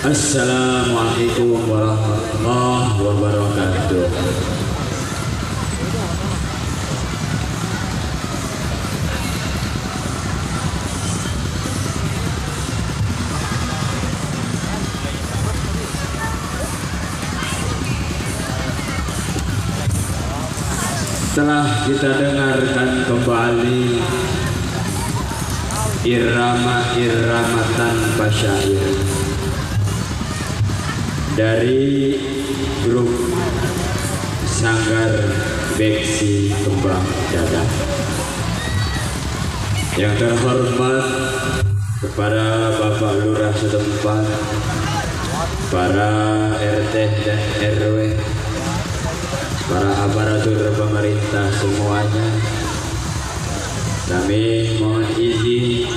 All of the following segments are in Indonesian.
Assalamualaikum warahmatullahi wabarakatuh. Setelah kita dengarkan kembali irama-irama tanpa syair dari grup Sanggar Beksi Kembang Dadah. Yang terhormat kepada Bapak Lurah setempat, para RT dan RW, para aparatur pemerintah semuanya, kami mohon izin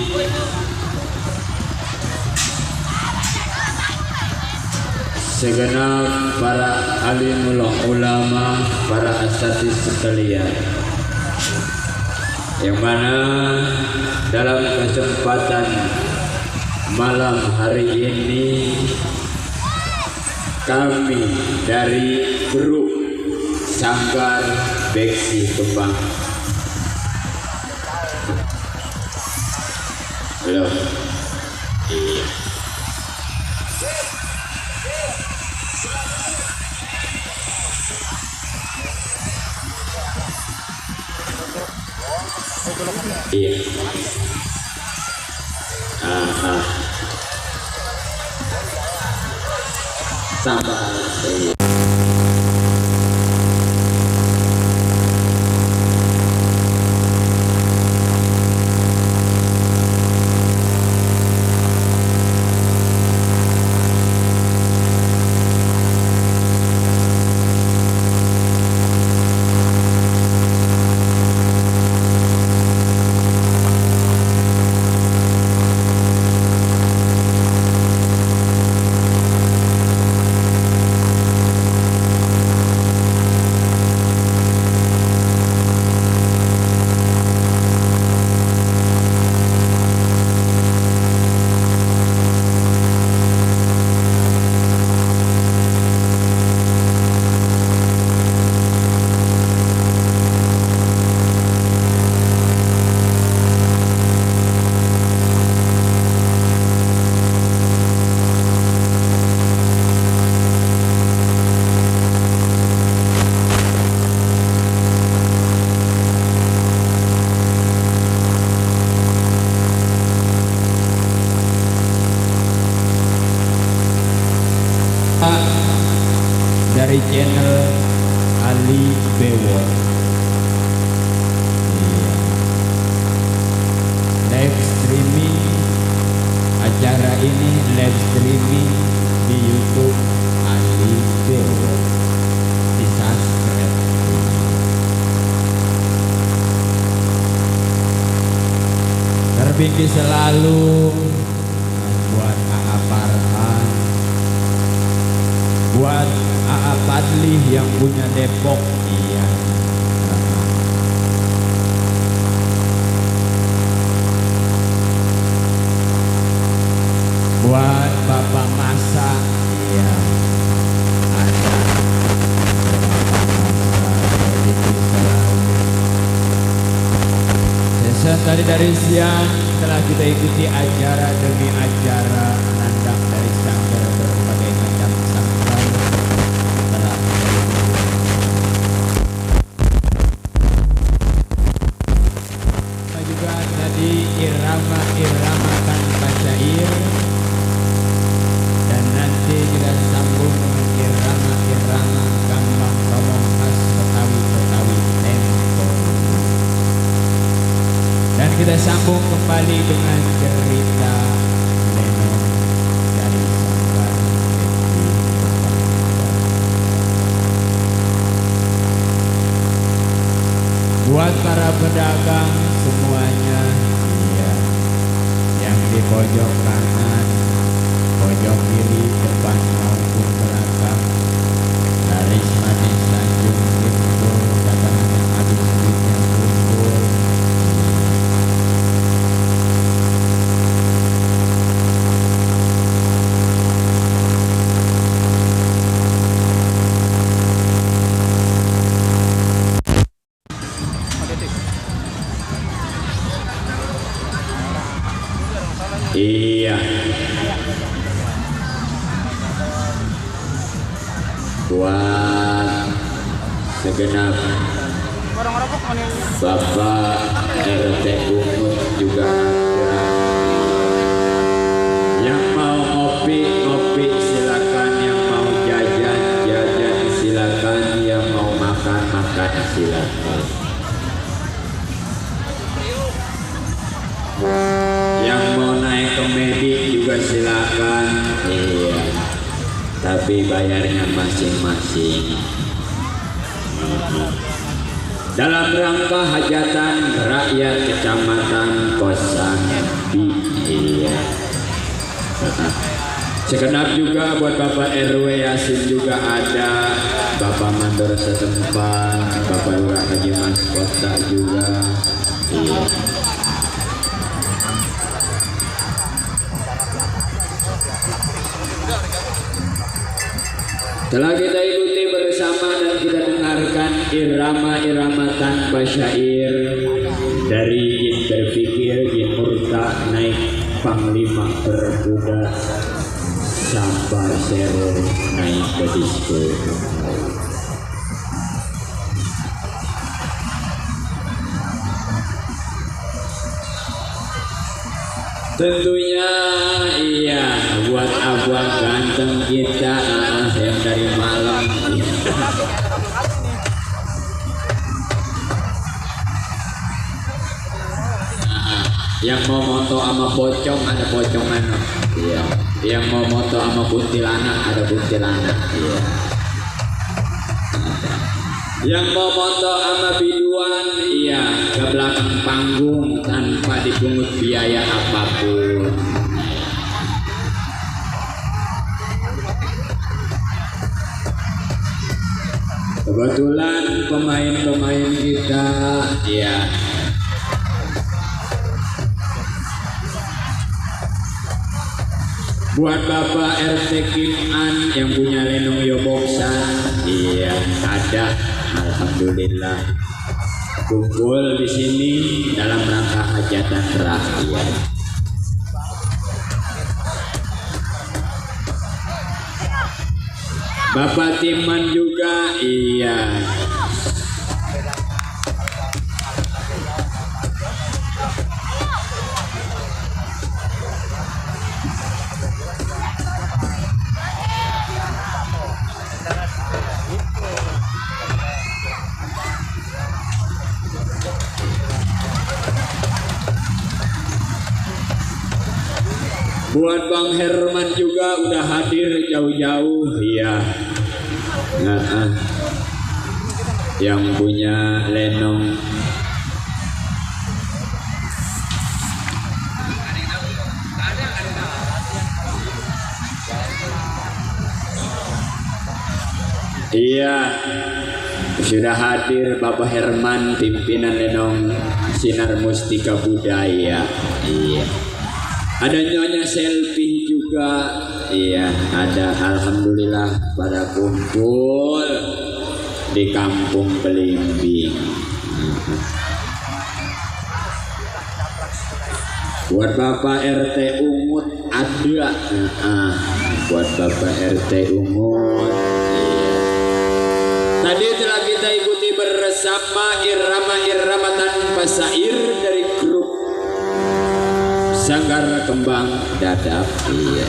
segenap para alim ulama, para asatidz sekalian, yang mana dalam kesempatan malam hari ini kami dari grup Sanggar Beksi Kembang. Halo. Iya. Iya. Sabar. Iya. Dari channel Ali Bewo. Iya. Live streaming acara ini, live streaming di YouTube Ali Bewo. Di subscribe. Terbingki selalu buat AA Farhan, buat AA Padli yang punya Depok. Iya. Buat Bapak Masa. Iya. Ada sesat tadi dari siang setelah kita ikuti acara demi acara nandang dari sanggar berbagai macam sanggar. Juga tadi irama-irama tanpa syair, dan nanti kita sambung dengan irama-irama gambang kromong khas Betawi-Betawi tempo. Dan kita sambung kembali dengan cerita Lenong dari Sanggar Beksi. Buat para pedagang semuanya, iya, yang di pojok kanan, pojok kiri, depan maupun belakang, laris manis Tanjung Timbul, dagangan yang habis duitnya kumpul. Iya. Buat segenap Bapak RT Umut juga ada. Yang mau ngopi silakan, yang mau jajan silakan, yang mau makan silakan. Yang mau naik komedi juga silakan. Iya. Tapi bayarnya masing-masing. Dalam rangka hajatan rakyat Kecamatan Kosambi. Iya. Segenap juga buat Bapak RW Yasin juga ada, Bapak Mandor setempat, Bapak Lurah Haji Mas Kota juga. Iya. Telah kita ikuti bersama dan kita dengarkan irama-irama tanpa syair dari Jin Berpikir, Jin Murta naik Panglima berkuda, Sabar Sero naik ke disco. Tentunya iya buat abang ganteng kita yang dari malam. Yang mau moto sama pocong ada pocongan. Iya. Yang mau moto sama kuntilanak ada kuntilanak. Iya. Yang mau moto sama biduan, iya, ke belakang panggung tanpa dipungut biaya apapun. Kebetulan pemain-pemain kita, iya, buat Bapak RT Kim An yang punya lenong yoboksan, iya, ada. Alhamdulillah kumpul di sini dalam rangka hajatan rakyat. Bapak Timan juga, iya. Buat Bang Herman juga udah hadir jauh-jauh, iya. Nah, yang punya lenong. Iya, sudah hadir Bapak Herman, pimpinan lenong Sinar Mustika Budaya. Iya. Ada Nyonya Selfie juga, iya, ada. Alhamdulillah pada kumpul di Kampung Belimbing. Buat Bapak RT Umut ada, buat Bapak RT Umut. Iya. Tadi telah kita ikuti bersama irama-irama tanpa syair dari grup Sanggar Kembang Dadap. Iya.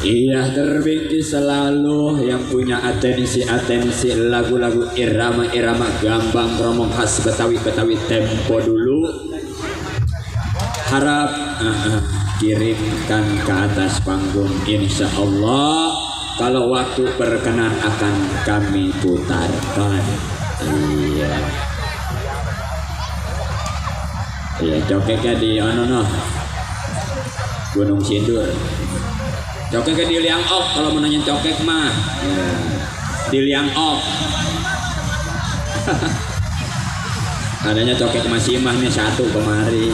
Iya, terbingkis selalu yang punya atensi lagu-lagu irama-irama gambang kromong khas Betawi tempo dulu. Harap kirimkan ke atas panggung, insya Allah kalau waktu berkenan akan kami putarkan. Iya. Iya, cokeknya di Gunung Sindur. Cokeknya di Liang Ok, kalau mau nanya cokek mah. Ya. Di Liang Ok. Adanya cokek masih mah nih satu kemari.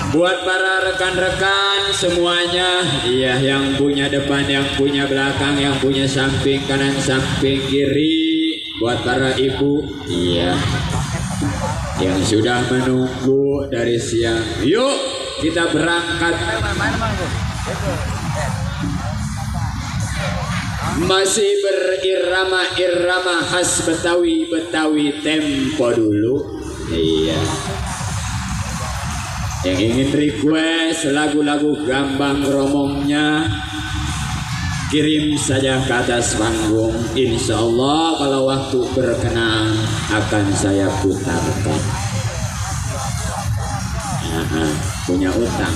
Buat para rekan-rekan semuanya, iya, yang punya depan, yang punya belakang, yang punya samping kanan, samping kiri, buat para ibu, iya, yang sudah menunggu dari siang, yuk kita berangkat. Masih berirama-irama khas Betawi, Betawi tempo dulu, iya. Yang ingin request lagu-lagu Gambang Kromongnya, kirim saja ke atas panggung. Insya Allah kalau waktu berkenan akan saya putarkan. Nah, punya utang.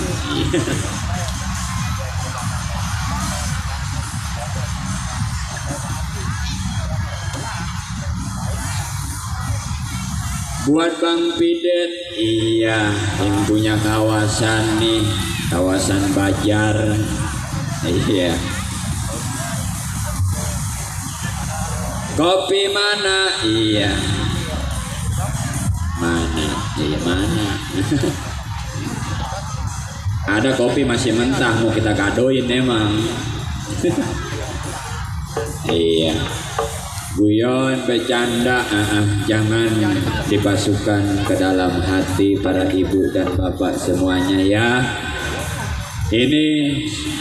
Buat Bang Pidet, iya, yang punya kawasan nih, kawasan Bajar, iya. Kopi mana? Iya. Mana? Iya mana? Ada kopi masih mentah, mau kita kadoin emang. Iya. Guyon, bercanda, jangan dipasukan ke dalam hati para ibu dan bapak semuanya ya. Ini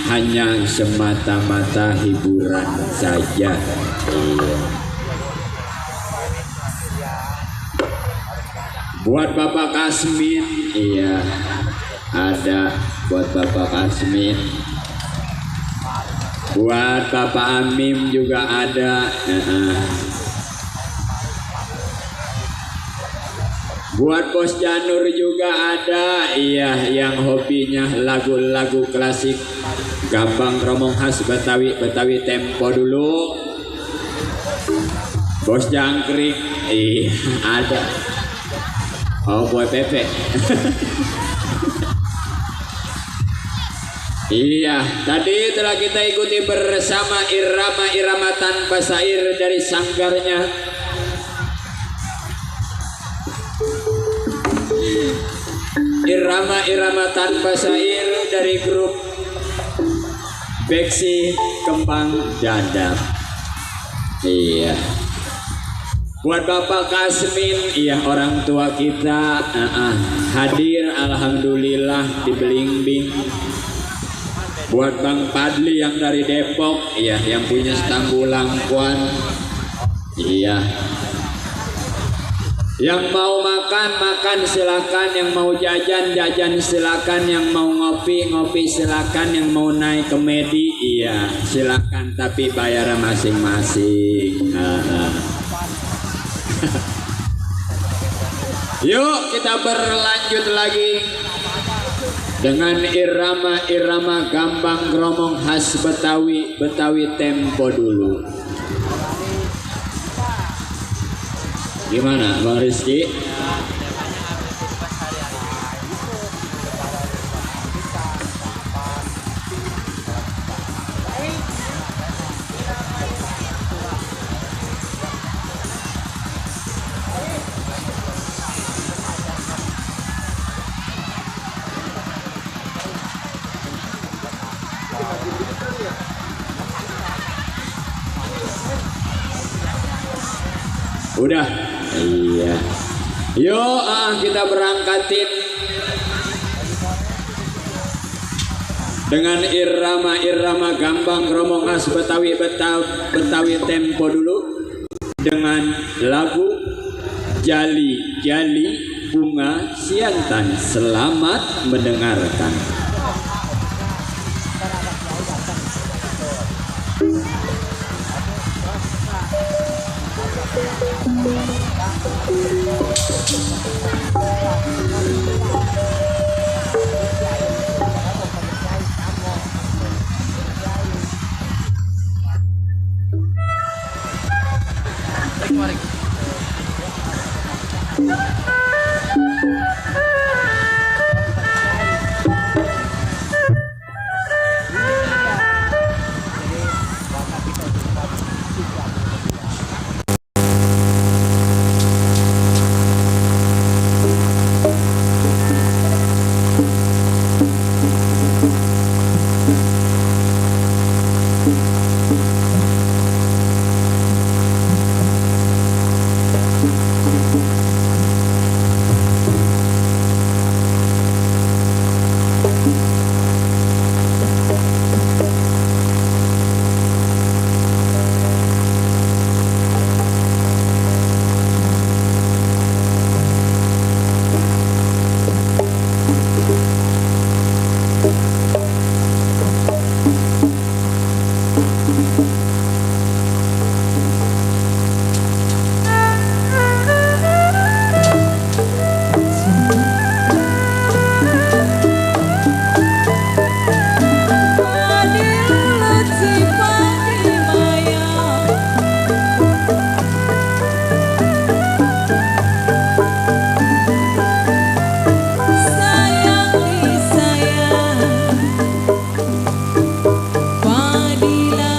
hanya semata-mata hiburan saja. Iya. Buat Bapak Kasmin, iya, ada buat Bapak Kasmin. Buat Bapak Amim juga ada. Buat Bos Janur juga ada. Iya, yang hobinya lagu-lagu klasik Gambang Kromong khas Betawi, Betawi tempo dulu. Bos Jangkrik, iya ada. Oh, Boy Pepe. Iya, tadi telah kita ikuti bersama irama-irama tanpa syair dari sanggarnya. Irama-irama tanpa syair dari grup Beksi Kembang Dadap. Iya. Buat Bapak Kasmin, iya, orang tua kita hadir, alhamdulillah di Belimbing. Buat Bang Padli yang dari Depok, iya, yang punya Stambulangkuan, iya. Yang mau makan silakan, yang mau jajan silakan, yang mau ngopi silakan, yang mau naik ke Medi, iya, silakan, tapi bayar masing-masing. Yuk kita berlanjut lagi dengan irama-irama Gambang Kromong khas Betawi, Betawi tempo dulu. Gimana Bang Rizky? Udah, iya. Yuk, kita berangkatin dengan irama-irama Gambang Kromong khas Betawi, Betawi tempo dulu dengan lagu Jali Jali Bunga Siantan. Selamat mendengarkan. Fadila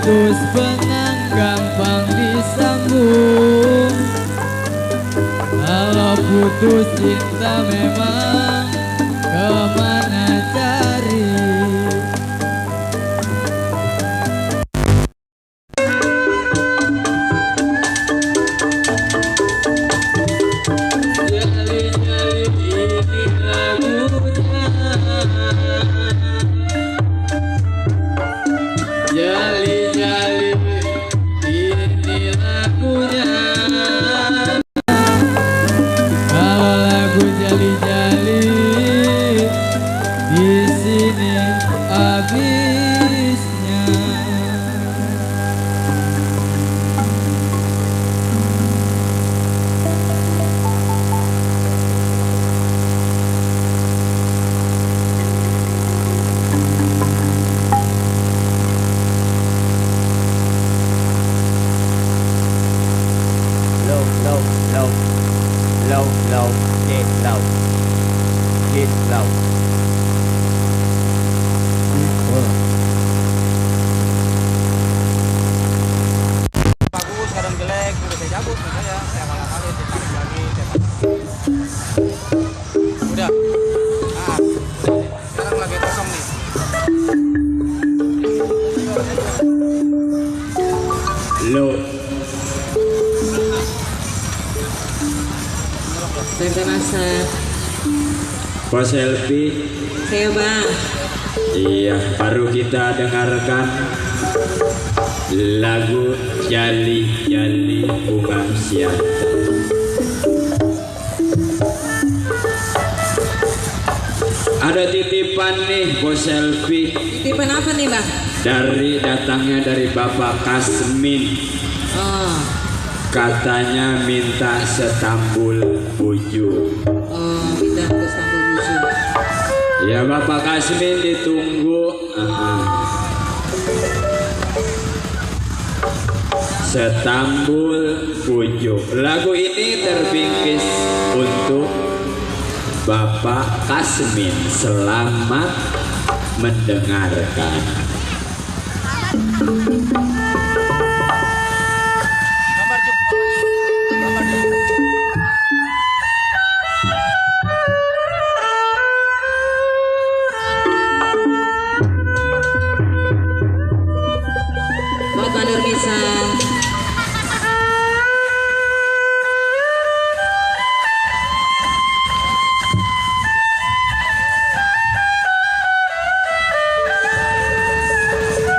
putus benang gampang disambung. Kalau putus cinta memang kemana cari. Jali-jali ini lagunya, jali-jali ini lagunya. Kalau lagu jali-jali di sini habisnya. Low, low, low, low, low, get low, get low. Bagus, kadang jelek, udah saya cabut, saya kalah kali, saya tarik lagi, udah. Nah, sekarang lagi kosong nih. Lo Tante masak. Bos Selfie. Saya bang. Iya, baru kita dengarkan lagu Jali-Jali Bunga Sianta. Ada titipan nih Bos Selfie. Titipan apa nih bang? Datangnya dari Bapak Kasmin. Oh, Katanya minta setambul buju. oh kita ke sambal buju. Ya Bapak Kasmin ditunggu. Setambul buju. Lagu ini terbingkis untuk Bapak Kasmin. Selamat mendengarkan. Gambar Juk, gambar Juk. Buat Mbak Nurmisa.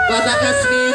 Bapak Kasmin.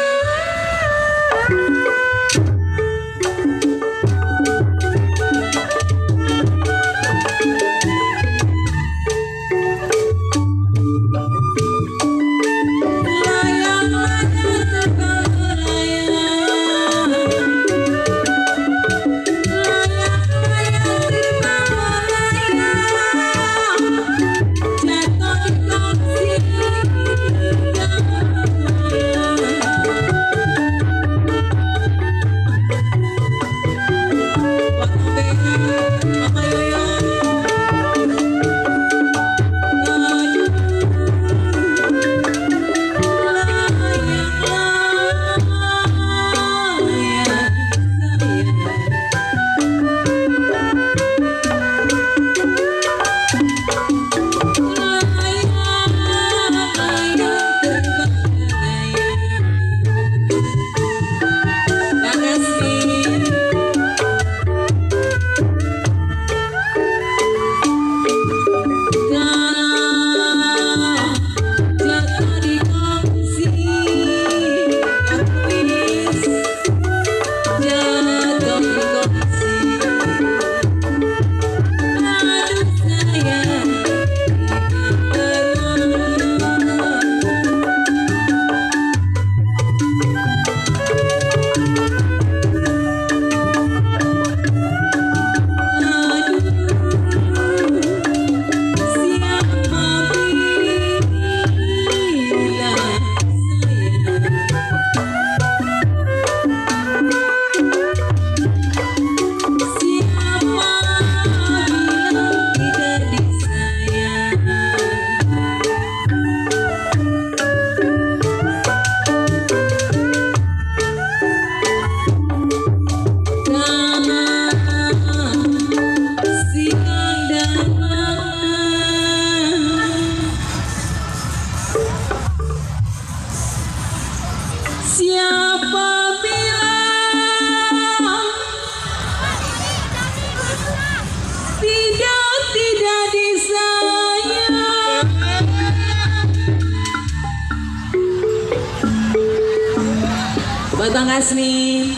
Buat Bang Kasmin.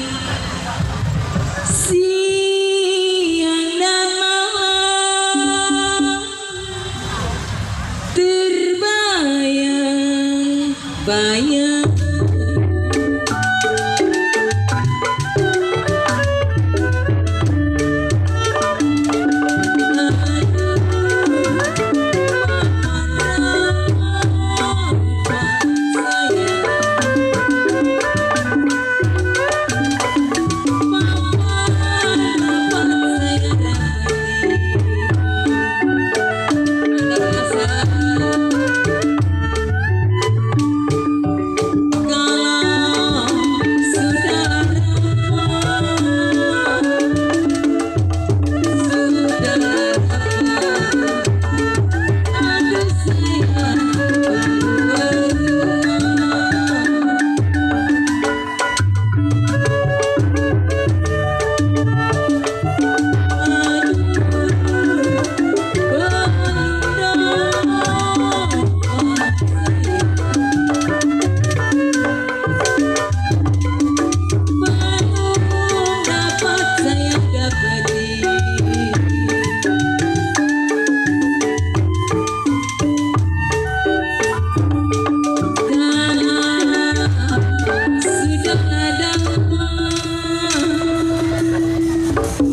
Siang dan malam terbayang-bayang.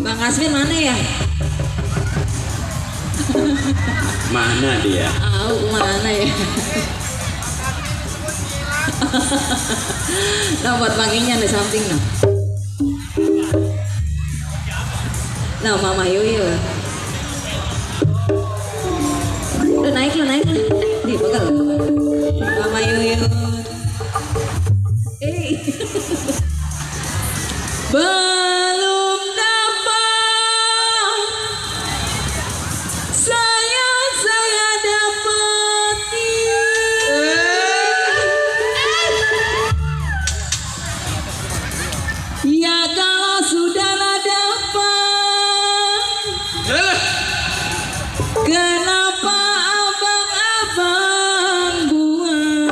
Bang Asmin mana ya? Mana dia? Mana ya? Nah buat manggilnya di samping nah. Nah Mama Yuyu. Udah naik lah. Di pegal. Mama Yuyu. Belum dapat saya dapati. Ya kalau sudahlah dapat, kenapa abang-abang buang?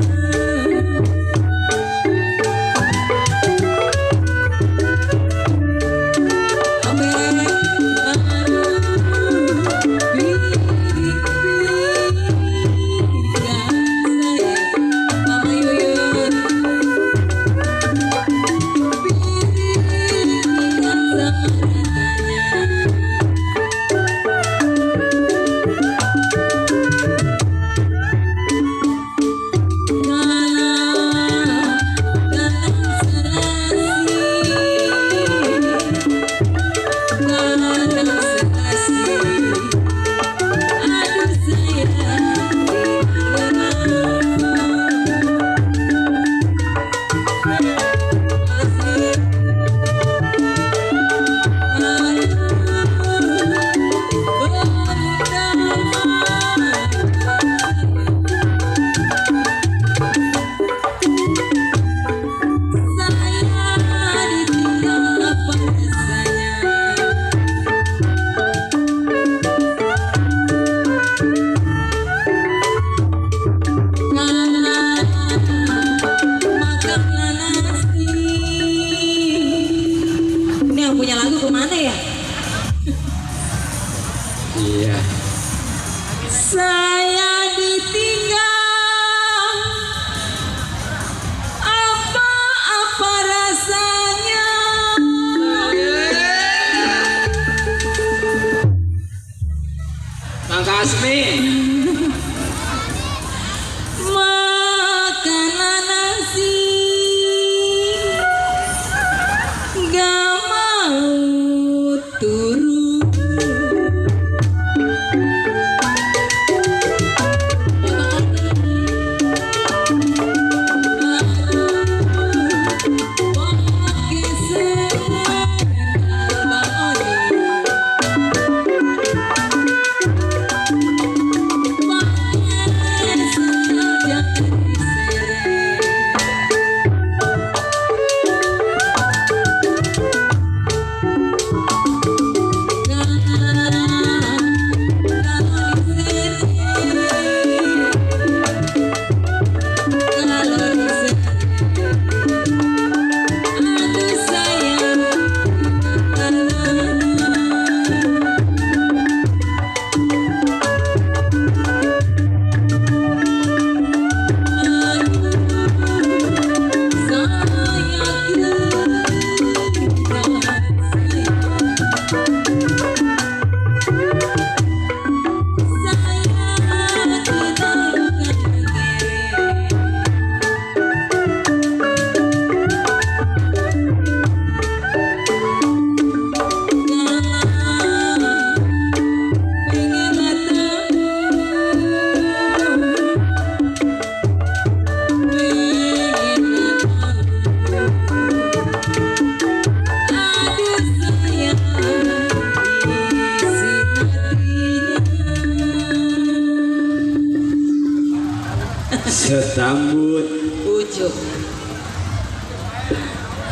rambut. Ujuk.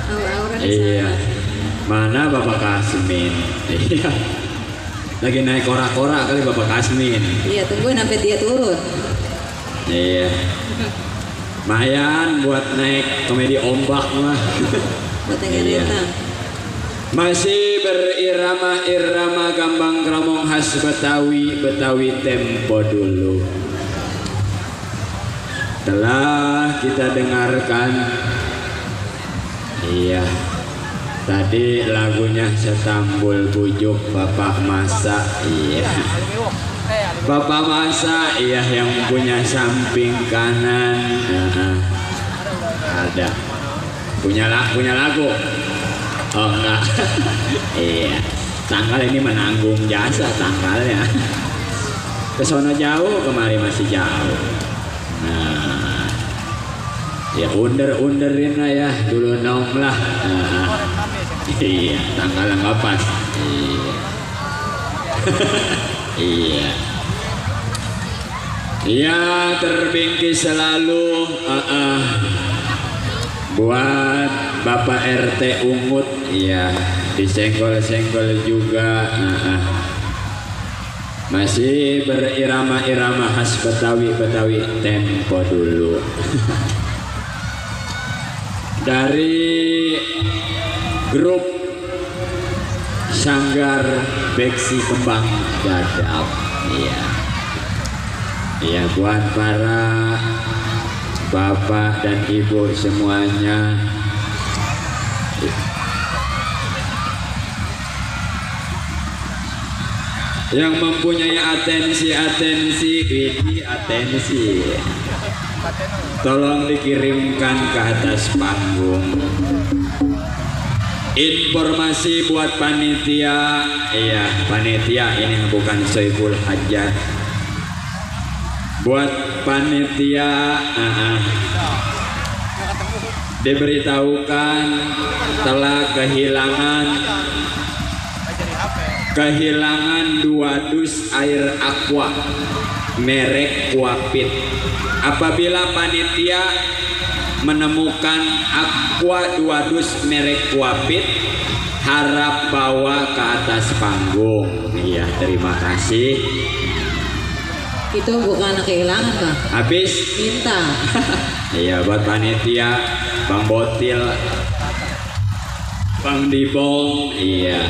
Aura-aura di Iya. sana. Mana Bapak Kasmin? Iya. Lagi naik kora-kora kali Bapak Kasmin. Iya, tungguin sampai dia turun. Iya. Mayan buat naik komedi ombak mah. Buat yang Iya. rentang. Masih berirama-irama gambang kromong khas Betawi, Betawi tempo dulu. Telah kita dengarkan, iya, tadi lagunya Setambul Bujuk Bapak Masa, iya. Bapak Masa, iya, yang punya samping kanan, ada, punya lagu. Oh enggak. Iya. Tanggal ini menanggung jasa tanggalnya. Kesono jauh, kemari masih jauh. Nah. Ya under-underin lah ya, dulu nong lah. Nah. Iya, tanggal nggak pas. Iya. Iya. Iya, terbingkis selalu. Buat Bapak RT Ungut, iya, disenggol-senggol juga. Masih berirama-irama khas Betawi tempo dulu. Dari grup Sanggar Beksi Kembang Dadap, iya. Iya, buat para Bapak dan Ibu semuanya, yang mempunyai atensi, tolong dikirimkan ke atas panggung. Informasi buat panitia, iya, panitia ini bukan Soebul Hajat. Buat panitia, diberitahukan telah kehilangan 2 dus air aqua merek Kuapit. Apabila panitia menemukan aqua 2 dus merek Kuapit, harap bawa ke atas panggung. Iya, terima kasih. Itu bukan kehilangan, Bang. Habis Minta. iya, buat panitia, Bang Botil, Bang Dibong, iya.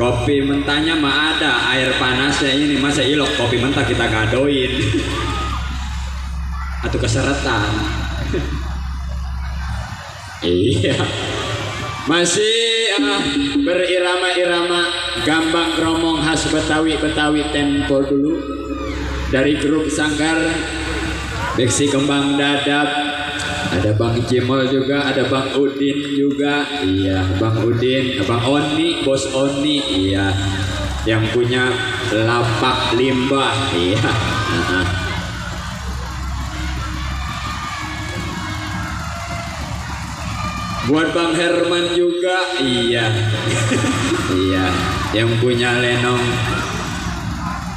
Kopi mentahnya mah ada, air panasnya ini masa ilok kopi mentah kita gadoin. Atau keseretan. Iya. Masih berirama-irama gambang kromong khas Betawi tempo dulu. Dari grup Sanggar Beksi Kembang Dadap. Ada Bang Cimol juga, ada Bang Udin juga. Iya, Bang Udin, Bang Oni, Bos Oni, iya. Yang punya lapak limbah, iya. Buat Bang Herman juga, iya. Iya, yang punya lenong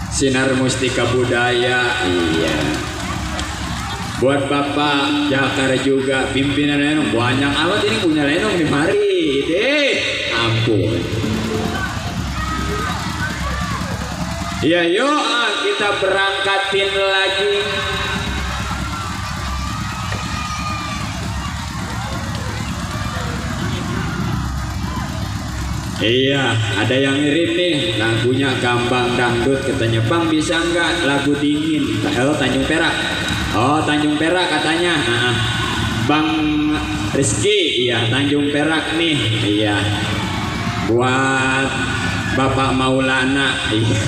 Sinar Mustika Budaya, iya. Buat Bapak Jakar juga, pimpinan lenong banyak amat ini punya lenong di mari deh, ampun. Ya yuk, kita berangkatin lagi. Iya, ada yang ngirim nih lagunya Gambang Dangdut, katanya Bang bisa nggak lagu dingin? Oh, Tanjung Perak. Oh, Tanjung Perak katanya. Bang Rizky, iya Tanjung Perak nih, iya. Buat Bapak Maulana, iya.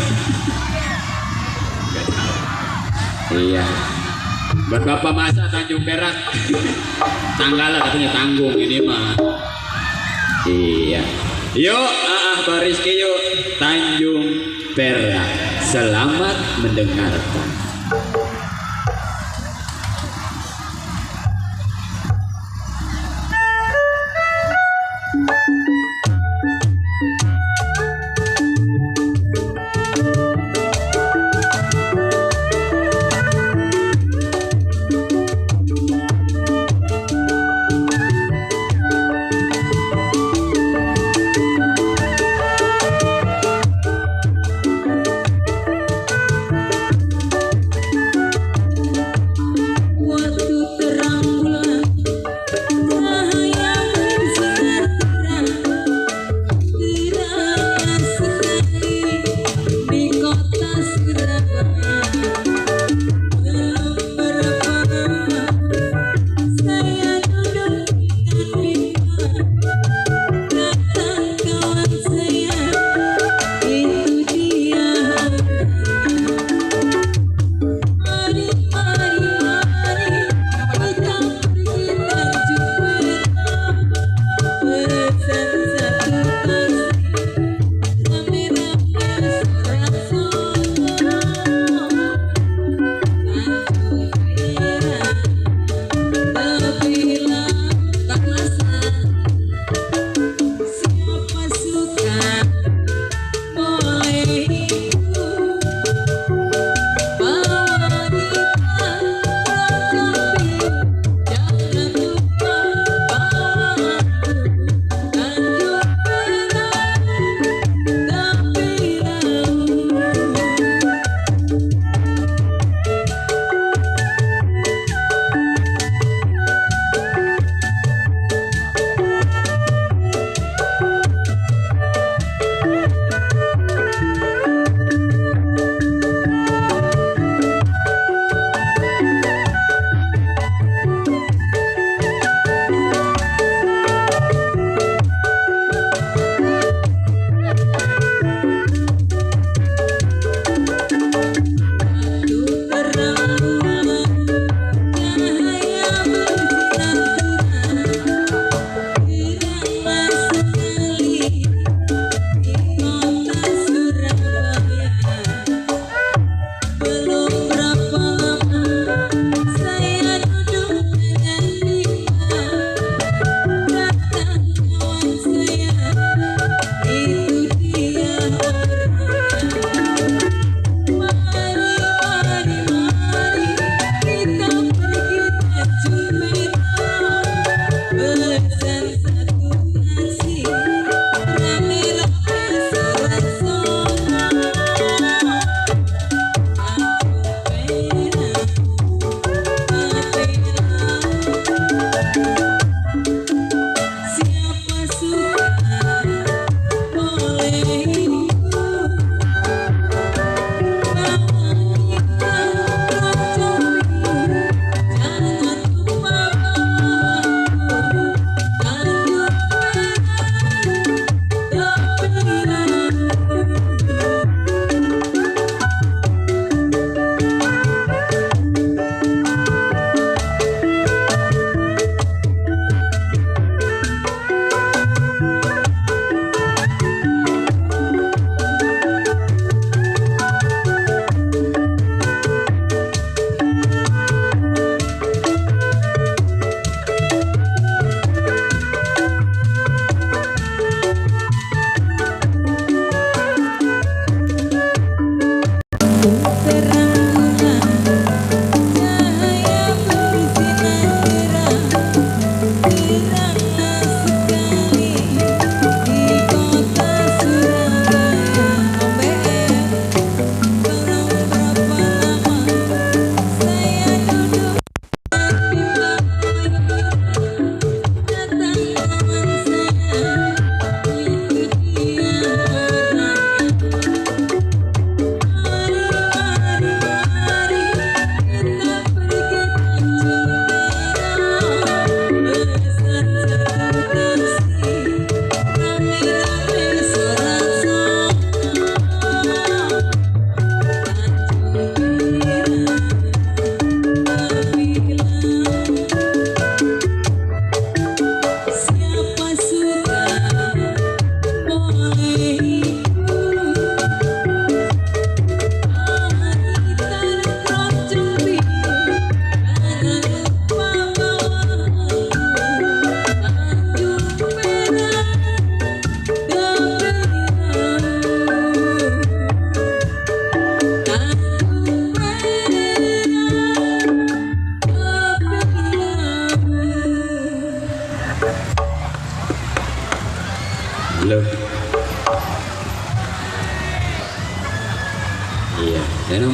Iya. Buat Bapak Masa Tanjung Perak. Tanggal katanya tanggung ini mah. Iya. Yuk, Bang Rizky yuk, Tanjung Perak. Selamat mendengarkan.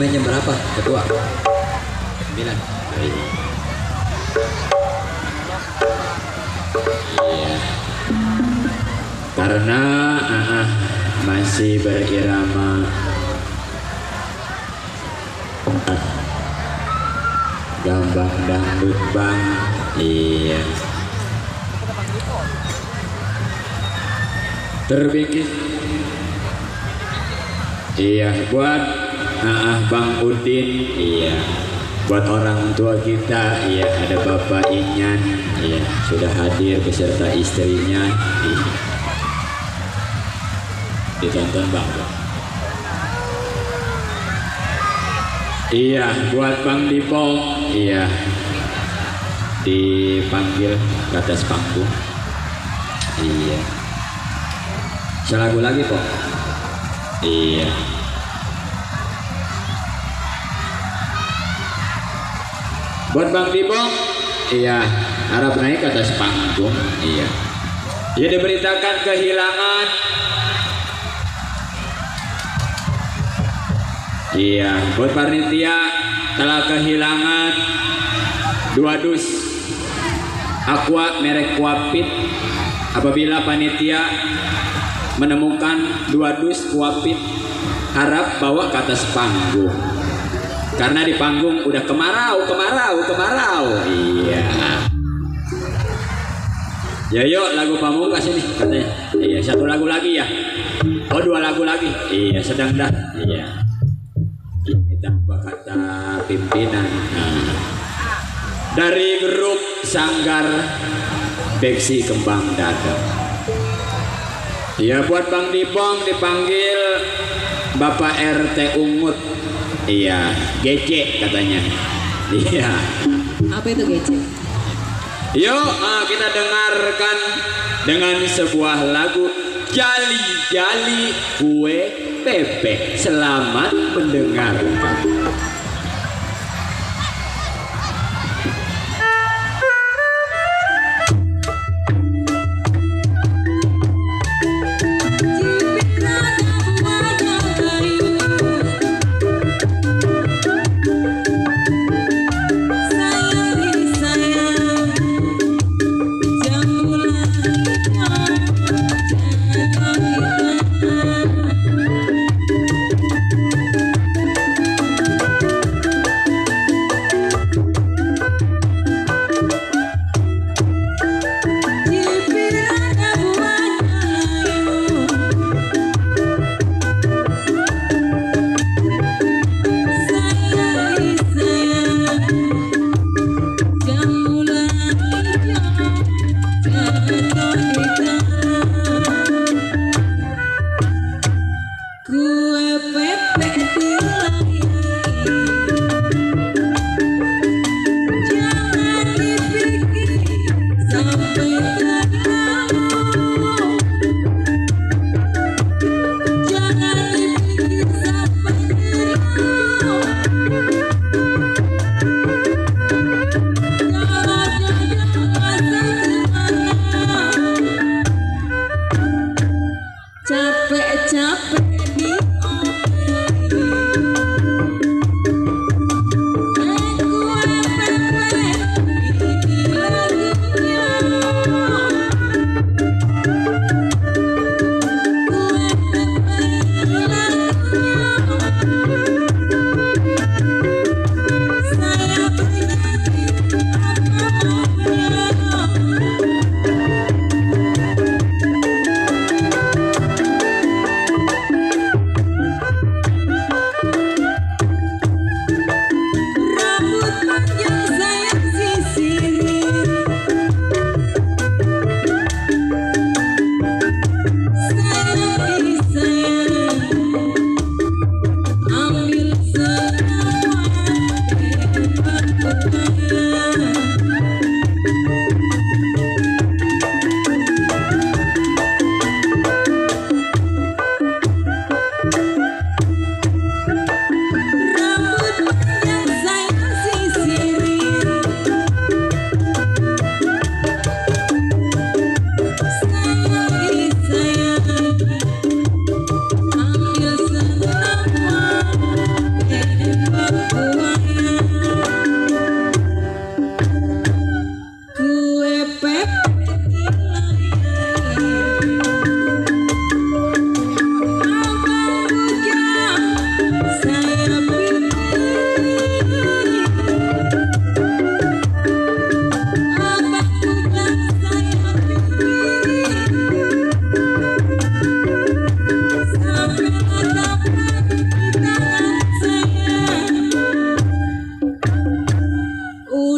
main jam berapa ketua? 9 hari ini. Iya. Karena masih berirama gambang dangdut bang. Iya. Terbikin. Iya buat Bang Udin. Iya. Buat orang tua kita, iya ada Bapak Inyan, iya sudah hadir beserta istrinya. Iya. Ditonton Bang. Iya, buat Bang Dipo, iya dipanggil ke atas panggung. Iya. Selagu lagi kok. Iya. Buat Bang Dipo, iya harap naik ke atas panggung. Iya. Ia diberitakan kehilangan. Iya, buat panitia telah kehilangan 2 dus aqua merek Kuapit. Apabila panitia menemukan 2 dus Kuapit, harap bawa ke atas panggung. Karena di panggung udah kemarau. Iya. Ya yuk lagu pamungkas ini katanya. Iya 1 lagu lagi ya. Oh 2 lagu lagi. Iya sedang dah. Iya. Tanpa kata pimpinan dari grup Sanggar Beksi Kembang Dadap. Ya buat Bang Dipong dipanggil Bapak RT Ungut. Iya GC katanya. Iya. Apa itu GC? Yuk kita dengarkan dengan sebuah lagu Jali-jali kue bebek. Selamat mendengarkan.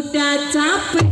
Udah capek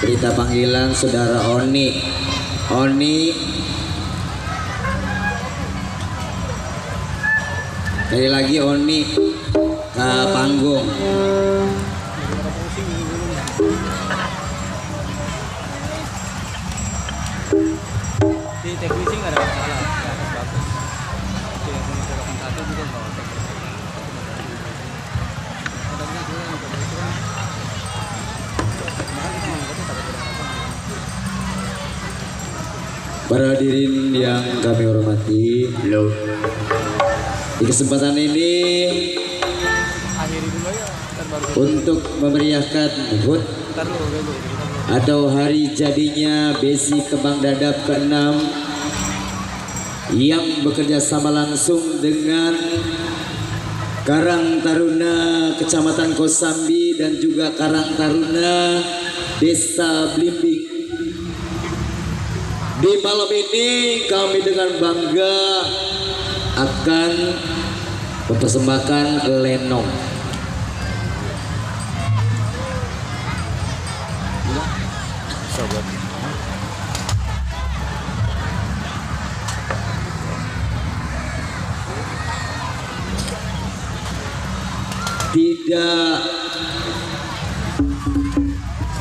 Berita panggilan saudara Oni. Sekali lagi Oni ke panggung. Di teknisi nggak ada masalah, bagus. Oke, yang satu juga bawa teknisi. Para hadirin yang kami hormati, Loh, di kesempatan ini Akhiri dulu ya. Ntar baru untuk memeriahkan HUT ntar dulu dulu. atau hari jadinya Besi Kembang Dadap ke-6 yang bekerja sama langsung dengan Karang Taruna Kecamatan Kosambi dan juga Karang Taruna Desa Blimbing. Di malam ini kami dengan bangga akan mempersembahkan lenong. Sobat. Tidak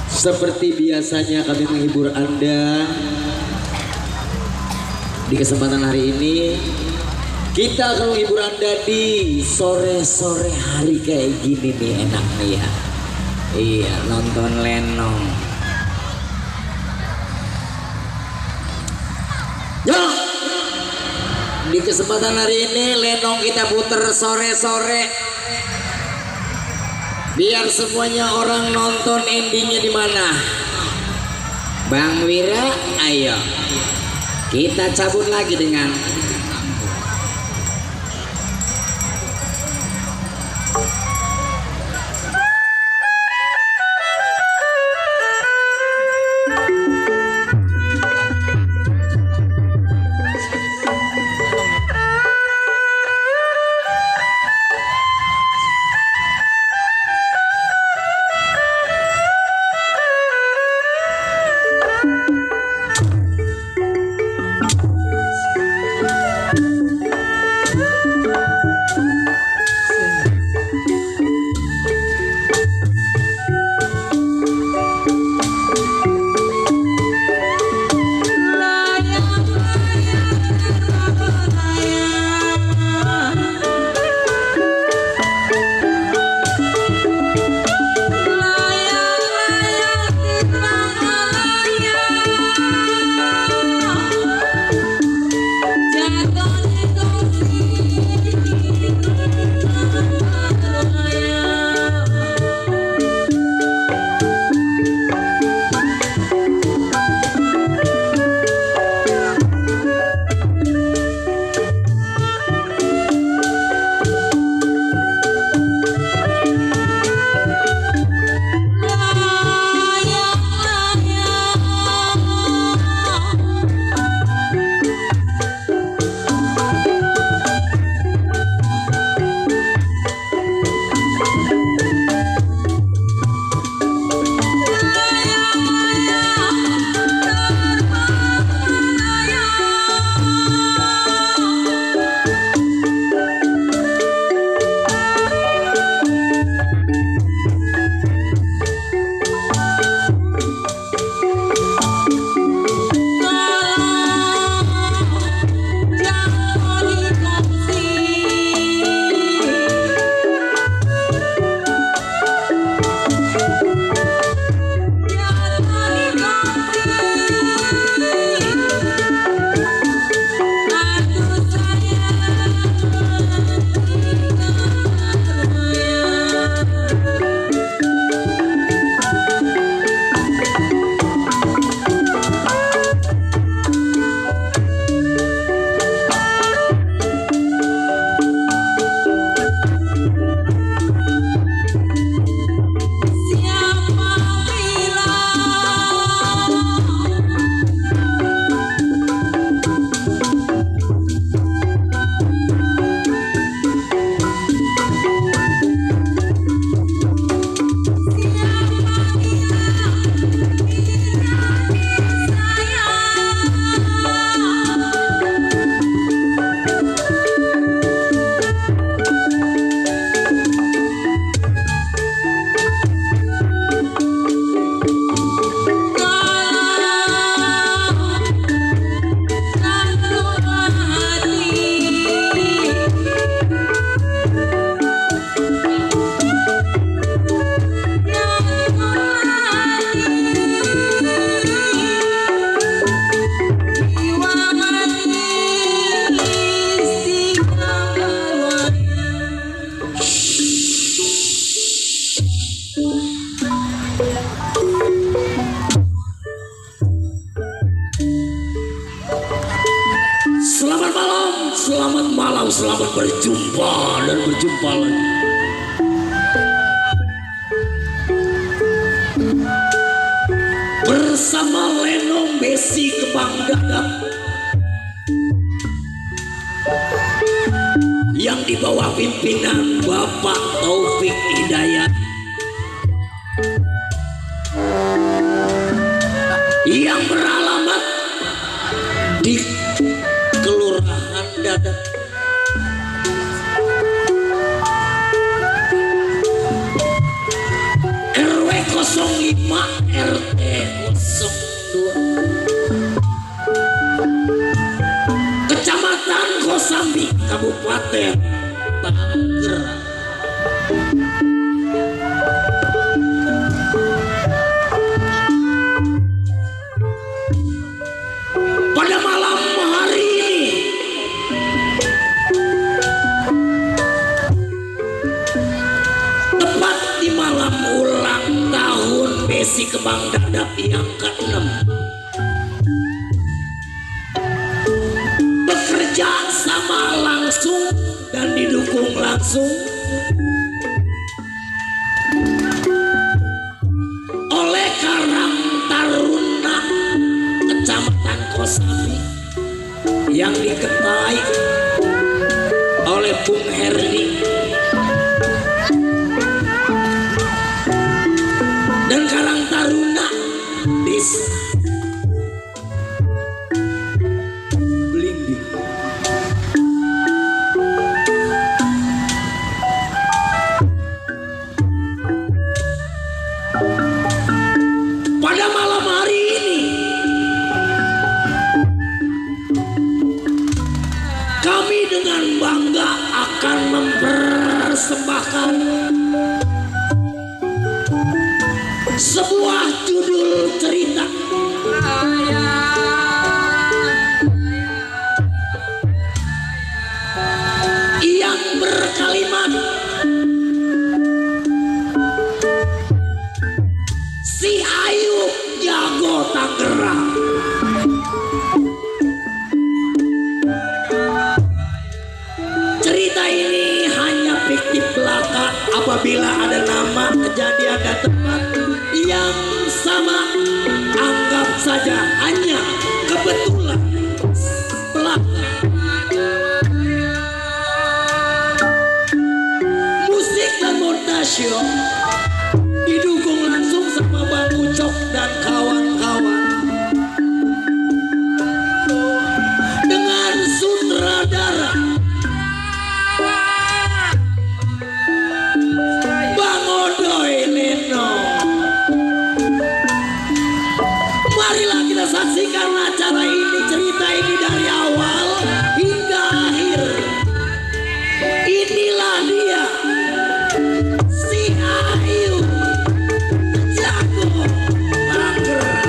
seperti biasanya kami menghibur Anda. Di kesempatan hari ini kita akan menghibur Anda di sore-sore hari kayak gini nih, enak nih ya. Iya, nonton lenong. Ya, di kesempatan hari ini lenong kita puter sore-sore. Biar semuanya orang nonton endingnya di mana. Bang Wira, ayo kita cabut lagi dengan malam, selamat berjumpa dan berjumpa lagi. Bersama Lenong Besi Kebang Dadap yang di bawah pimpinan Bapak Taufik Hidayat, yang beralamat di Kelurahan Dadap, RW 05 RT 02, Kecamatan Kosambi, Kabupaten Tangerang. Pada malam hari ini tepat di malam ulang tahun Besi Kebang Dadap yang ke-6, bekerja sama langsung dan didukung langsung oleh Karang Taruna Kecamatan Kosambi yang diketuai oleh Bung Herdi dan Karang Taruna Desa Belimbing. Pada malam hari ini kami dengan bangga akan mempersembahkan sebuah judul cerita yang berkalimat Si Ayu Jago Tangerang. Cerita ini hanya fiktif belaka apabila ada nama, kejadian dan tempat yang sama. Anggap saja hanya kebetulan belaka. Musik dan montasio didukung langsung sama Bang Ucok dan kawan-kawan, dengan sutradara Bang Odoy Leno. Marilah kita saksikan acara ini, cerita ini dari awal hingga akhir. Inilah dia, Si Ayu Jago Tangerang.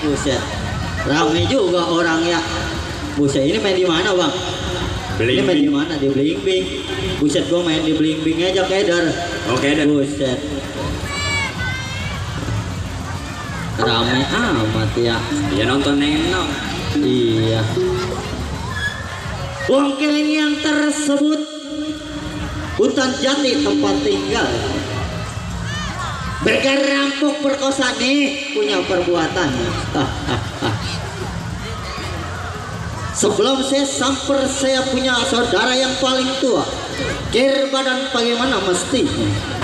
buset. Ramai juga orang ya. Buset, ini main di mana bang? Ini main di mana? Di Bling-Bling. Buset, gua main di Bling-Bling aja keder. Oke dan Buset. Ramai amat ya. dia nonton nenong. Iya. Wongkeng yang tersebut hutan jati tempat tinggal. Begal rampok perkosa nih punya perbuatan. Sebelum saya samper saya punya saudara yang paling tua. Kir badan bagaimana mestinya.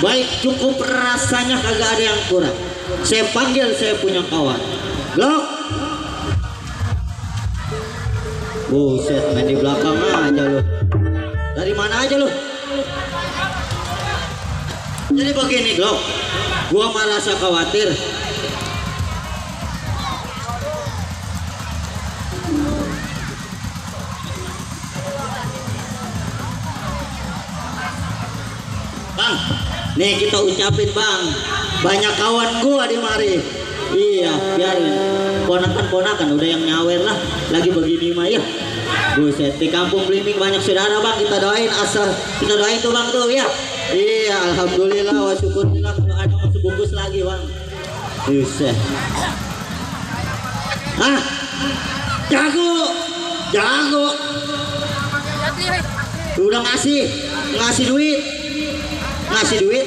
Baik, cukup rasanya kagak ada yang kurang. Saya panggil saya punya kawan. Glok. Buset, main di belakang aja lu. Dari mana aja lu? Jadi begini Glok, gua merasa khawatir. Bang, nih kita ucapin bang, banyak kawan gua di mari. Iya, biarin. Ponakan-ponakan udah yang nyawer lah. Lagi begini mah ya. Buset, di kampung Blimbing banyak saudara bang. Kita doain asal, kita doain tuh bang tuh ya. Iya, alhamdulillah wa syukurillah kalau ada masuk bungkus lagi bang. Buset. Ah, jago, jago. Udah ngasih duit. Ngasih duit.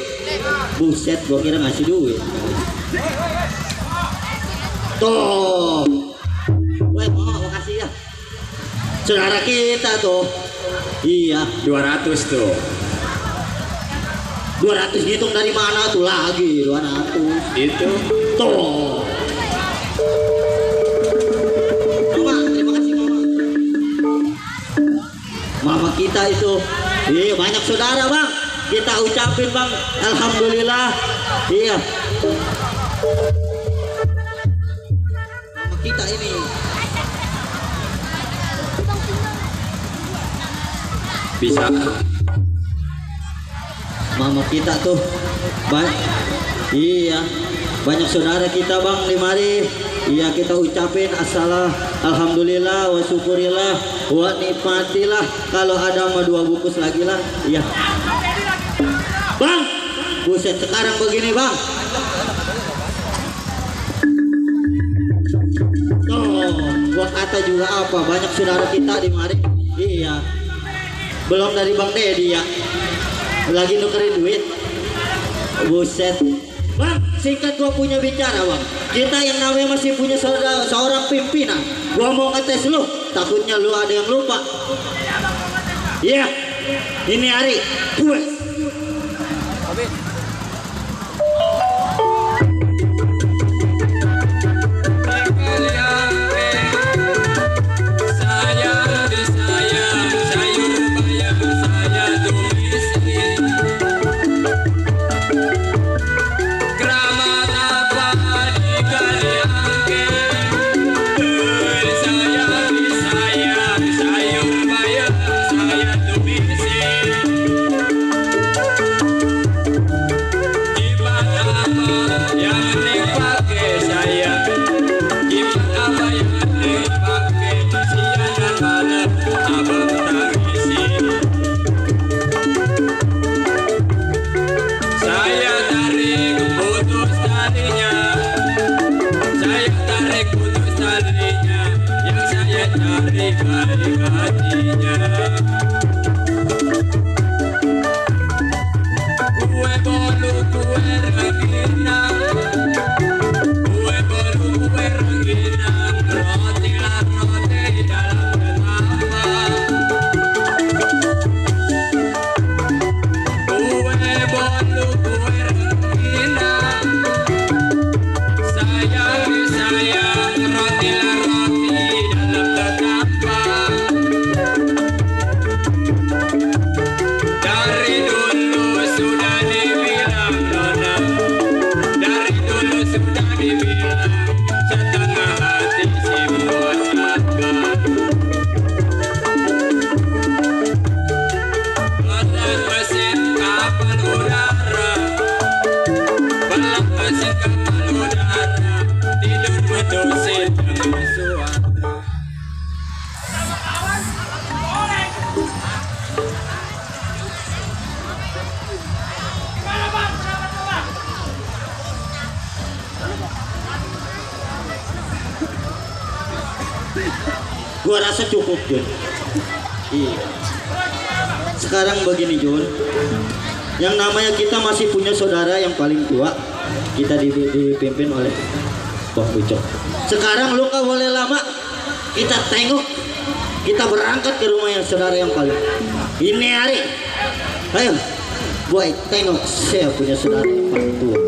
Buset, gua kira ngasih duit. Tuh. Woi, makasih ya. Saudara kita tuh. Iya, 200 tuh. 200 hitung dari mana tuh lagi 200. Itu Tuh. Mama, terima kasih mama. Mama kita itu. Iya, banyak saudara bang. Kita ucapin bang, alhamdulillah. Iya. Mama kita ini. bisa. Mama kita tuh iya banyak saudara kita bang di mari. Iya kita ucapin alhamdulillah wa syukurillah wa nikmatillah. Kalau ada mah 2 bungkus lagi lah. Iya bang, buset sekarang begini bang. Tuh gua kata juga apa, banyak saudara kita di mari. Iya belum dari Bang Dedi ya, lagi nukerin duit. Buset bang, singkat gua punya bicara bang. Kita yang namanya masih punya seorang pimpinan. Gua mau ngetes lu, takutnya lu ada yang lupa. Iya ini Ari gue. Saya baik hatinya. Kue bolu kue rengginang, kue bolu kue rengginang, roti dalam ketapang. Kue bolu kue rengginang, sayang roti dalam ketapang. Dari dulu sudah dibilang nona, dari dulu sudah dibilang setengah hati si buat akal. Balap mesin kapal udara, balap mesin kapal udara, tidur medusin dengan suara. Gua rasa cukup, Jun. Iya. Sekarang begini, Jun. Yang namanya kita masih punya saudara yang paling tua. Kita dipimpin oleh Bang Ucok. Sekarang lu gak boleh lama. Kita tengok. Kita berangkat ke rumah yang saudara yang paling. Ini hari. Ayo. Boy, tengok saya punya saudara yang paling tua.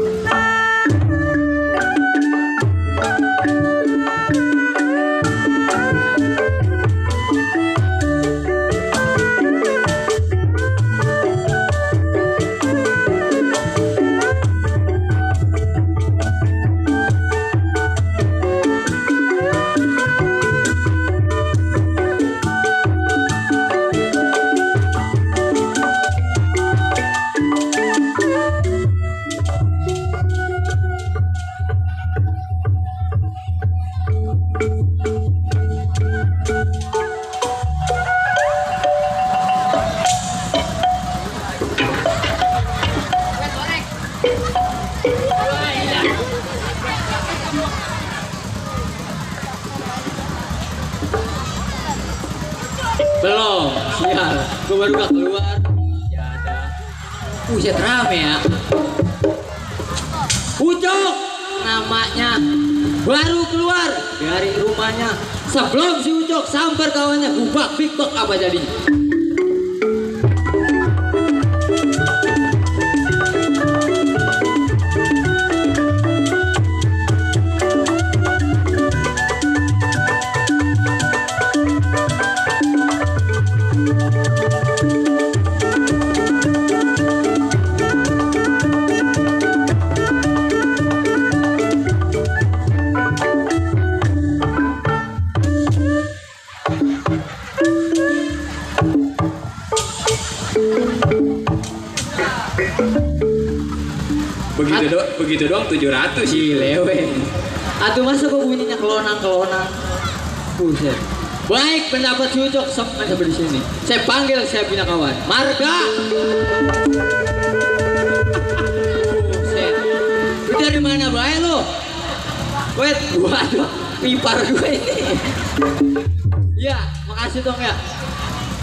Belum, sial. Gue baru gak keluar. Ya ada. Buset rame ya. Ucok namanya baru keluar dari rumahnya. Sebelum si Ucok samper kawannya gubak bikbak apa jadi? Begitu doang 700 sih. Lewe. Atuh masa kok bunyinya kelonang-kelonang. Buset. Baik pendapat si Ucok sampai di sini. Saya panggil saya punya kawan. Marga. Buset. Lu dari mana bae lo? Wait, waduh, pipar gue ini. Ya, makasih dong ya.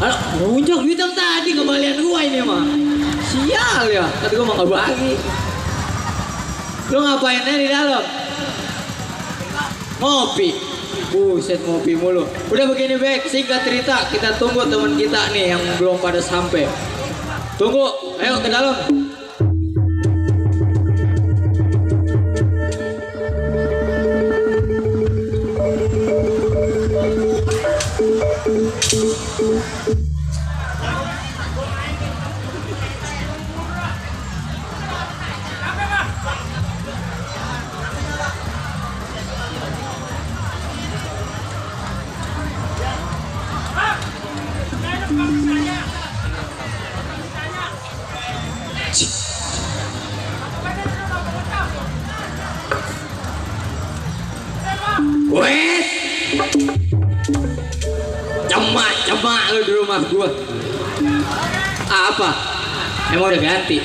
Halo, Ucok duit yang tadi kembalian gua ini mah. Sial ya, kata gua mah gak bagi. Lu ngapain aja di dalam? Ngopi. Buset, ngopi mulu. Udah begini baik, singkat cerita, kita tunggu teman kita nih yang belum pada sampai. Tunggu, ayo ke dalam. Wes, cemak lu di rumah gua. Apa? Emang udah ganti?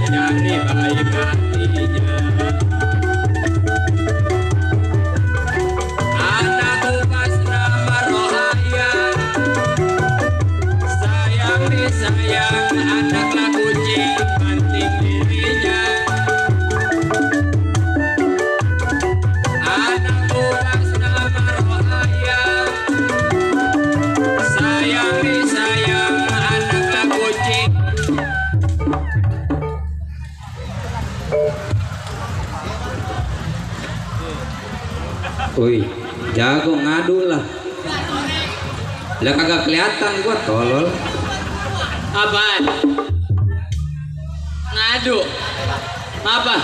dari baik hatinya. Anakku pas nama Rohaya, sayang disayang anaklah kucing banting dirinya. Anakku pas nama Rohaya, sayang disayang anaklah kucing. Wih, jago ngadu lah. Lah kagak kelihatan gua tolol. Apaan? Ngadu. Apa?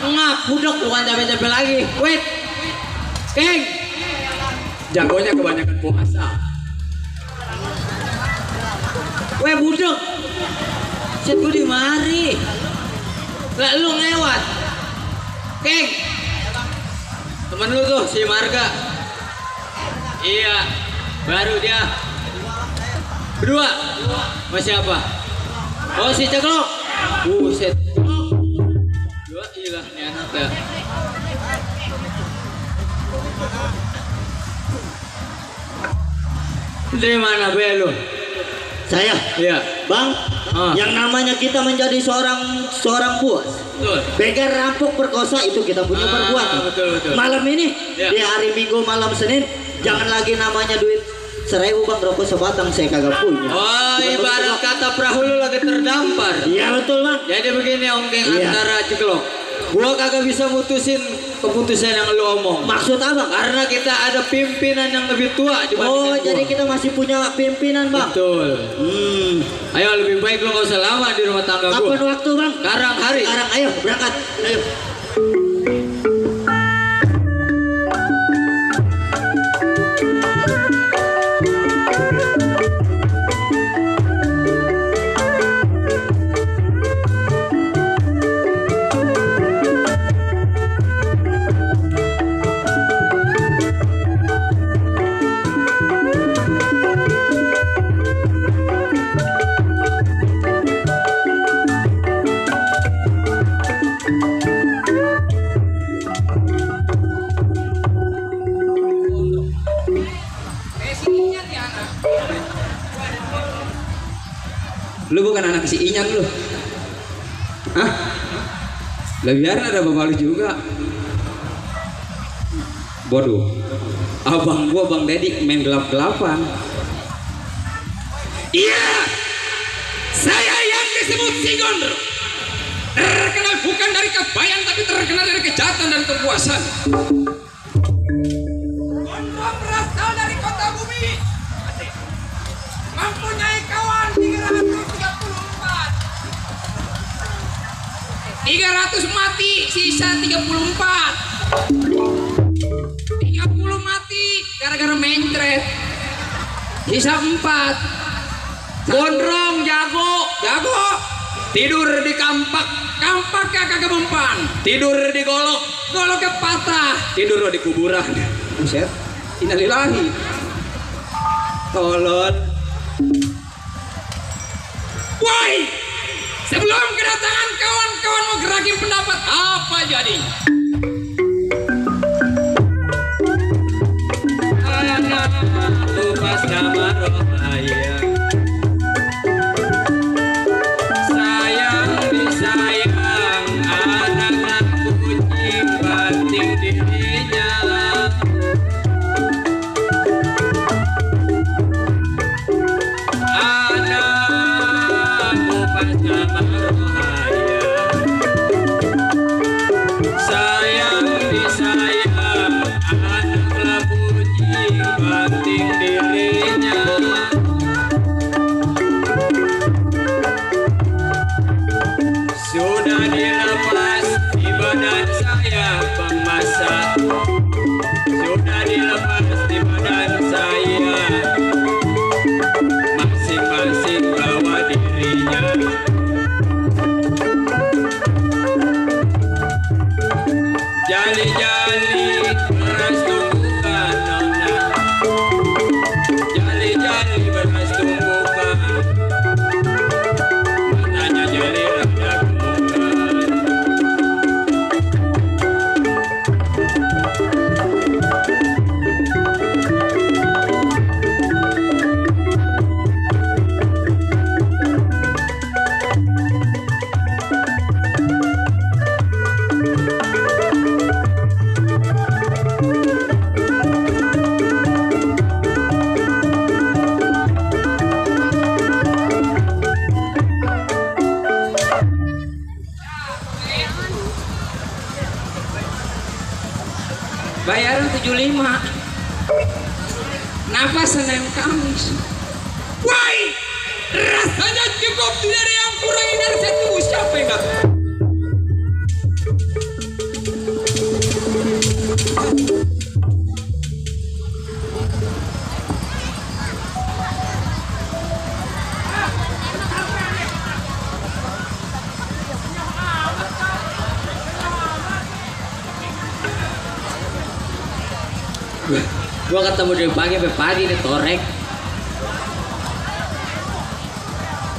Ngaku dok, bukan capek-capek lagi. Wait. Keng. Jagonya kebanyakan puasa. Weh budek. Set gue di mari. Lah lu ngewat. Keng. Temen lu tuh si Marga. Iya. Baru dia. Berdua. Sama siapa? Oh si Ceklok. Buset. Dua ilah nih anak ya. Dari mana be lu? Saya, Iya. Bang, Ah. yang namanya kita menjadi seorang bos. Betul. Begal, rampok, perkosa itu kita punya perbuatan. Betul. Malam ini Ya. di hari Minggu malam Senin jangan lagi namanya duit 1.000 Bang, rokok sebatang saya kagak punya. Oh, ibarat kata perahu lu lagi terdampar. Iya betul Bang. Jadi begini Om Keng Iya. antara Ceklok. Gua kagak bisa mutusin keputusan yang lu omong. Maksud apa? Karena kita ada pimpinan yang lebih tua dibandingkan Oh, gua. jadi kita masih punya pimpinan Bang. Betul. Ayo lebih baik lu gak usah lama di rumah tangga gua. Kapan waktu Bang? Sekarang hari. Sekarang ayo berangkat. Ayo. Lu bukan anak si Inyan lu. Hah? Lah biar ada bapak lu juga. Bodoh. Abang gua Bang Dedi main gelap-gelapan. Iya. Saya yang disebut si Gondro. Terkenal bukan dari kebayan tapi terkenal dari kejahatan dan kepuasan. Gondro berasal dari kota bumi. Mempunyai kawan 334. 300 mati, sisa 34. 30 mati gara-gara mencret. Sisa 4. Gondrong jago. Tidur di kampaknya kagak mempan. Tidur di goloknya patah. Tidur di kuburan. Buset. Innalillahi. Tolol. Woi, sebelum kedatangan kawan-kawan mau gerakin pendapat apa jadi? Anakku pas nama Rohaya, sayang disayang anak kucing banting dirinya. Anakku pas nama Rohaya, sayang disayang anaklah kucing banting dirinya. 75. Kenapa Senin Kamis? Woi, rasanya cukup, tidak ada yang kurang dari satu. Siapa enggak? Gua ketemu dari pagi sampai pagi nih torek.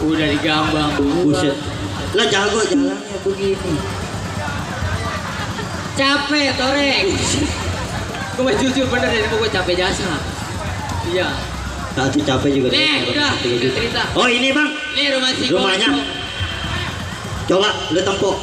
Udah digambang. Buset. Lah jago jalannya begini. Capek torek. Gue mau jujur bener dari gue capek jasa. Iya. Nanti capek juga. Nih, udah cerita. Oh ini bang. Nih rumah si Rumahnya. Coba lu tempuk.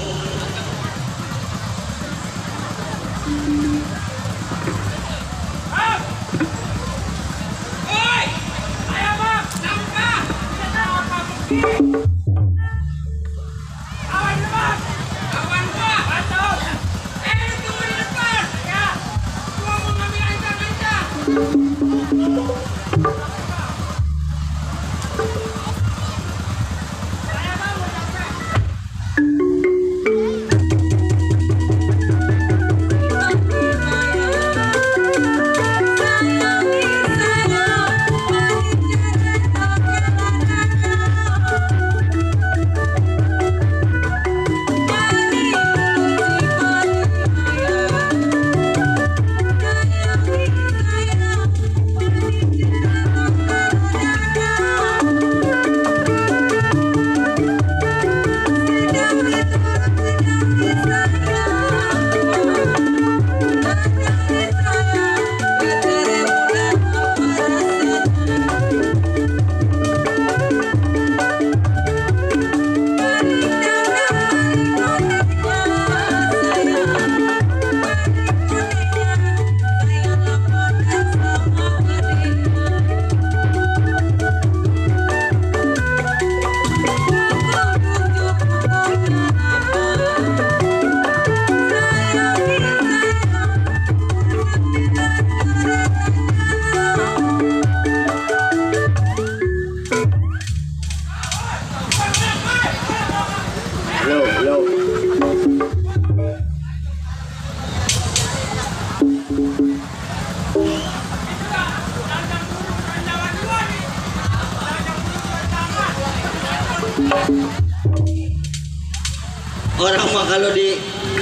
Orang mah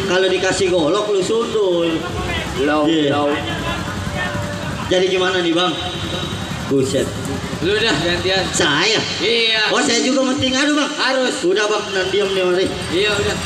kalau dikasih golok lu sundul. Low. Jadi gimana nih bang? Buset. Lu dah gantian. Saya? Iya. Oh saya juga mesti ngadu bang. Harus. Udah bang, dan diam nih mari. Iya udah.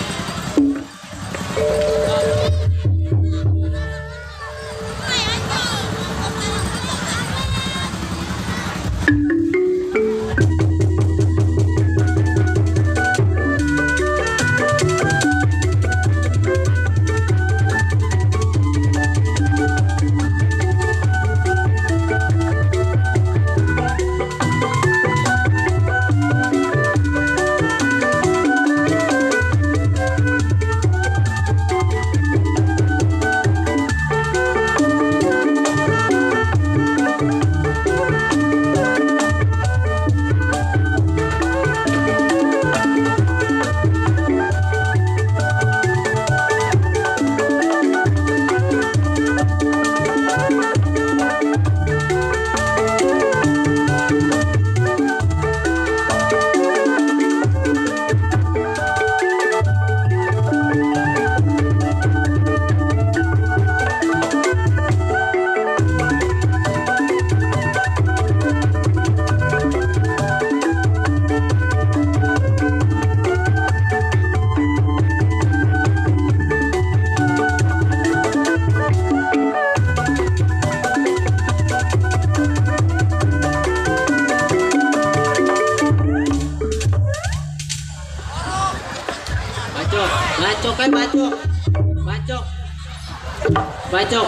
Bacok.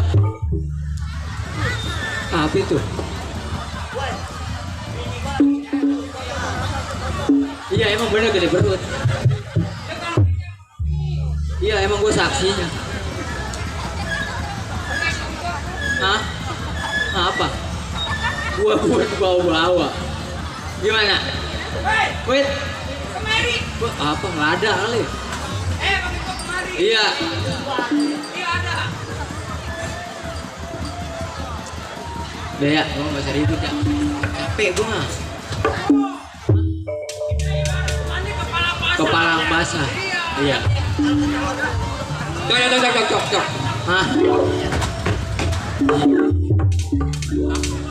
Apa itu? Iya emang bener gede perut. Iya emang gue saksinya. Hah? Apa? Gua bawa. Gimana? Wait. Kemari. Apa nggak ada kali? Pakai kok kemari. Iya. Iya ada. Udah ya, gua nggak usah ribut ya. Capek gua mah. Ini kepala pasar. Kepala basah. Iya. Cok. Hah?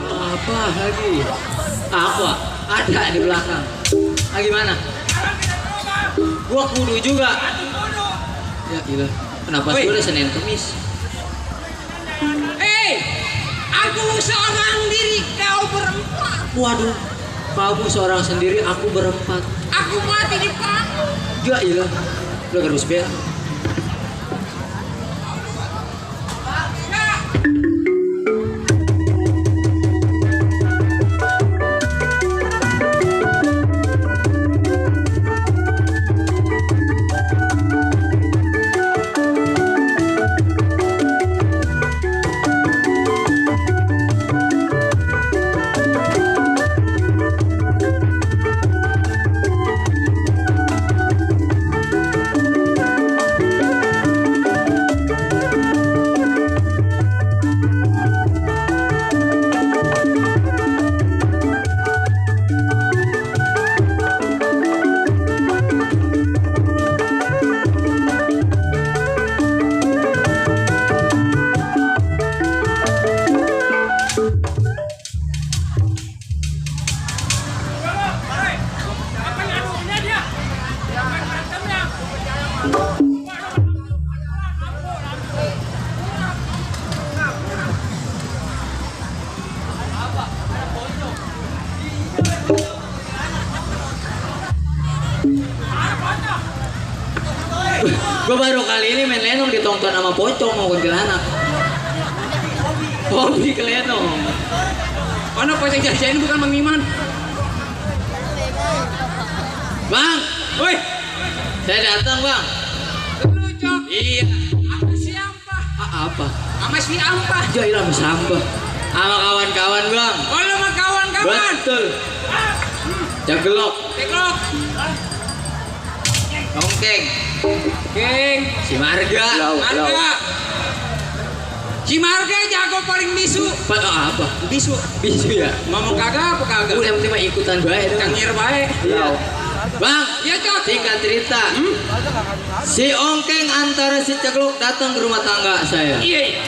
Apa lagi? Apa? Ada di belakang. Ah, gimana? Gua kudu juga. Ya gila. Kenapa sih udah Senin Kemis? Aku seorang diri, kau berempat. Waduh. Kamu seorang sendiri, aku berempat. Aku mati di panggung. Ya gila. Udah harus bel. Gue baru kali ini main lenong ditonton sama pocong mau kuntilanak. Hobi ke lenong. Mana pocong jajan bukan Mang Iman. Bang, Woi, saya datang bang. lu Cok. Iya. Apa siapa? Apa? Sama si Ampa. Ya ilah sampah. Sama kawan-kawan bang. Oh, lu sama kawan-kawan. Betul. Jagelok, Teklok. Tongkeng, Geng. si Marga. Marga. Si Marga jago paling bisu. Apa? Bisu. Bisu ya? Ngomong kagak apa kagak? Udah yang penting mah ikutan baik. Cangir baik. Iya. Bang, Iya Cok. singkat cerita. Si Ongkeng antara si Cekluk datang ke rumah tangga saya. Iya.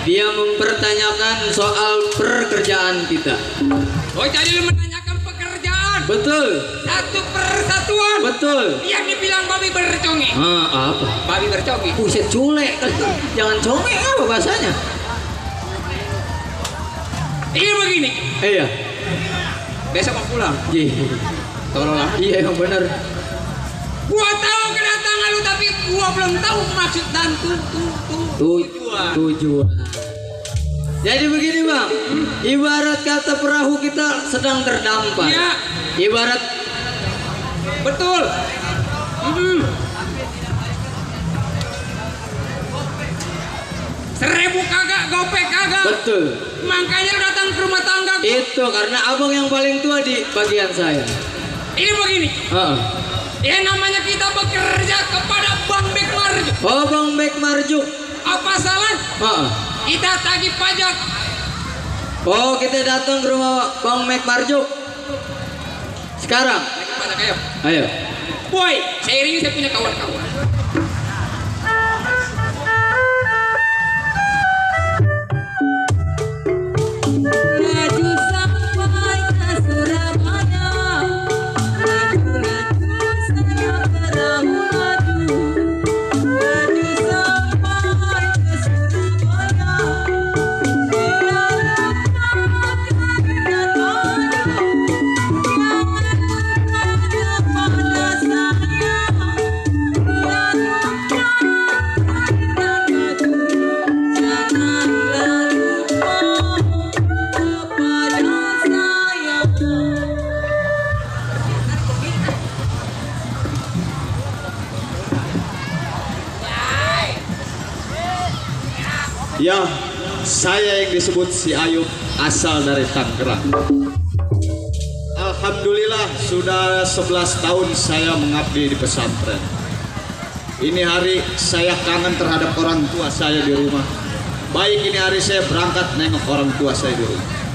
Dia mempertanyakan soal pekerjaan kita. Oh, jadi lu menanyakan pekerjaan. Betul, Satu persatuan. betul. Yang dibilang babi bercongi. Apa? Babi bercongi. Buset culek. Jangan conge apa bahasanya? Ini begini. Iya. Besok mau pulang. Tolong lah. Iya yang benar. Gua tahu kedatangan lu tapi gua belum tahu maksud dan Tujuan. Jadi begini bang, ibarat kata perahu kita sedang terdampar. Iya. Ibarat Betul. Seribu kagak, gopek kagak. betul. Makanya lu datang ke rumah tangga gua. Itu karena abang yang paling tua di bagian saya. Ini begini. Ya namanya kita bekerja kepada Bang Bek Marju. Oh Bang Bek Marjuk. Apa salah? Kita tagih pajak. Oh kita datang ke rumah Bang Bek Marjuk. Sekarang. Tagih pajak ayo. Ayo. Boy, serius saya punya kawan-kawan. Laju sampai ke Surabaya, laju-laju saya perahu laju. Laju sampai ke Surabaya, dia lupa keringat maju. Dia berkata pada saya, dia lupa keringat maju. Janganlah lupa kepada saya. Ya, Saya yang disebut si Ayub, asal dari Tangerang. Alhamdulillah sudah 11 tahun saya mengabdi di pesantren. Ini hari saya kangen terhadap orang tua saya di rumah. Baik ini hari saya berangkat nengok orang tua saya di rumah.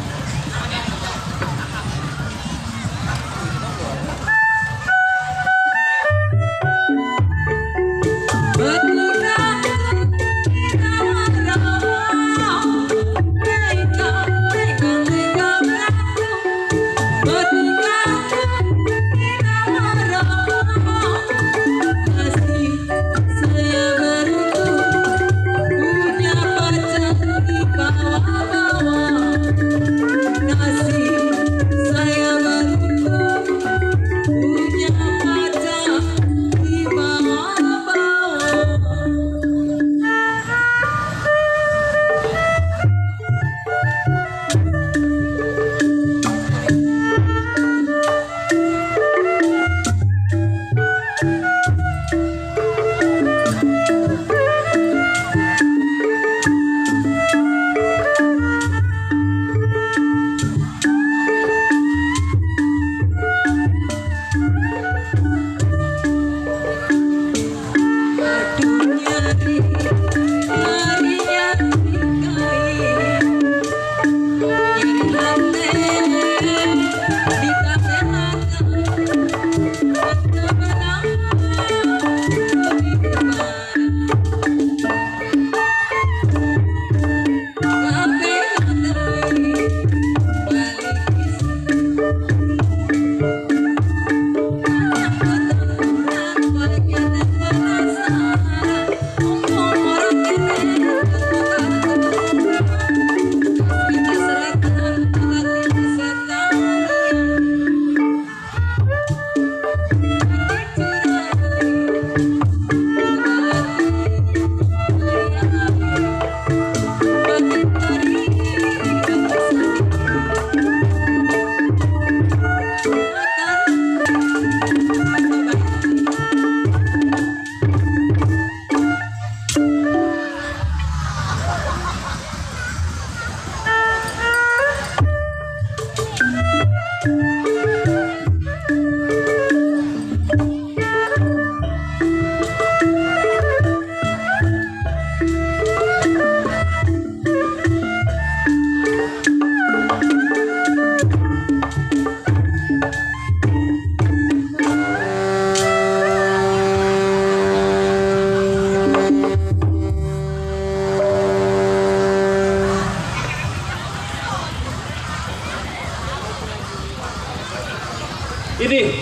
Ini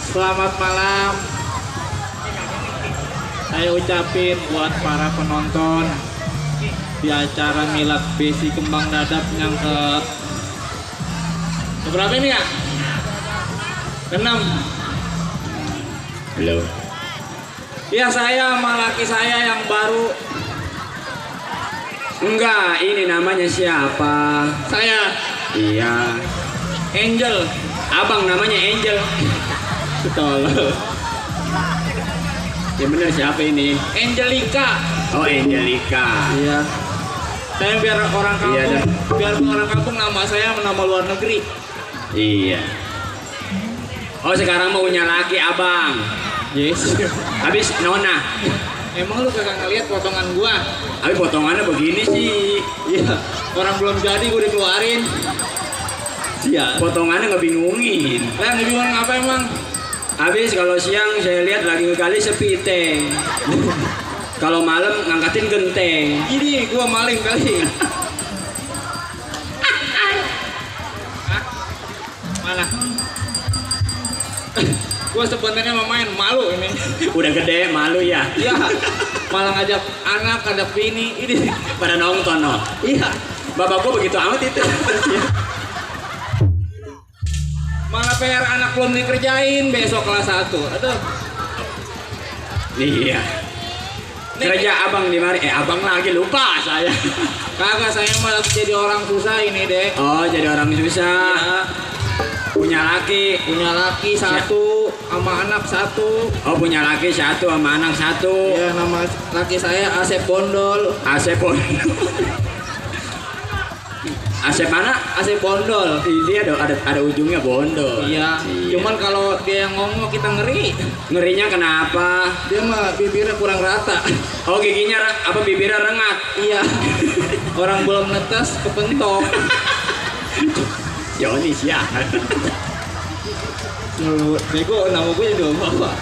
selamat malam saya ucapin buat para penonton di acara Milad Besi Kembang Dadap yang berapa ini ya? Ke-6. Halo. Ya saya sama laki saya yang baru. Enggak, ini namanya siapa? Saya Iya. Angel. Abang namanya Angel. Tolol. Ya bener siapa ini? Angelica. Oh Angelica. Iya. Saya biar orang kampung, Iya, dah. biar orang kampung nama saya nama luar negeri. Iya. Oh sekarang mau punya laki abang. Yes. Habis nona. Emang lu kagak ngeliat potongan gua? Habis potongannya begini sih. Iya. Orang belum jadi gua dikeluarin. Iya. Potongannya ngebingungin. Lah bingung apa emang? Habis kalau siang saya lihat lagi ngegali sepiteng. Kalau malam ngangkatin genteng. Ini gua maling kali. Hah? Mana? Gua sebenarnya mau main malu ini. Udah gede malu ya. Iya. Malah ngajak anak, ngajak bini ini. Pada nonton no. Iya. Bapak gua begitu amat itu. Malah PR anak belum dikerjain besok kelas 1. Aduh. Iya. Kerja abang di mari. Abang lagi lupa saya. Kagak saya malah jadi orang susah ini deh. Oh jadi orang susah. Ya. Punya laki. Punya laki satu sama anak satu. Oh, punya laki satu sama anak satu. Ya, nama laki saya Asep Bondol. Asep Bondol. Asep mana? Asep Bondol. Dia ada ujungnya bondol. Iya. Cuman kalau dia yang ngomong kita ngeri. Ngerinya kenapa? Dia mah bibirnya kurang rata. Oh, giginya apa bibirnya rengat? Iya. Orang belum netes kepentok. Joni siap. Bego, nama gue jadi apa?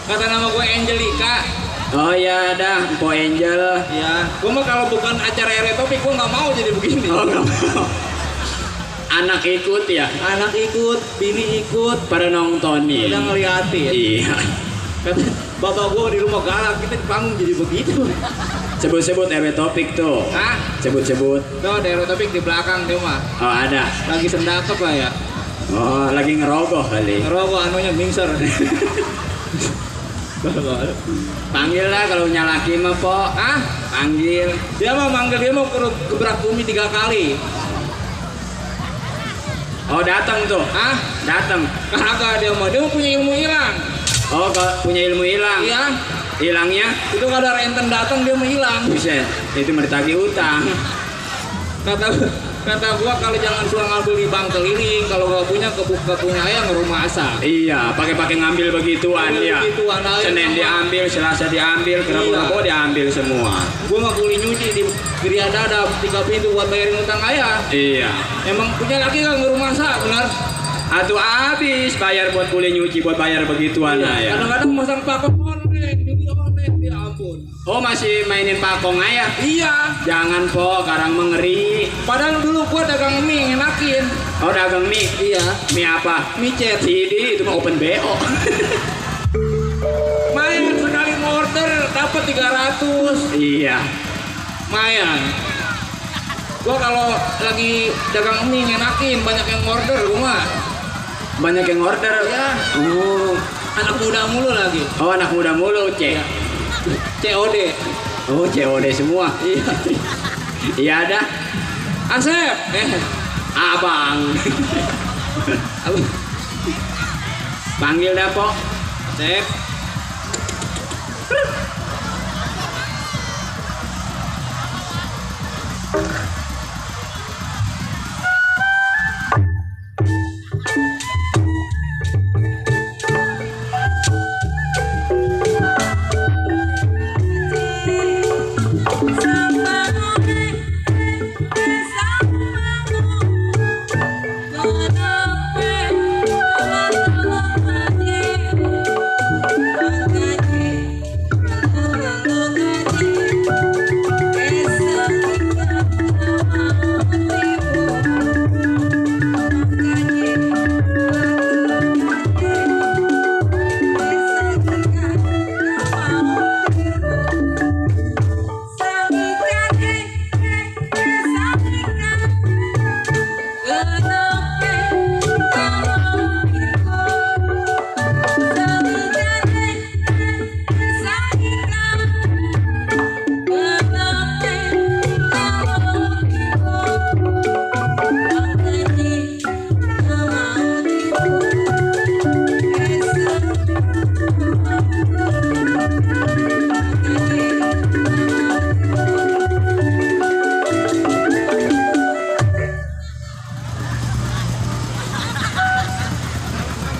Kata nama gue Angelica. Oh ya, dah, Po Angel. Ya, gue mah kalau bukan acara area topik gue nggak mau jadi begini. Oh, nggak mau. Anak ikut ya? Anak ikut, bini ikut, Pada nontonin. udah ngeliatin. Iya. Kata bapak gue di rumah galak, kita di panggung jadi begitu. Sebut-sebut RW Topik tuh. Hah? Sebut-sebut. Tuh, di area topik di belakang dia mah. Oh, ada. Lagi sendakep lah ya. Oh, lagi ngerogoh kali. Ngerokok anunya mingser. Panggil lah kalau punya laki mah, Po. Hah? Panggil. Dia mah manggil dia mau gebrak bumi 3 kali. Oh, datang tuh. Hah? Datang. Kagak dia mau punya ilmu hilang. Oh, punya ilmu hilang. Iya. Hilangnya? Itu kalau ada renten datang dia mau hilang. Buset, itu mau ditagih utang. Kata gua kalau jangan suka ngambil di bank keliling, kalau gak punya punya ayam rumah asal. Iya, pakai ngambil begituan ya. Begituan aja Senin sama. diambil, Selasa diambil, Rabu diambil semua. Gua mah kuli nyuci di geria dadap 3 pintu buat bayarin utang ayah. Iya. Emang punya laki kan rumah asal, benar? Atau habis bayar buat kuliah nyuci, buat bayar begituan ya. Kadang-kadang masang pakok online, jadi online, ya ampun. Oh, masih mainin pakong ayah? Iya. Jangan, Po, karang mengeri. Padahal dulu gua dagang mie ngenakin. Oh, dagang mie. Iya. Mie apa? Mie cet. Ini itu mah open BO. Main sekali order dapat 300. Iya. Mayan. Gua kalau lagi dagang mie ngenakin banyak yang order gua mah. Banyak yang order. Iya. Oh. Anak muda mulu lagi. Oh, anak muda mulu, Cek. COD. Oh, COD semua. Iya. Iya dah. Asep. Abang. Panggil dah, Po. Asep.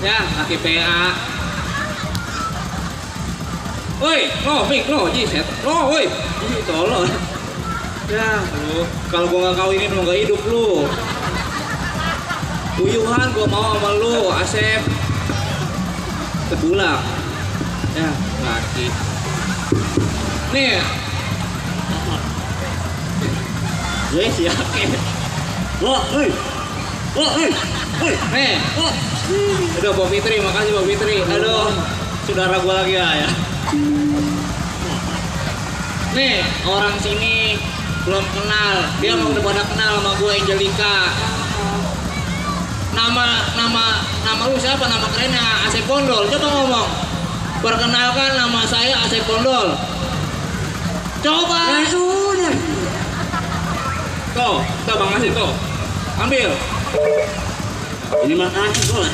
Ya, laki PA. Woi, Mik, jiset. Woi. Ini tolol. Ya, lu. Kalau gua nggak kawinin lu nggak hidup lu. Uyuhan gua mau sama lu, Asep. Tebulak. Ya, laki. Nih. Yes, yakin. Wah, hei. Wah, hei. Hei. Nih. Aduh, Bob Fitri, makasih Bob Fitri. Aduh, saudara gua lagi ya. Nih, orang sini belum kenal. Dia mau udah pada kenal sama gue Angelica. Nama lu siapa? Nama kerennya Asep Bondol. Coba ngomong. Perkenalkan, nama saya Asep Bondol. Coba. Tuh, Bang Asep tuh. Ambil. Ini makasih bos.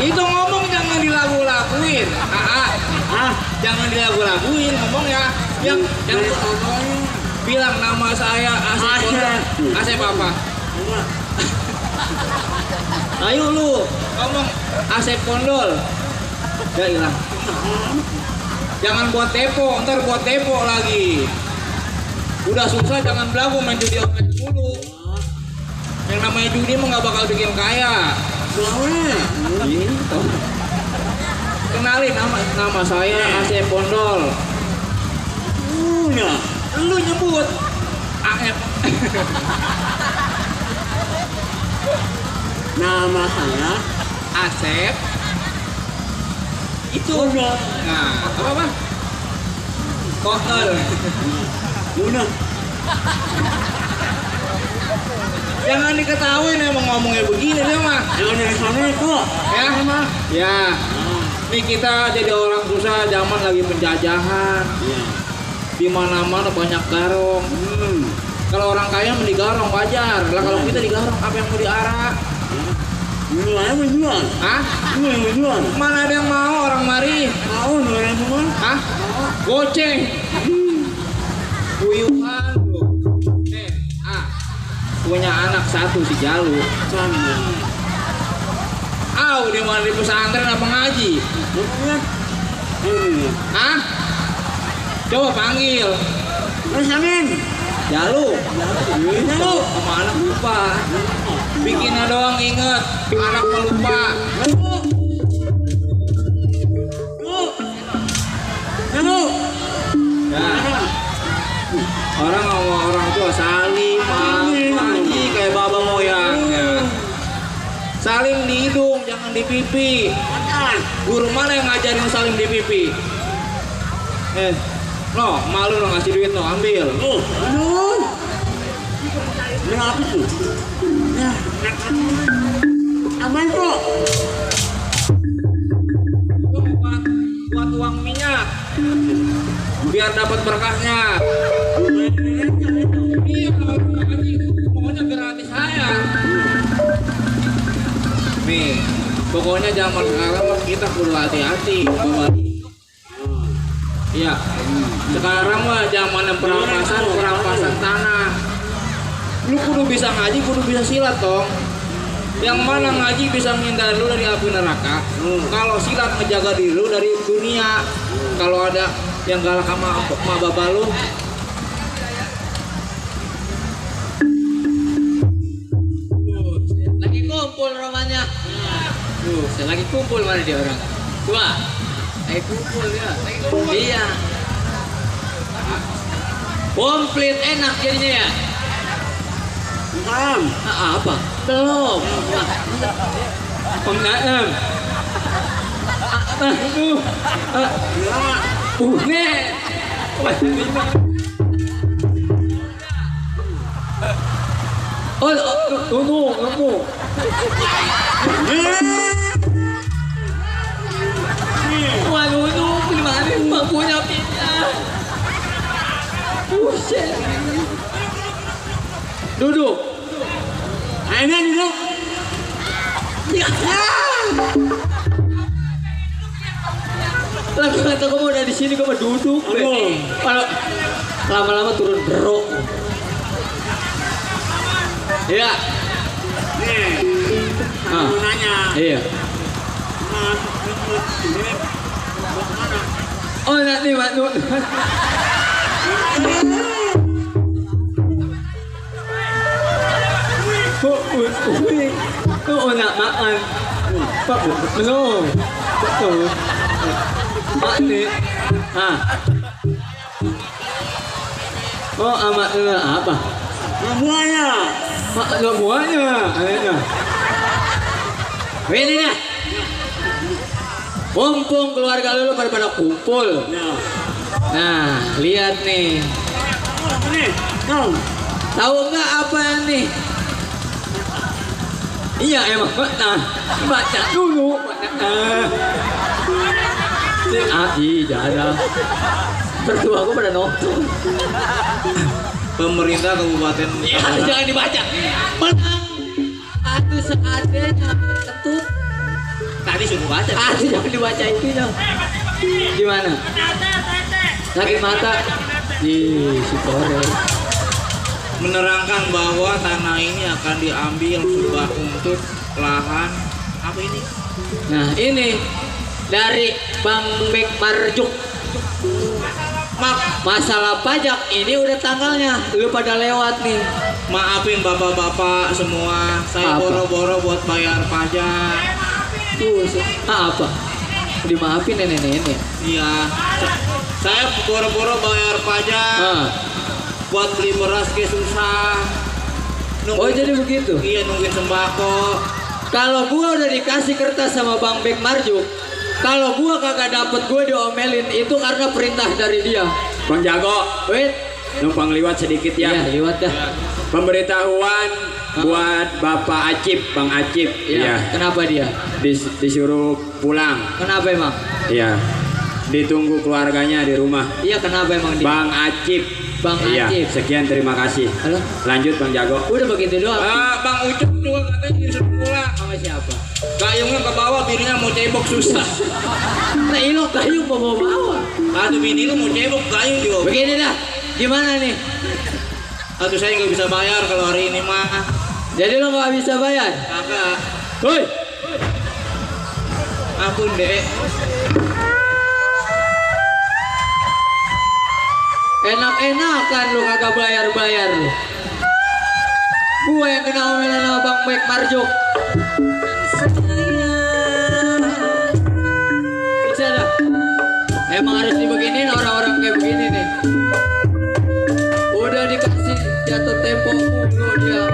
Itu ngomong jangan dilagu-laguin. Jangan dilagu-laguin ngomong ya. Yang bilang nama saya Asep Pondol. Asep apa? Ayo lu ngomong Asep Pondol. Ya hilang. Jangan buat depo, ntar buat depo lagi. Udah susah jangan belagu main judi online mulu. Yang namanya judi mah nggak bakal bikin kaya. Gitu. Kenalin nama saya Asep Pondol. Lu nyebut AF. Nama saya Asep. Itu. Nah, apa? Kokel. Udah. Jangan diketawain emang ngomongnya begini dia mah. Jangan dari sana kok. Ya, ya. Nih kita jadi orang susah, zaman lagi penjajahan. Di mana-mana banyak garong. Kalau orang kaya mau digarong wajar. Lah kalau kita digarong apa yang mau diarak? Jual menjual. Hah? Jual menjual. Mana ada yang mau orang mari? Mau orang semua. Hah? Goceng. Kuyuhan lu. Punya anak satu si Jalu. Di mana di pesantren apa ngaji? Hah? Coba panggil. Jalu. Jalu. Sama anak lupa. Bikinnya doang inget. Anak pelupa. Ya. Orang ngomong orang tua salim, ngaji kayak baba moyangnya. Salim di hidung, jangan di pipi. Guru mana yang ngajarin salim di pipi? No, malu lo ngasih duit no, ambil. Aduh. Berapa tuh? Aman kok. Buat uang minyak. Biar dapat berkahnya. Iya, pokoknya gratis saya. Nih, pokoknya zaman sekarang kita perlu hati-hati. Iya, sekarang mah zaman perampasan tanah. Lu kudu bisa ngaji, kudu bisa silat dong. Yang mana ngaji bisa menghindari lu dari api neraka. Kalau silat menjaga diri lu dari dunia. Kalau ada yang galak sama bapak lu, Lagi kumpul romanya. Lagi kumpul mana dia orang? Tua. Lagi kumpul ya. Iya. Komplit enak jadinya ya. Apa? Belum. pengaem. Nih. Tunggu. Waduh, gimana emang punya pizza? Buset. Duduk. Ayo duduk. Ya. Lagu kata kamu udah di sini kamu duduk. Kalau lama-lama turun berok. Iya. Aku nanya. Iya. Oh nanti Mak Nur. Oh nak makan. Pak belum. Betul. Mak ni. Oh amat apa? Buahnya. Mak ada buahnya. Ada. Ini dah. Mumpung keluarga lu pada kumpul. Nah, lihat nih. Tahu nggak apa nih? Iya emang nah, baca dulu. Jadah. Berdua aku pada nonton. Pemerintah Kabupaten. Jangan dibaca. Menang. Atuh seadanya kentut. Tadi suruh baca. Itu jangan dibaca itunya. Gimana? Sakit mata. Ih, si Korea. Menerangkan bahwa tanah ini akan diambil sudah untuk lahan apa ini? Nah, ini dari Bang Bek Marjuk. Masalah pajak ini udah tanggalnya. Lu pada lewat nih. Maafin bapak-bapak semua, saya Apa? boro-boro buat bayar pajak. Apa? Dimaafin nenek-nenek. Iya, saya boro-boro bayar pajak buat beli beras ke susah. Oh jadi begitu. Iya, nungguin sembako. Kalau gua udah dikasih kertas sama Bang Bek Marjuk, kalau gua kagak dapet gua diomelin itu karena perintah dari dia. Bang Jago, Wait, numpang liwat sedikit ya. iya lewat dah. Pemberitahuan buat Bapak Acip, Bang Acip. Iya. Kenapa dia? Disuruh pulang. Kenapa emang? Iya. Ditunggu keluarganya di rumah. Iya kenapa emang dia? Bang Acip. Bang Iya, Acip. sekian terima kasih. Halo? Lanjut Bang Jago. Udah begitu doang. Bang Ucup juga katanya disuruh pulang. Sama siapa? Gayungnya ke bawah, bininya mau cebok susah. Nah ilo kayu bawa-bawa. Aduh, bini lu mau cebok gayung juga. Begini dah. Gimana nih? Aduh, saya nggak bisa bayar kalau hari ini mah. Jadi lo nggak bisa bayar? Kagak. Woi. Ampun dek. Enak-enakan lu kagak bayar-bayar lu. Gua yang kena omelan sama Bang Bek Marjuk. Bisa dah. Emang harus dibeginin orang-orang kayak begini nih. Udah dikasih jatuh tempo mulu dia.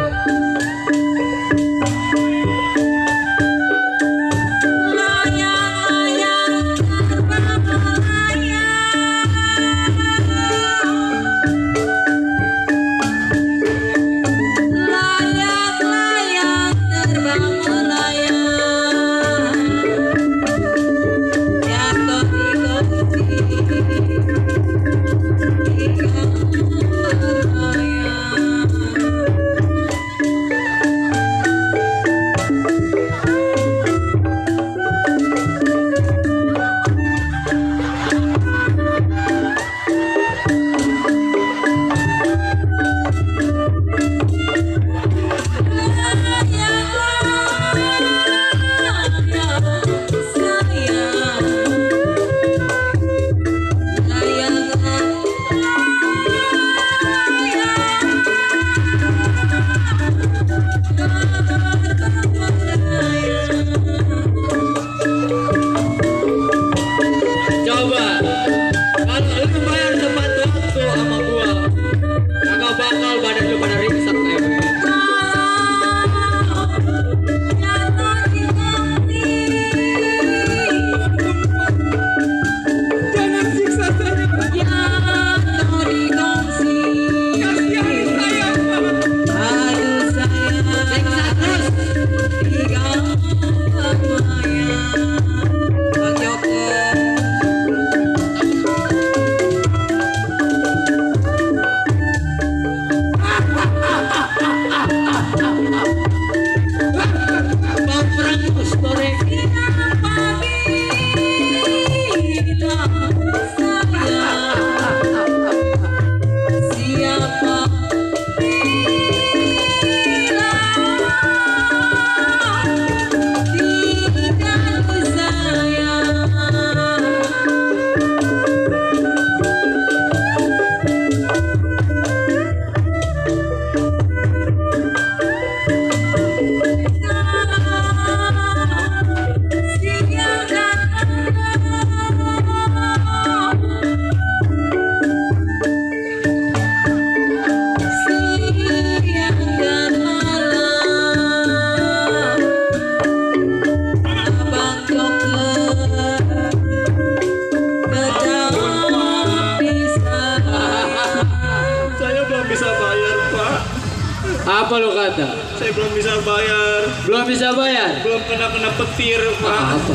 Coba, kalau lu bayar tepat waktu sama gua, kagak bakal badan lu pada ringsek kayak begini. Jangan siksa saya, Pak. Siksa terus. Mau perang terus, Torek. Saya belum bisa bayar, Pak. Apa lo kata? Saya belum bisa bayar. Belum bisa bayar? Belum kena petir, Pak. Apa?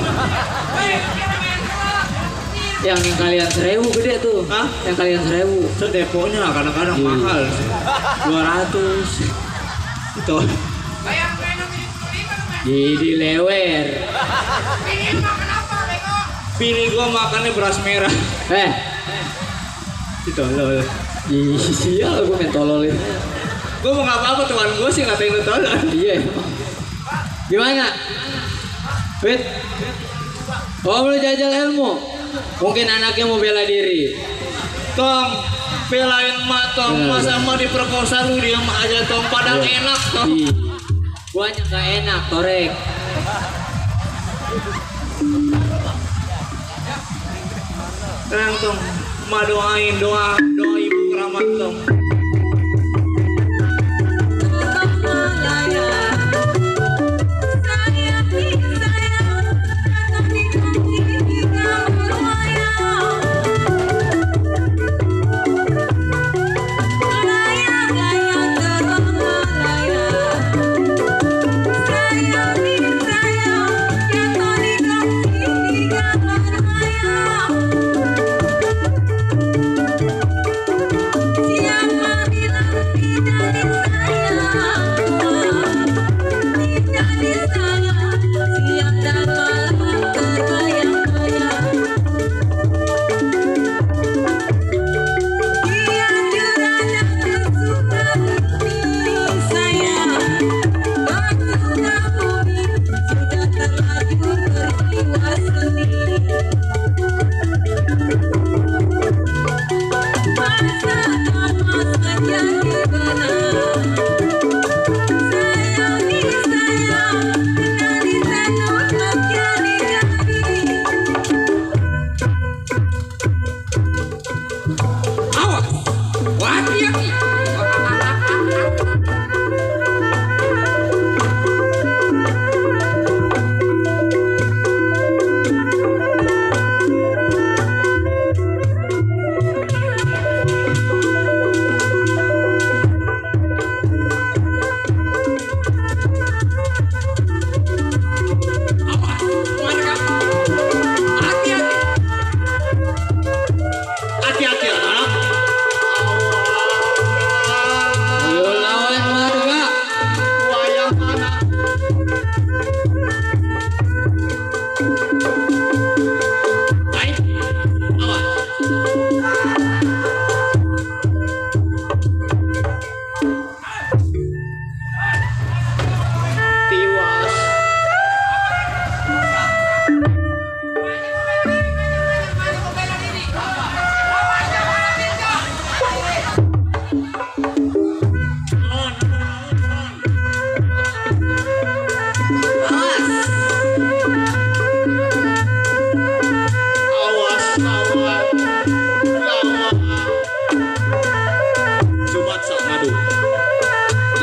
Yang kalian 1000 gede tuh. Hah? Yang kalian 1000. Sedeponya kadang-kadang mahal. 200. Itu. Jadi lewer. Bini gua makannya beras merah. Ditolol. Iya, gue main tolol ini. Gua mau apa-apa tuan gua sih ngatain lu tolol. Iya. Gimana? Wait. Oh, mau jajal ilmu. Mungkin anaknya mau bela diri. Tong, belain emak tong, masa mau diperkosa lu diam aja tong, padahal enak tong. Guanya gak enak, Torek. Tenang tong, emak doain, doa ibu keramat tong.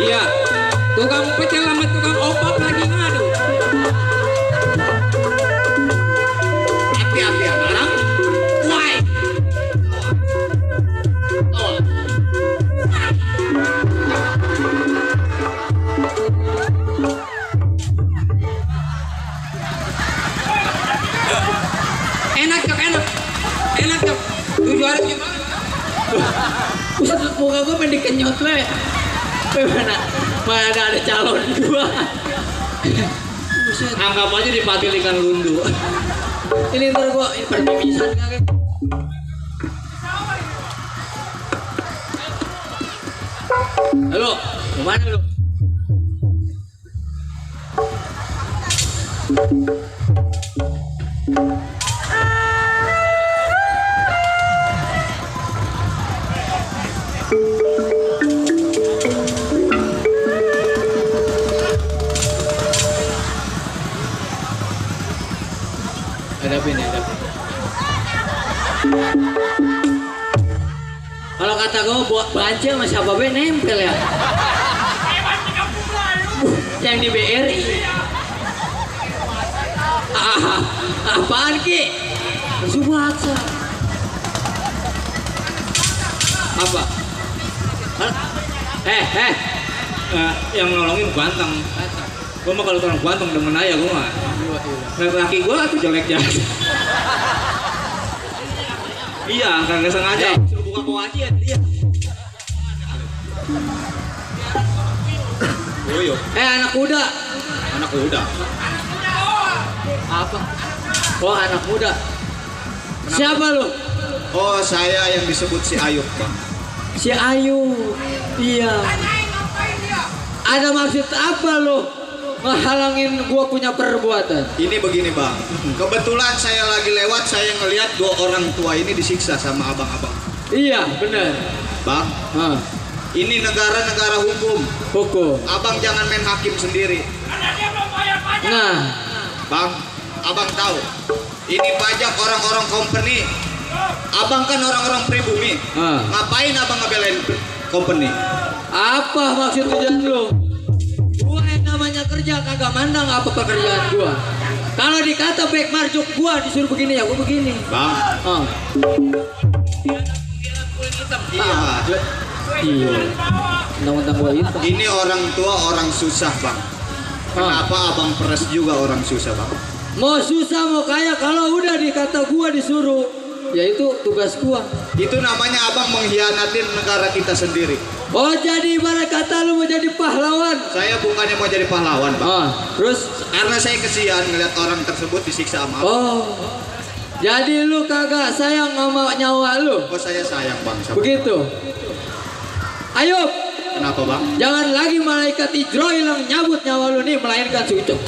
Iya, tukang pecel sama tukang opak lagi ngadu. Hati-hati ya, barang. Why? Enak cok, enak cok. Tujuannya gimana? Muka gue pendek kenyot le. Mana ada calon gua. Anggap aja dipatil ikan lundu. Ini ntar gua permimisan kagak. Halo, kemana lu? Hadapin. Kalau kata gue buat banci sama siapa be nempel ya. Yang di BRI. Apaan ki? Subaksa. Apa? Yang nolongin ganteng. Gua mah kalau orang ganteng demen aja gua mah. Laki gua tuh jelek ya. Iya, kagak sengaja. Suruh buka bawah aja dia. Anak kuda. Anak anak muda. Apa? Oh, anak muda. Siapa lu? Oh, saya yang disebut si Ayub, Bang. Si Ayu. Iya. Ada maksud apa lu ngehalangin gua punya perbuatan? Ini begini, Bang. Kebetulan saya lagi lewat, saya ngelihat 2 orang tua ini disiksa sama abang-abang. Iya, benar. Bang, Ah, ini negara-negara hukum. hukum. Abang jangan main hakim sendiri. Nah, Bang, abang tahu. Ini pajak orang-orang company. Abang kan orang-orang pribumi. Ah. Ngapain abang ngebelain company? apa maksud tujuan lu? Gua yang namanya kerja kagak mandang apa pekerjaan gua. Kalau dikata baik marjuk gua disuruh begini ya gua begini. Bang, Ah. iya. Iya. Undang-undang gua itu. Ini orang tua orang susah, Bang. Kenapa abang peres juga orang susah, Bang? Mau susah mau kaya kalau udah dikata gua disuruh, ya itu tugas gua. Itu namanya abang mengkhianatin negara kita sendiri. Oh jadi ibarat kata lu mau jadi pahlawan. Saya bukannya mau jadi pahlawan, Bang. Ah, terus Karena saya kesian ngeliat orang tersebut disiksa sama abang. oh. Jadi lu kagak sayang sama nyawa lu. Oh, saya sayang, Bang. Sama. Begitu. Ayo, Kenapa, Bang? jangan lagi malaikat Ijroil yang nyabut nyawa lu nih melainkan sucuk.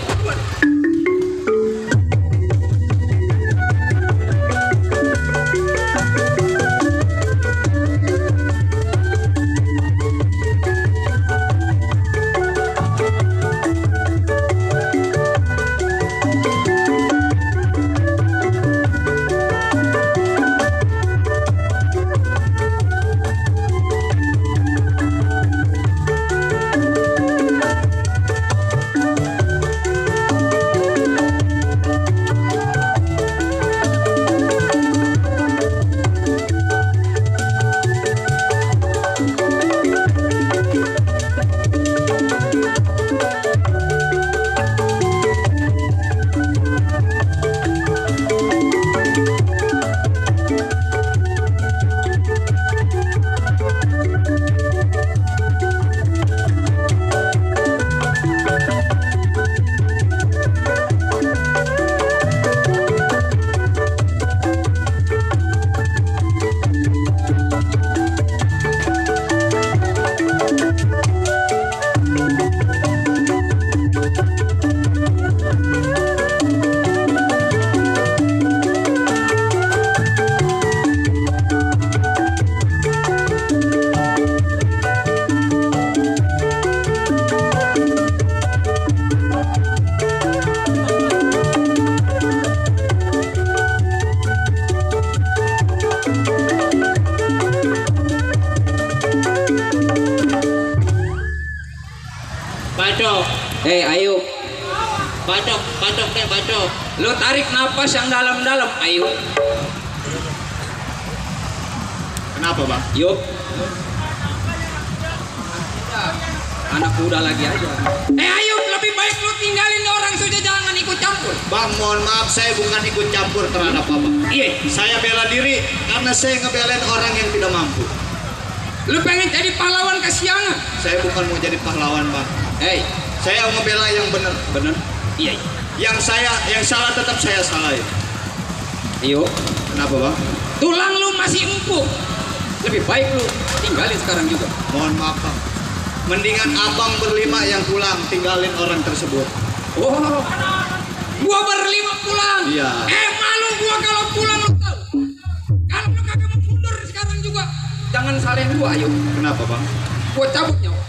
Bacok. Ayo. Bacok deh, bacok. Lu tarik napas yang dalam-dalam, ayo. Kenapa, Bang? Yuk. Anak muda lagi aja. Ayo, lebih baik lu tinggalin orang saja, jangan ikut campur. Bang, mohon maaf, saya bukan ikut campur terhadap abang. Iya. Saya bela diri karena saya ngebelain orang yang tidak mampu. Lu pengen jadi pahlawan kasiangan? Saya bukan mau jadi pahlawan, Bang. Saya ngebela yang benar. Bener? Iya. Yang salah tetap saya salahin. Ayo. Kenapa, Bang? Tulang lu masih empuk. Lebih baik lu tinggalin sekarang juga. Mohon maaf, Bang. Mendingan abang berlima yang pulang, tinggalin orang tersebut. Oh, gua berlima pulang. Iya. Malu gua kalau pulang lu tahu. Kalau lu kagak mau mundur sekarang juga, jangan salahin gua, ayo. Kenapa, Bang? Gua cabut nyawa.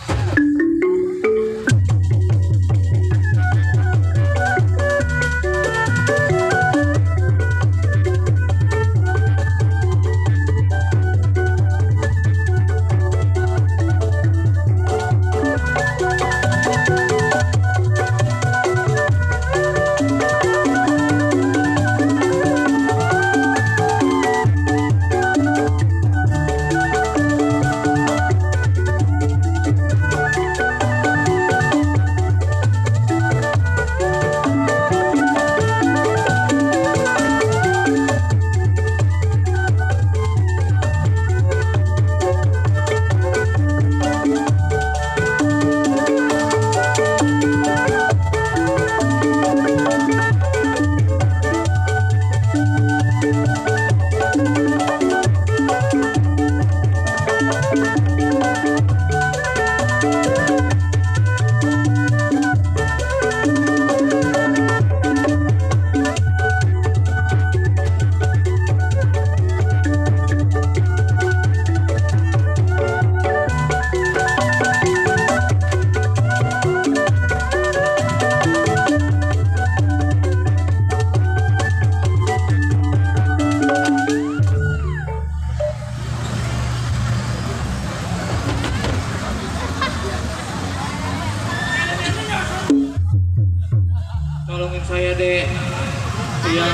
Iya.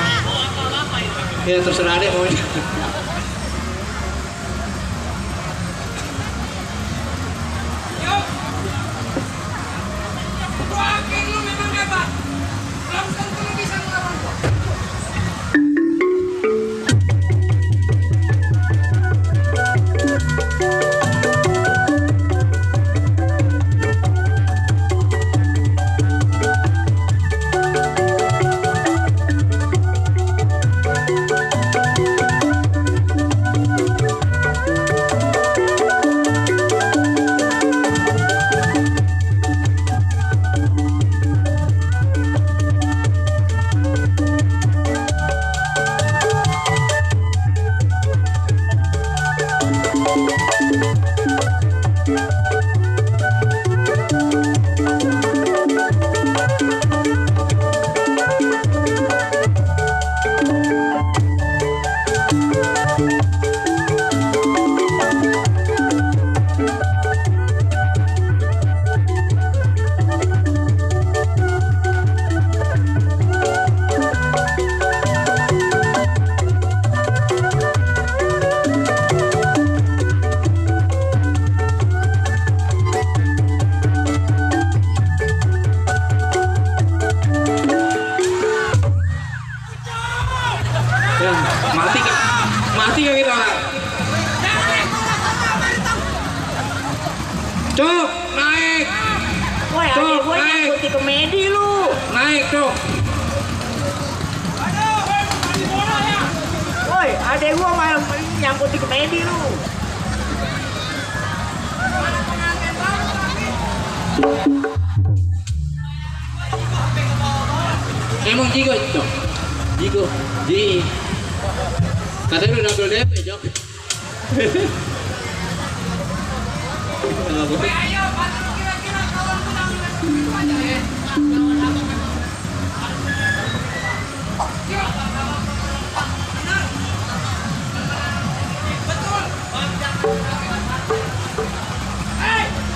Ya terserah deh maunya. Ya, mati kayak gitu orang. Cok, naik. Woi, Cok, adek gue naik. nyangkut di komedi lu. Naik, Cok. Woi, adek gue malah nyangkut di komedi lu. Emang jigo, Cok. Jigo. Ji. Katanya udah ngambil DP, Cok.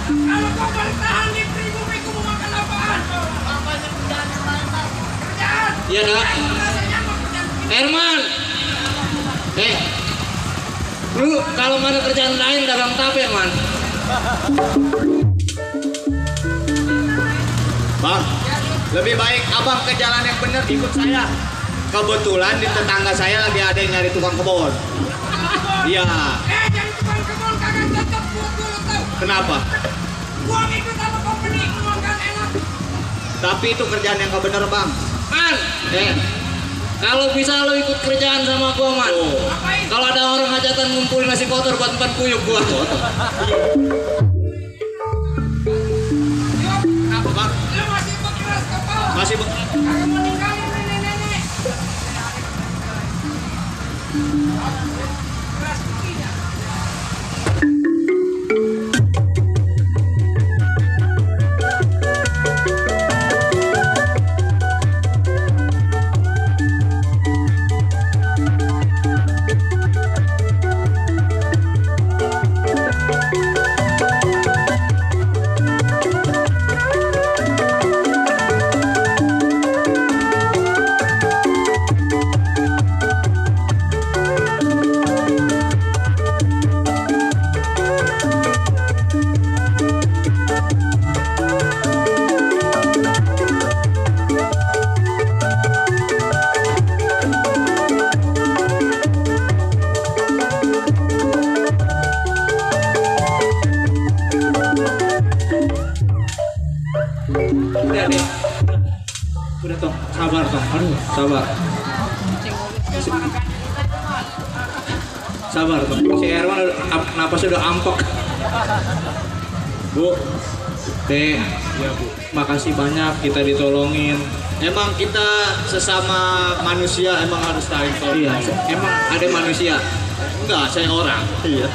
Kalau kau bertahan di pribumi, kau mau makan apaan? Kerjaan. Iya, Dak. Herman. Lu kalau nggak ada kerjaan lain dagang tape, Herman. Bang, lebih baik abang ke jalan yang benar ikut saya. Kebetulan di tetangga saya lagi ada yang nyari tukang kebun. Iya. Jadi tukang kebun kagak cocok buat gue, lo tau? Kenapa? Gua ikut sama company, makan enak. Tapi itu kerjaan yang gak benar, Bang. Man, kalau bisa lo ikut kerjaan sama gua, Man. Ngapain? Kalau ada orang hajatan ngumpulin nasi kotor buat tempat kuyuk gua. Yuk, Kenapa, Bang? lu masih berkeras kepala. Masih Kagak mau ninggalin nenek-nenek. Keras tidak. Udah deh. Udah Tong, sabar Tong. Aduh, sabar. Sabar Tong. Si Herman udah napasnya udah ampok. Bu, Teh, ya Bu. Makasih banyak kita ditolongin. Emang kita sesama manusia emang harus saling tolong. Iya, emang ada manusia. Enggak, saya orang. Iya.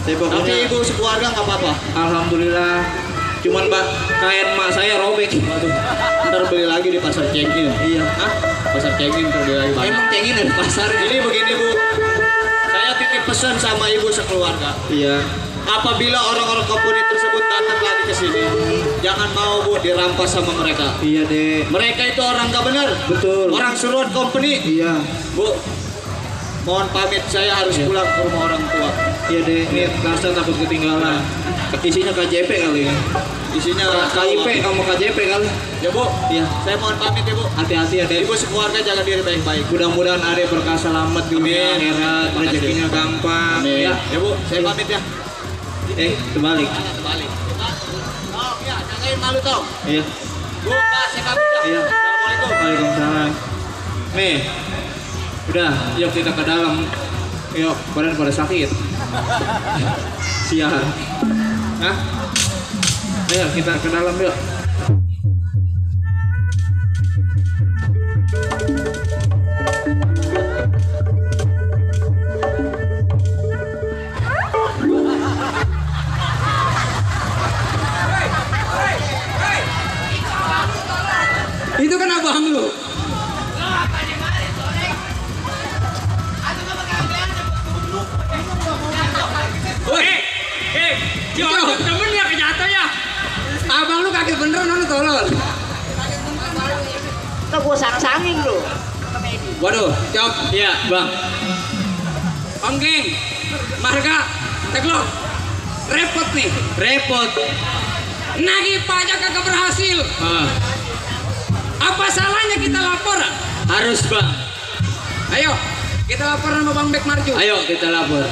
Saya Tapi pokoknya ibu sekeluarga nggak apa-apa. Alhamdulillah. Cuman Pak, kain emak saya robek. Waduh, ntar beli lagi di pasar Cengin. iya. Hah? Pasar Cengin ntar beli lagi banyak. Emang cengin ada pasar. Jadi begini Bu, saya titip pesan sama ibu sekeluarga. Iya. apabila orang-orang company tersebut datang lagi ke sini, jangan mau Bu dirampas sama mereka. Iya deh. Mereka itu orang gak benar. Betul. Orang suruhan company. Iya. Bu, mohon pamit, saya harus pulang ke rumah orang tua. Iya deh. Ini Karsa takut ketinggalan. Isinya KJP kali ya. Isinya KIP kamu KJP kali. Ya Bu, Iya. saya mohon pamit ya Bu. Hati-hati ya deh. Ibu sekeluarga jaga diri baik-baik. Mudah-mudahan Ade berkah selamat dunia Amin. akhirat, Makasih. rezekinya gampang. Amin. Ya. Ya Bu, saya pamit ya. Kebalik. Balik. Oh, ya, jagain malu tau. Iya. Bu, Pak, saya pamit ya. Iya. Assalamualaikum. Waalaikumsalam. Nih. Udah, yuk kita ke dalam. Yuk, badan pada sakit. Sial. Hah? Ayo kita ke dalam yuk. Itu kan abang lu. Jangan temen ya kejatuh ya. Abang lu kaki beneran lu tolol. Tuh gua sang-sangin lu. Waduh, cop. Iya, Bang. Om Geng, Marga, Teglok. Repot nih. Repot. Nagih pajak kagak berhasil. Apa salahnya kita lapor? Harus, Bang. Ayo, kita lapor sama Bang Bek Marju. Ayo, kita lapor.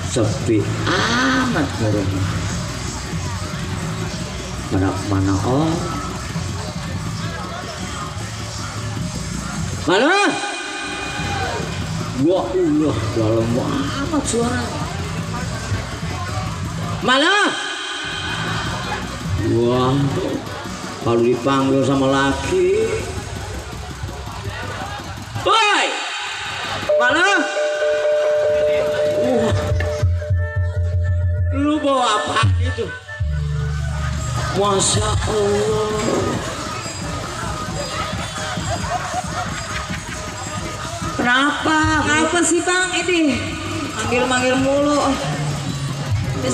Sepi amat kurang. Mana oh. Mana? Wah, dalam amat suara. Mana? Wah, kalau dipanggil sama laki. Woi, mana? Lu bawa apa itu? Masya Allah. Kenapa? Apa sih Bang? Ini manggil-manggil mulu.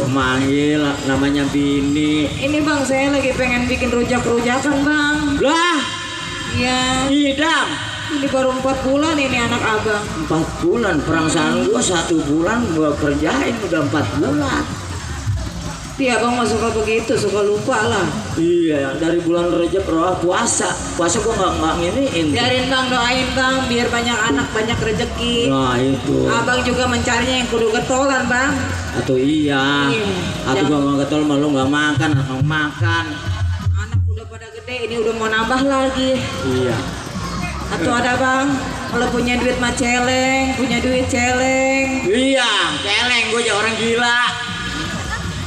Manggil namanya bini. Ini Bang, saya lagi pengen bikin rujak-rujakan Bang. Lah, Iya. idam. Ini baru 4 bulan ini anak abang. 4 bulan perasaan gua 1 bulan gua kerjain udah 4 bulan. Dia abang mah suka begitu, suka lupa lah. Iya, dari bulan Rejab puasa gua nggak nginiin. Biarin Bang, doain Bang, biar banyak anak, banyak rezeki. Nah itu. Abang juga mencarinya yang kudu getolan Bang. Atau iya. Iya. Atau gua nggak ketol malu nggak makan atau makan. Anak udah pada gede, ini udah mau nambah lagi. Iya. Atau ada Bang, kalau punya duit mah celeng, punya duit celeng. Iya, celeng gua aja orang gila.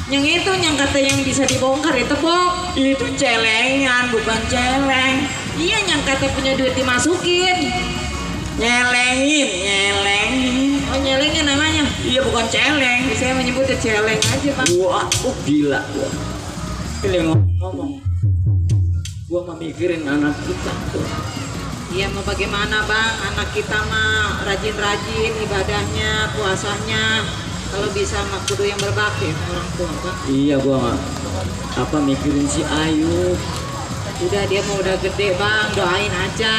Yang itu yang kata yang bisa dibongkar itu Bok. Itu celengan bukan celeng. Iya yang kata punya duit dimasukin. Nyelengin. Oh nyelengin namanya. Iya bukan celeng. Saya menyebutnya celeng aja bang. Wah, gila gua. Ini ngomong. Gua mah mikirin anak kita tuh. Iya mau bagaimana bang, anak kita mah rajin-rajin ibadahnya, puasanya. Kalau bisa mah kudu yang berbakti sama orang tua bang. Iya gua mah apa mikirin si Ayu. Udah dia mau udah gede bang, doain aja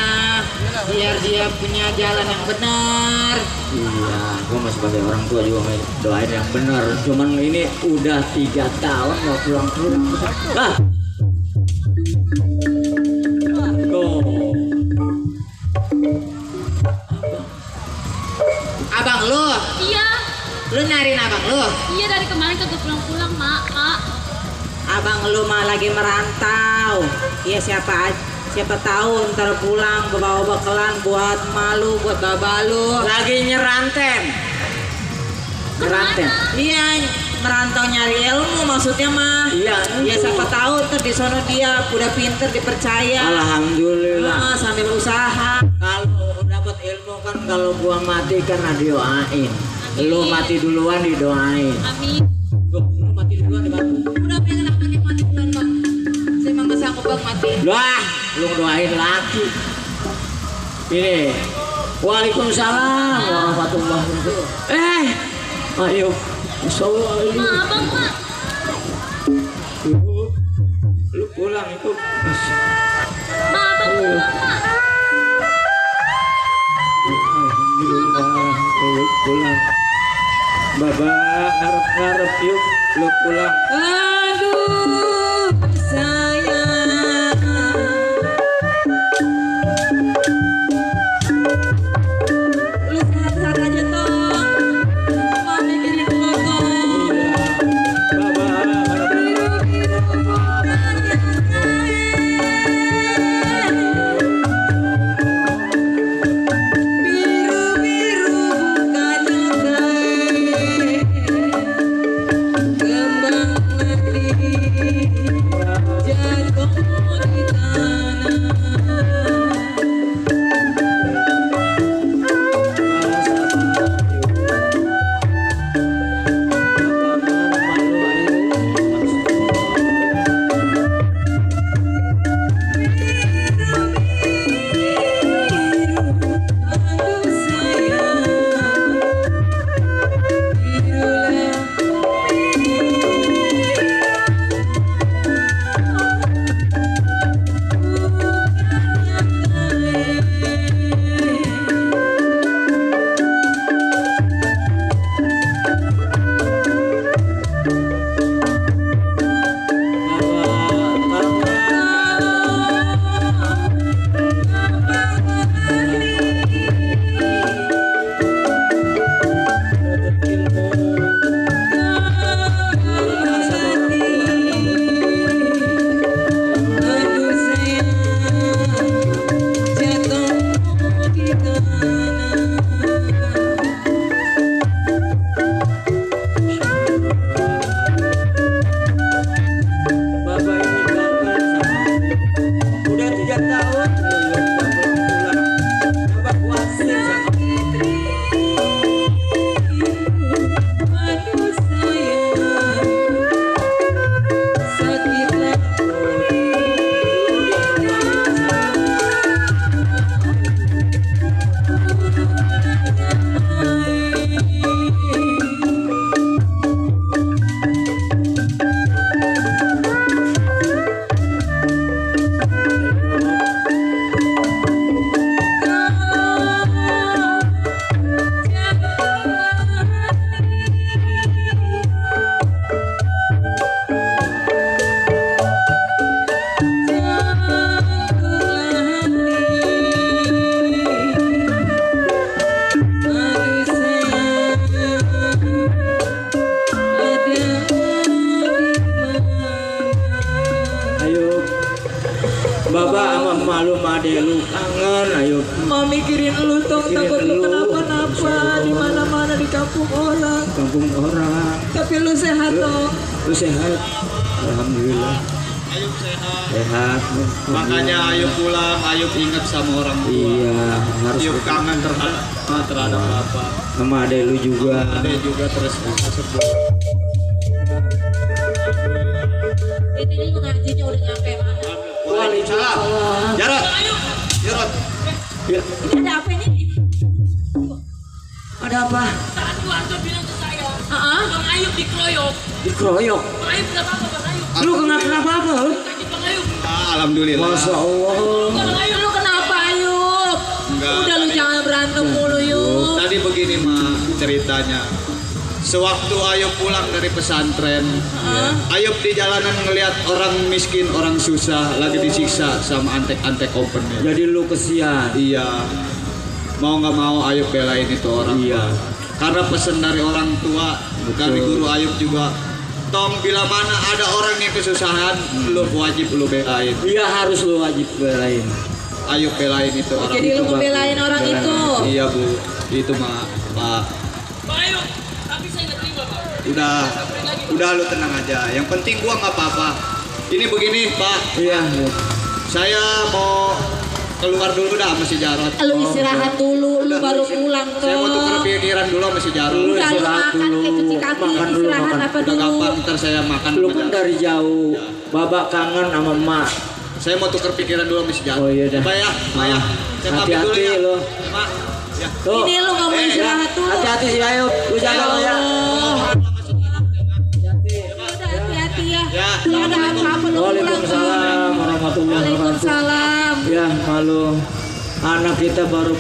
biar dia punya jalan yang benar. Iya, gua mah sebagai orang tua juga mah doain yang benar. Cuman ini udah 3 tahun mau pulang-pulang. Ah. Tuh. Abang lu, Iya, lu nyariin abang lu. iya dari kemarin kagak pulang-pulang, Mak. Abang lu mah lagi merantau. Iya siapa tahu ntar pulang bawa bekalan buat malu, buat baba lu. Lagi nyerantem. Nyerantem. Iya, merantau nyari ilmu maksudnya mah. Iya. Ya siapa tahu ntar di sono dia udah pinter dipercaya. Alhamdulillah. Sambil usaha. Kalau dapat ilmu kan kalau gua mati kan didoain. Lu mati duluan didoain. Amin. Loh, lu mati duluan dibantu. Udah pengen kenapa dia mati duluan bang? Saya emang gak sanggup bang mati. Wah, lu doain lagi. Ini. Waalaikumsalam warahmatullahi wabarakatuh. Ayo. Assalamualaikum. Ma, abang, Mak. Lu pulang itu. Ma, abang pulang, Mak. Alhamdulillah, lu pulang. Baba, ngarep-ngarep yuk, lu pulang. Aduh, sayang. Lu sehat-sehat aja toh. Mau mikirin lu toh. Baba, Biru-biru bukan jagai, kembang mati jatuh di tanah. Aduh sayang, birulah. Aduh sayang, jatuh di tanah. Baba ini kangen sama udah 3 tahun lu pulang. Baba kuasin sama Aduh sayang, sakitlah. ayo. Baba sama malu made lu kangen ayo. Mau mikirin lu tong, takut lu kenapa-napa di mana-mana di kampung orang. Kampung orang. Tapi lu sehat tong. Lu sehat. Alhamdulillah. Ayub sehat. Sehat. Makanya Ayub pulang, Ayub ingat sama orang tua. Iya, harus Ayub kangen terhadap bapak. sama adek lu juga. Ada juga terus tersebut. Ini mengajinya udah nyampe mana? Waalaikumsalam. Jarot. Jarot. Ya, Ini ada apa ini? ada apa? Tadi warga bilang ke saya, Ah, Bang Ayub dikeroyok. Dikeroyok. Bang Ayub kenapa Bang Ayub? Lu kenapa apa? Lu? Sakit Bang Ayub. Alhamdulillah. Masya Allah. Bang Ayub. lu kenapa Ayub? Enggak, Udah lu tadi- jangan berantem mulu yuk. Tadi begini mah ceritanya. Sewaktu Ayub pulang dari pesantren, Ayub di jalanan ngelihat orang miskin, orang susah lagi disiksa sama antek-antek company. Jadi lu kesian. Iya, mau nggak mau Ayub belain itu orang. Iya. Karena pesan dari orang tua, dari guru Ayub juga. Tong bila mana ada orang yang kesusahan, lu wajib lu belain. Iya harus lu wajib belain. Ayub belain itu orang. Jadi lu ngebelain orang Belain. itu. Iya bu, itu mah Pak. Bang Ayub, tapi saya nggak terima Bang. Udah lu tenang aja. Yang penting gua nggak apa-apa. Ini begini Pak, Iya. saya mau keluar dulu dah sama si Jarot. Lu istirahat dulu, lu baru pulang tuh. Saya mau tukar pikiran dulu sama si Jarot. Lu Udah lu istirahat makan dulu. kayak cuci kaki, Makan dulu, istirahat makan. apa Udah dulu? gampang, ntar saya makan. Lu sama kan Jarot. dari jauh. Babak kangen sama emak. Saya mau tukar pikiran dulu sama si Jarot. Oh, iya dah. Pak ya, Pak ya. Saya pamit dulu Hati-hati ya. lu. Pak. Ya. Tuh. Ini lu nggak mau istirahat dulu. Hati-hati si Ayub. Lu jaga lo ya. Udah hati-hati ya. Ya. Kalau ada apa-apa lu pulang. Waalaikumsalam warahmatullahi wabarakatuh. Waalaikumsalam. Ya malu. Anak kita baru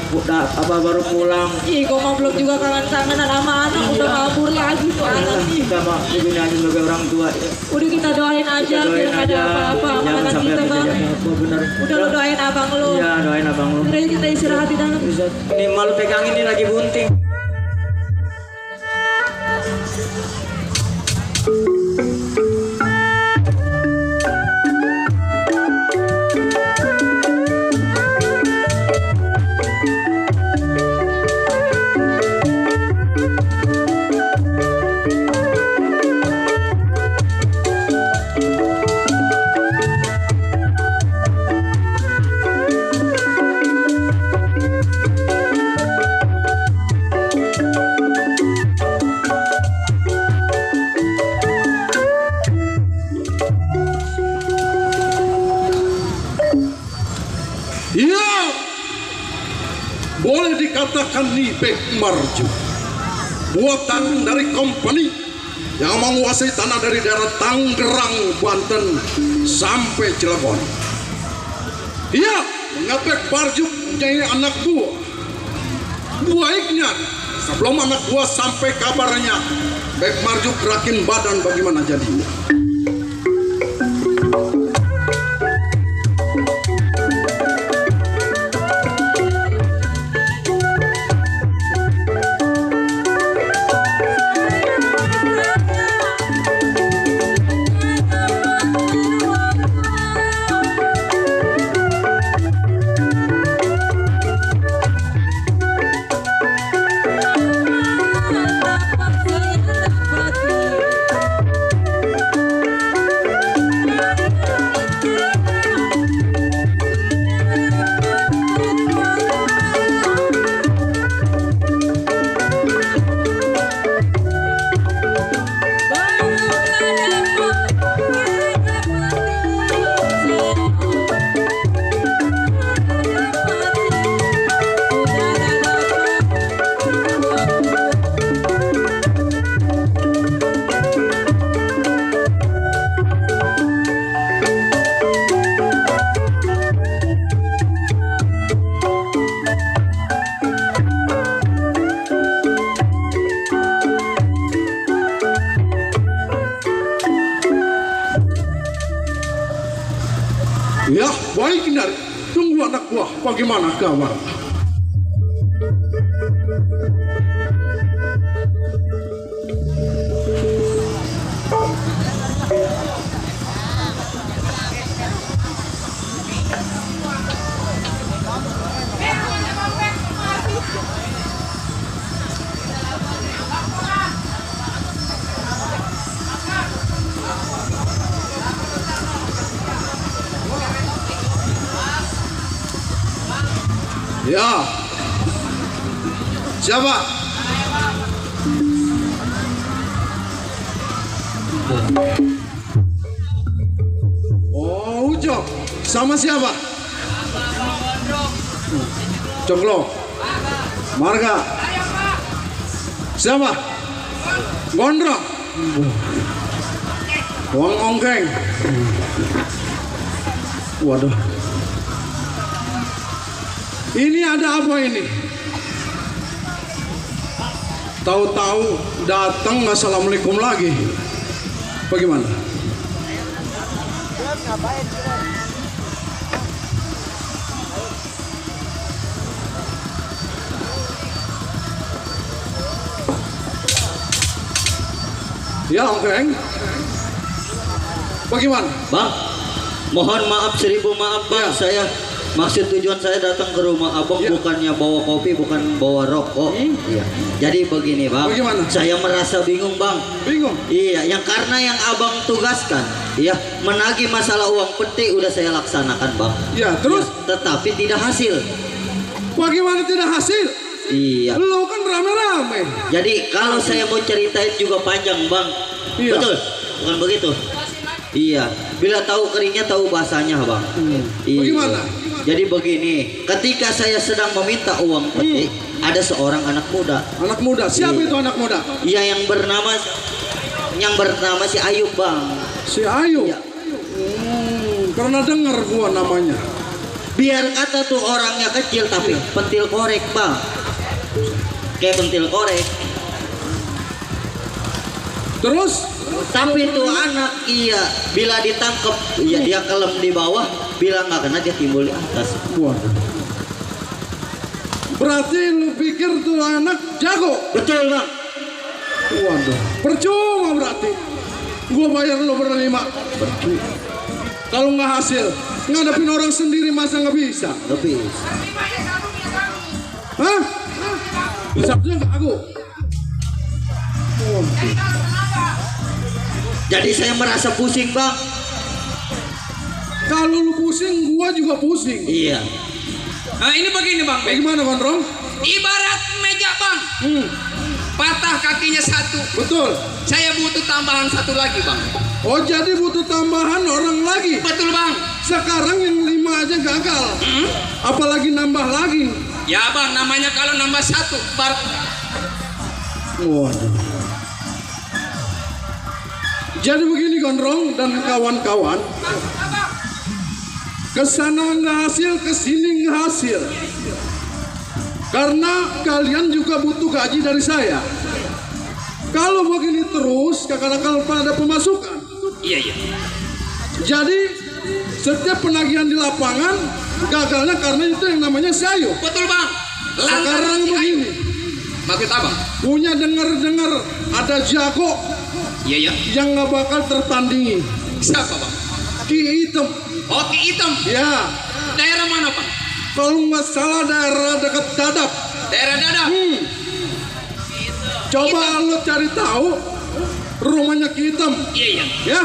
baru pulang. Ih, gua mau belum juga kangen-kangenan sama anak, udah kabur lagi tuh anak nih. Kita mah begini aja sebagai orang tua. Ya. Udah kita doain aja Kita biar doain nggak ada aja. apa-apa sama Jangan anak sampai kita bang. terjadi apa benar. Udah lu doain abang lu. Iya doain abang lu. Udah kita istirahat di dalam. Bisa. Ini malu pegang ini lagi bunting. Ya, boleh dikatakan nih Bek Marju, buatan dari company yang menguasai tanah dari daerah Tangerang, Banten sampai Cilegon. Iya, mengapa Marju punya anak buah? Baiknya, sebelum anak buah sampai kabarnya, Bek Marju gerakin badan bagaimana jadinya. Ya, baik Nar. Tunggu anak buah, bagaimana kabar? Ya. Siapa? Oh, Ujo. Sama siapa? Coklo. Marga. Siapa? Gondrong. Wang Ongkeng. Waduh. Ini ada apa ini? Tahu-tahu datang assalamualaikum lagi. Bagaimana? Ya, Ongkeng. Bagaimana? Bang, mohon maaf 1000 maaf bang. Ya. Saya maksud tujuan saya datang ke rumah abang Ya. bukannya bawa kopi, bukan bawa rokok. Iya. Jadi begini bang. Bagaimana? Saya merasa bingung bang. Bingung? Iya, yang karena yang abang tugaskan, iya, menagih masalah uang peti udah saya laksanakan bang. Ya, terus? Ya, tetapi tidak hasil. Bagaimana tidak hasil? Iya. Lo kan rame-rame. Jadi kalau saya mau ceritain juga panjang bang. Iya. Betul? Bukan begitu? Iya. Bila tahu keringnya tahu basahnya bang. Iya. Bagaimana? Jadi begini, ketika saya sedang meminta uang peti, ada seorang anak muda. Anak muda. Siapa Iya. itu anak muda? Iya, yang bernama si Ayub bang. Si Ayu. Iya. Pernah dengar gua namanya. Biar kata tuh orangnya kecil tapi pentil korek bang. Kayak pentil korek. Terus? Tapi tuh anak iya, bila ditangkap ya dia kelem di bawah, bila nggak kena dia timbul di atas. Waduh. Berarti lu pikir tuh anak jago? Betul bang. Waduh. Percuma berarti. Gua bayar lu berlima. Kalau nggak hasil, ngadepin orang sendiri masa nggak bisa? Lebih. Hah? Sabtunya nggak aku. Jadi saya merasa pusing bang. Kalau lu pusing, gua juga pusing. Iya. Nah ini begini bang, Bagaimana Gondrong? ibarat meja bang, patah kakinya satu, Betul. saya butuh tambahan satu lagi bang. Oh jadi butuh tambahan orang lagi. Betul bang. Sekarang yang 5 aja gagal. Apalagi nambah lagi. Ya bang, namanya kalau nambah satu Waduh. Jadi begini Gondrong dan kawan-kawan, kesana nggak hasil, kesini nggak hasil. Karena kalian juga butuh gaji dari saya. Kalau begini terus, akan pada pemasukan. Iya. Jadi setiap penagihan di lapangan gagalnya karena itu yang namanya sayu. Betul bang. Sekarang begini, Maksud abang? punya dengar-dengar ada jago Iya. yang nggak bakal tertandingi. Siapa bang? Ki Hitam. Oh Ki Hitam. Ya, Daerah mana bang? kalau nggak salah daerah dekat Dadap. Daerah Dadap. Coba lo cari tahu rumahnya Ki Hitam. Iya. Ya,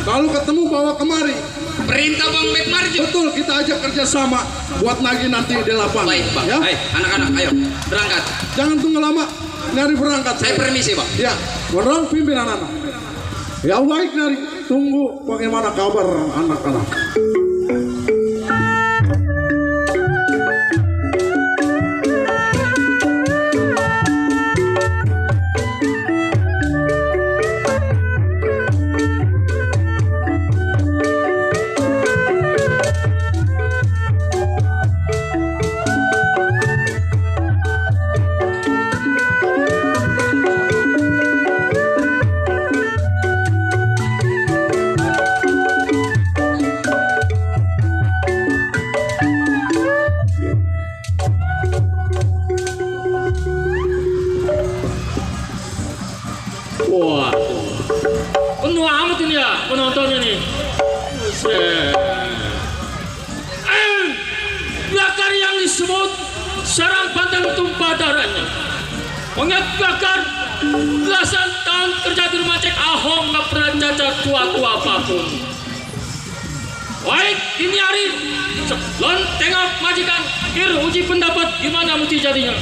kalau ketemu bawa kemari. Perintah bang Bek Marjo. Betul, kita ajak kerjasama buat nagih nanti di lapangan. Baik bang. Ya, Hai anak-anak, ayo berangkat. jangan tunggu lama. Nari berangkat. Saya permisi bang. Ya, Gondrong pimpin anak-anak. Ya baik Nari, tunggu bagaimana kabar anak-anak. Wah, penuh amat ini ya penontonnya nih. Buset. Bakar yang disebut serang pantang tumpah darahnya. Mengingat bakar belasan tahun kerja di rumah cek Ahong nggak pernah cacat tua-tua apapun. Baik, ini hari sebelum tengok majikan kir uji pendapat gimana mesti jadinya.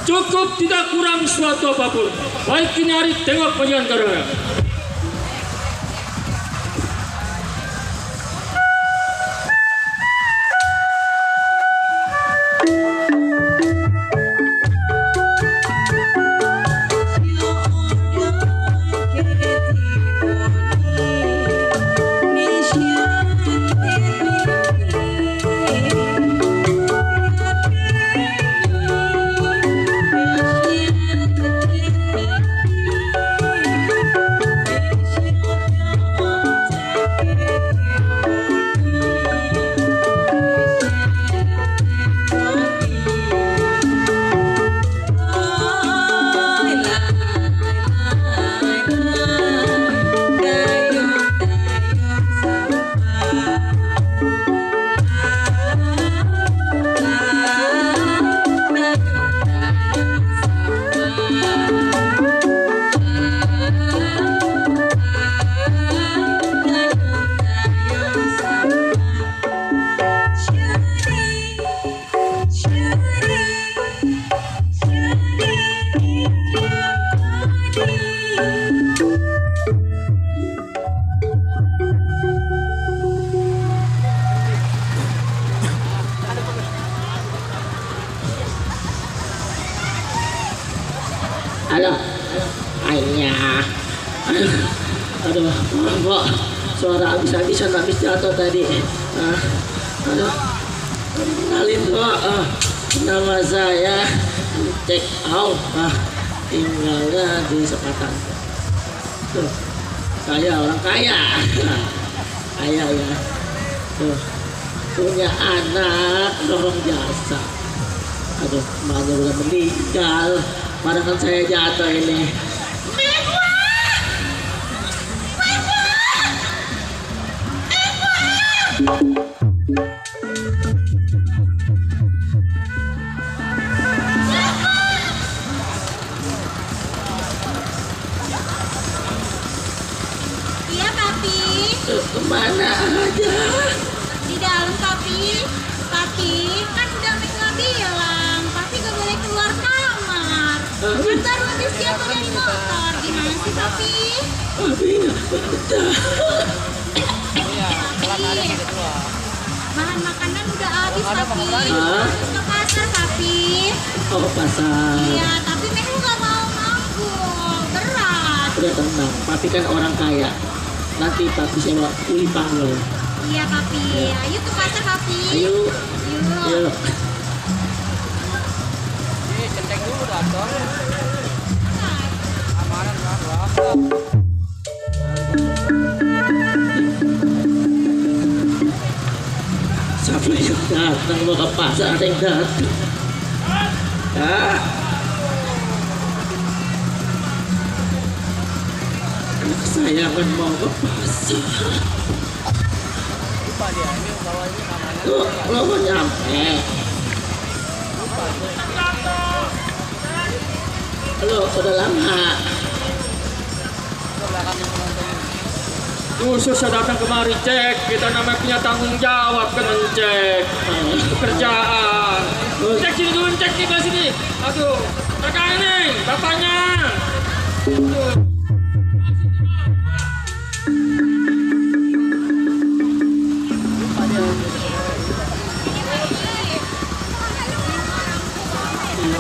Cukup, tidak kurang suatu apapun. Baik, ini hari tengok penjualan karya. Halo, ayah. Aduh, kok suara habis-habisan habis jatuh tadi. Aduh, kenalin kok. Nama saya Cek Out. Tinggalnya di Sepatan. Tuh, saya orang kaya. Kaya ya. Tuh, punya anak dorong jasa. Aduh, emaknya udah meninggal. Padahal saya jatuh ini. Iya, Papi. Kemana aja? Di dalam, Papi. Papi, kan udah Mika bilang, Papi gak boleh keluar kamar. Kan baru habis jatuh dari motor. Gimana sih, Papi? Papi nggak betah. Papi, bahan makanan udah habis, Papi. Hah? Harus ke pasar, Papi. Oh, pasar. Iya, tapi Meka gak mau nanggung. Berat. Udah tenang, Papi kan orang kaya. Nanti Papi sewa kuli panggul. Iya, Papi. Ayo ke pasar, Papi. Ayo. Yuk. Ayo. Centeng dulu datang. Amanan lah. Siapa yang datang mau ke pasar? Ada yang datang. Anak kesayangan mau ke pasar. Lo mau nyampe? Halo, udah lama. Khusus saya datang kemari cek, kita namanya punya tanggung jawab kan cek pekerjaan. Cek sini dulu, cek nih ke sini. Aduh, kakak ini, bapaknya. Aduh.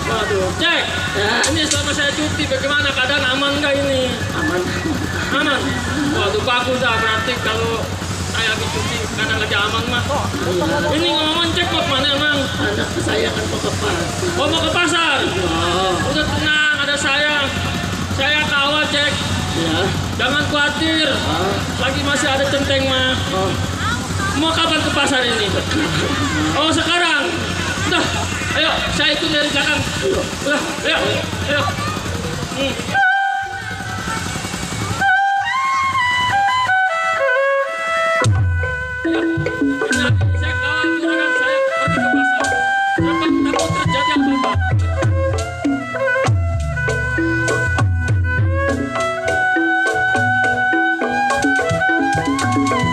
Aduh, cek. Ya, ini selama saya cuti, bagaimana keadaan aman nggak ini? Aman. Aman. Waduh, bagus dah. Berarti kalau saya lagi cuti, karena lagi aman mah. Ini ngomong cek mau kemana emang? Anak kesayangan mau ke pasar. Oh, mau ke pasar? Oh. Udah tenang, ada saya. Saya kawal cek. Ya. Jangan khawatir. Lagi masih ada centeng mah. Mau kapan ke pasar ini? Oh, sekarang. Udah. Ayo, saya ikut dari belakang. Udah, ayo, ayo. Saya kawal juragan saya pergi ke pasar. Takut terjadi apa-apa.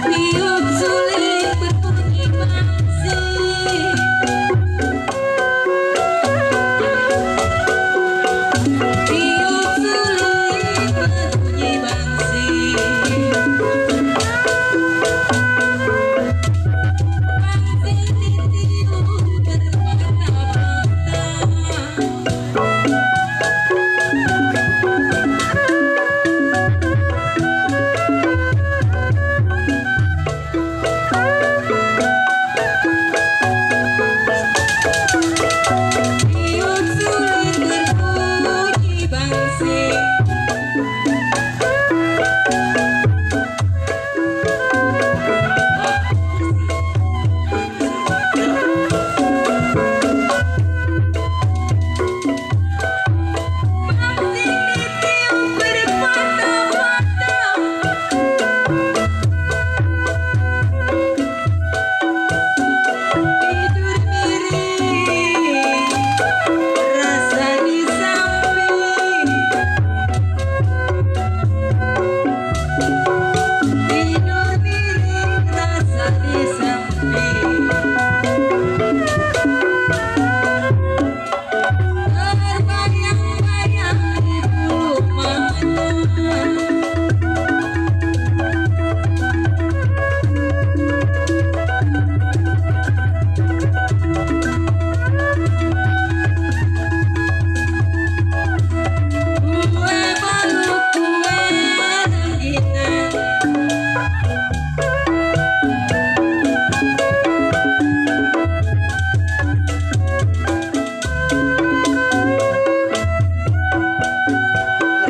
Tiup suling berbunyi bangsi. Tiup suling berbunyi bangsi. Bangsi ditiup bermata-mata. Tiup suling berbunyi bangsi. Bangsi ditiup bermata-mata. Tidur miring, rasa di samping. Tidur miring, rasa di samping. Terbayang-bayang di bulu mata. Kue balu, kue rengginang.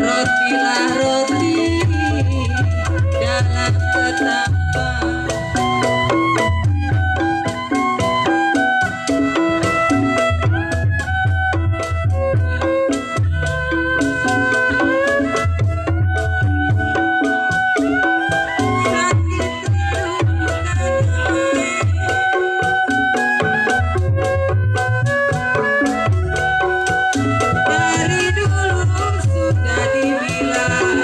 Rotilah roti dalam ketapang. Sakit dari dulu sudah dibilang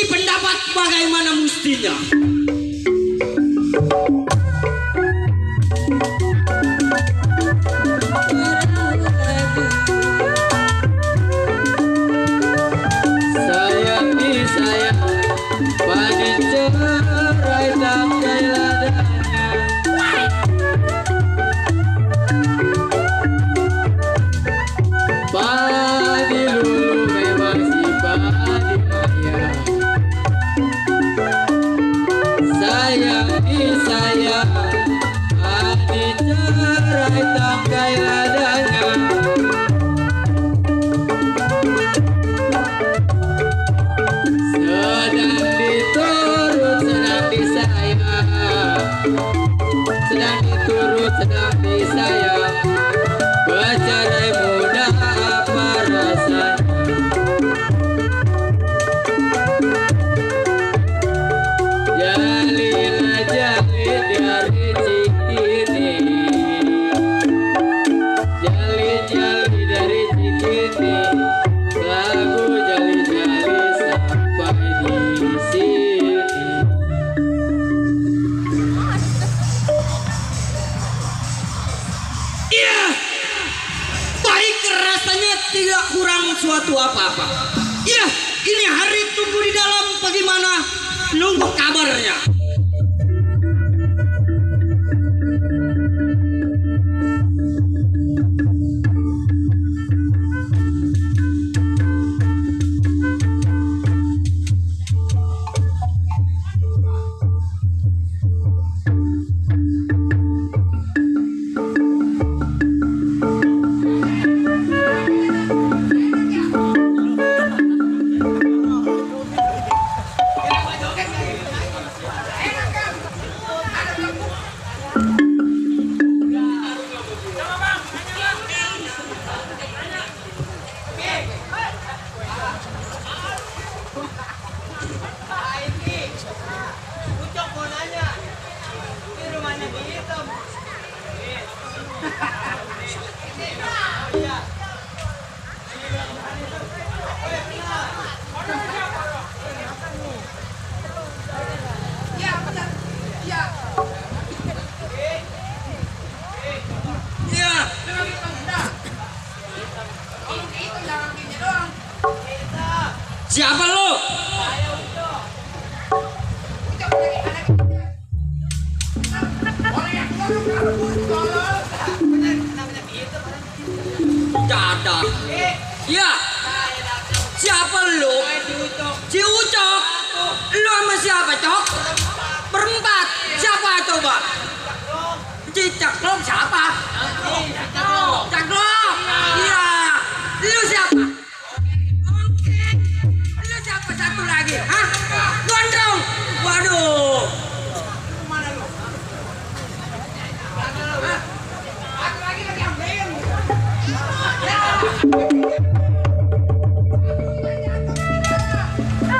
pendapat bagaimana mestinya. Sayang di sayang, padi cerai tangkai ladanya. Padi lulu memang si padi maya. Sayang di sayang, padi cerai tangkai ladanya. Sedang diturut, sedang disayang. Sedang diturut, sedang disayang. Bercerai muda apa rasanya? Jalilah jalin dari Cikini. Jali-jali dari Cikini. Lagu jali-jali sampai di sini. Iya, baik rasanya tidak kurang suatu apa-apa. Iya, ini hari tunggu di dalam bagaimana nunggu kabarnya. Siapa lu? Dadah. Ya. Siapa lu? Si Ucok. Lu sama siapa, Cok? Berempat. Siapa coba? Cicaklok siapa? Caklok. Iya. Lu siapa? Lu siapa satu lagi? Hah? Gondrong. Waduh.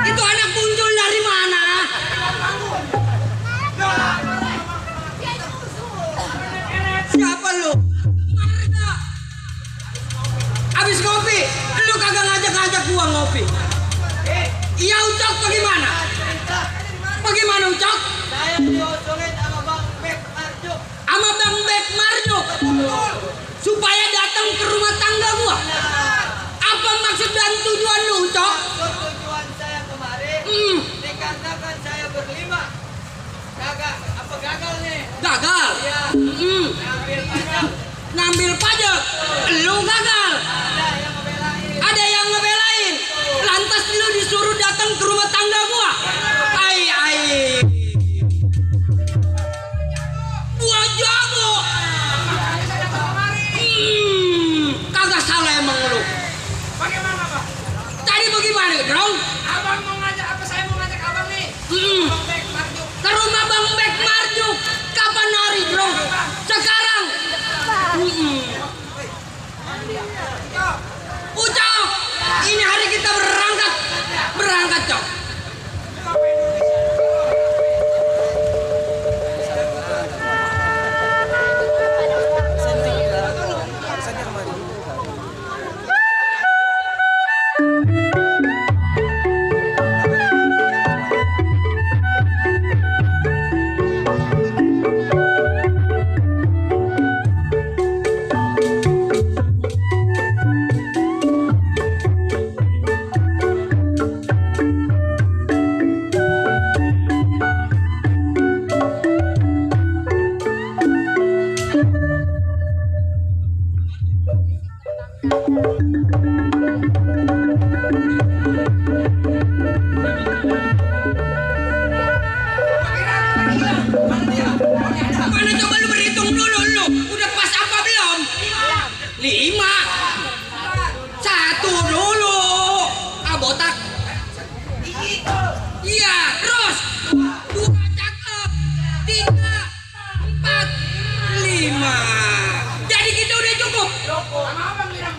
Itu anak muncul dari mana? Siapa lu? Abis ngopi, lu kagak ngajak-ngajak gua ngopi. Iya Ucok, bagaimana? Bagaimana Ucok? Saya diosolin sama Bang Bek Marjuk. Sama Bang Bek Marjuk. Supaya datang ke rumah tangga gua. Apa maksud dan tujuan lu Ucok? Tujuan saya kemarin dikatakan saya berlima. Gagal nih. Gagal? Iya. Ngambil pajak. Ngambil pajak? Lu gagal? Ada yang ngebelain. Lantas lu disuruh datang ke rumah tangga gua. Gua jago. Kagak salah emang lu. Bagaimana, Pak? Tadi bagaimana, Drong? Abang mau ngajak apa? Saya mau ngajak abang nih. Bang Bek Marjuk. Ke rumah Bang Bek Marjuk. Kapan hari, Drong? Sekarang. Ucok, ini hari kita berangkat. Berangkat, Cok. Mana coba lu berhitung dulu lu. Udah pas apa belum? 5. 1 dulu. Ah botak. Iya, terus 2 cakep. 3, 4, 5. Jadi kita udah cukup.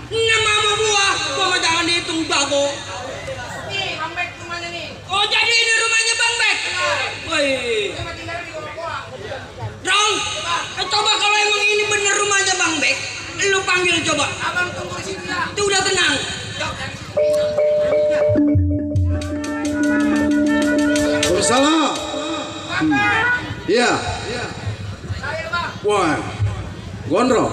Nama buah. Gua mah jangan dihitung jago. Nih, Bang Bek rumahnya nih. Oh, jadi ini rumahnya Bang Bek. Woi. Dong, coba kalau emang ini bener rumahnya Bang Bek, lu panggil coba. Abang tunggu di situ ya. Itu udah tenang. Salah. Iya. Saya Bang. Wah. Gondrong.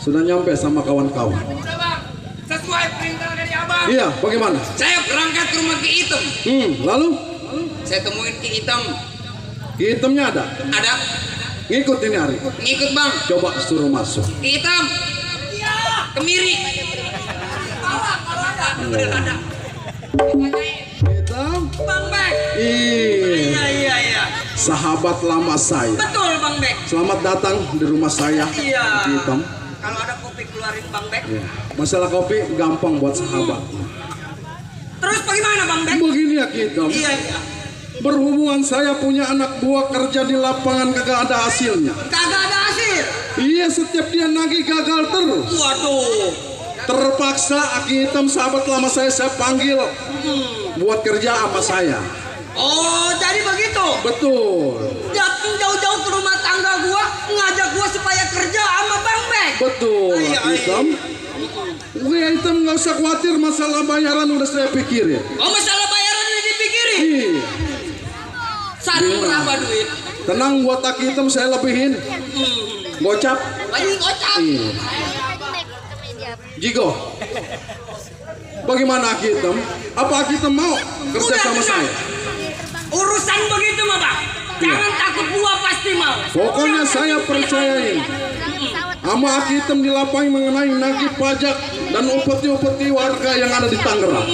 Sudah nyampe sama kawan-kawan. Udah Bang. Sesuai perintah dari Abang. Iya, bagaimana? Saya berangkat ke rumah Ki Item. Lalu? Saya temuin Ki Item. Ki Itemnya ada? Ada. Ngikut ini hari. Ngikut Bang. Coba suruh masuk. Ki Item. Iya. Kemiri. Kalau ada. Ada. Hitam? Bang Bek. Iya. Sahabat lama saya. Betul Bang Bek. Selamat datang di rumah saya. Iya. Hitam. Kalau ada kopi keluarin Bang Bek. Ya. Masalah kopi gampang buat sahabat. Terus bagaimana Bang Bek? Begini ya Hitam. Iya. Berhubungan saya punya anak buah kerja di lapangan kagak ada hasilnya. Kagak ada hasil. Iya, setiap dia nagih gagal terus. Waduh. Terpaksa Aki Hitam sahabat lama saya panggil buat kerja sama saya. Oh, jadi begitu. Betul. Datang jauh-jauh ke rumah tangga gua, ngajak gua supaya kerja sama Bang Bek. Betul, Aki Hitam. Aki Hitam nggak usah khawatir, masalah bayaran udah saya pikirin. Oh, masalah bayaran udah dipikirin. Iya. Sarung berapa duit? Tenang, buat Aki Hitam saya lebihin. Gocap. Lagi gocap. Iya. Jigo. Bagaimana Aki Hitam? Apa Aki Hitam mau kerja sama saya? Urusan begitu mah Bang. Jangan takut gua pasti mau. Pokoknya saya percayain. Sama Aki Hitam di lapangan mengenai nagih pajak dan upeti-upeti warga yang ada di Tangerang.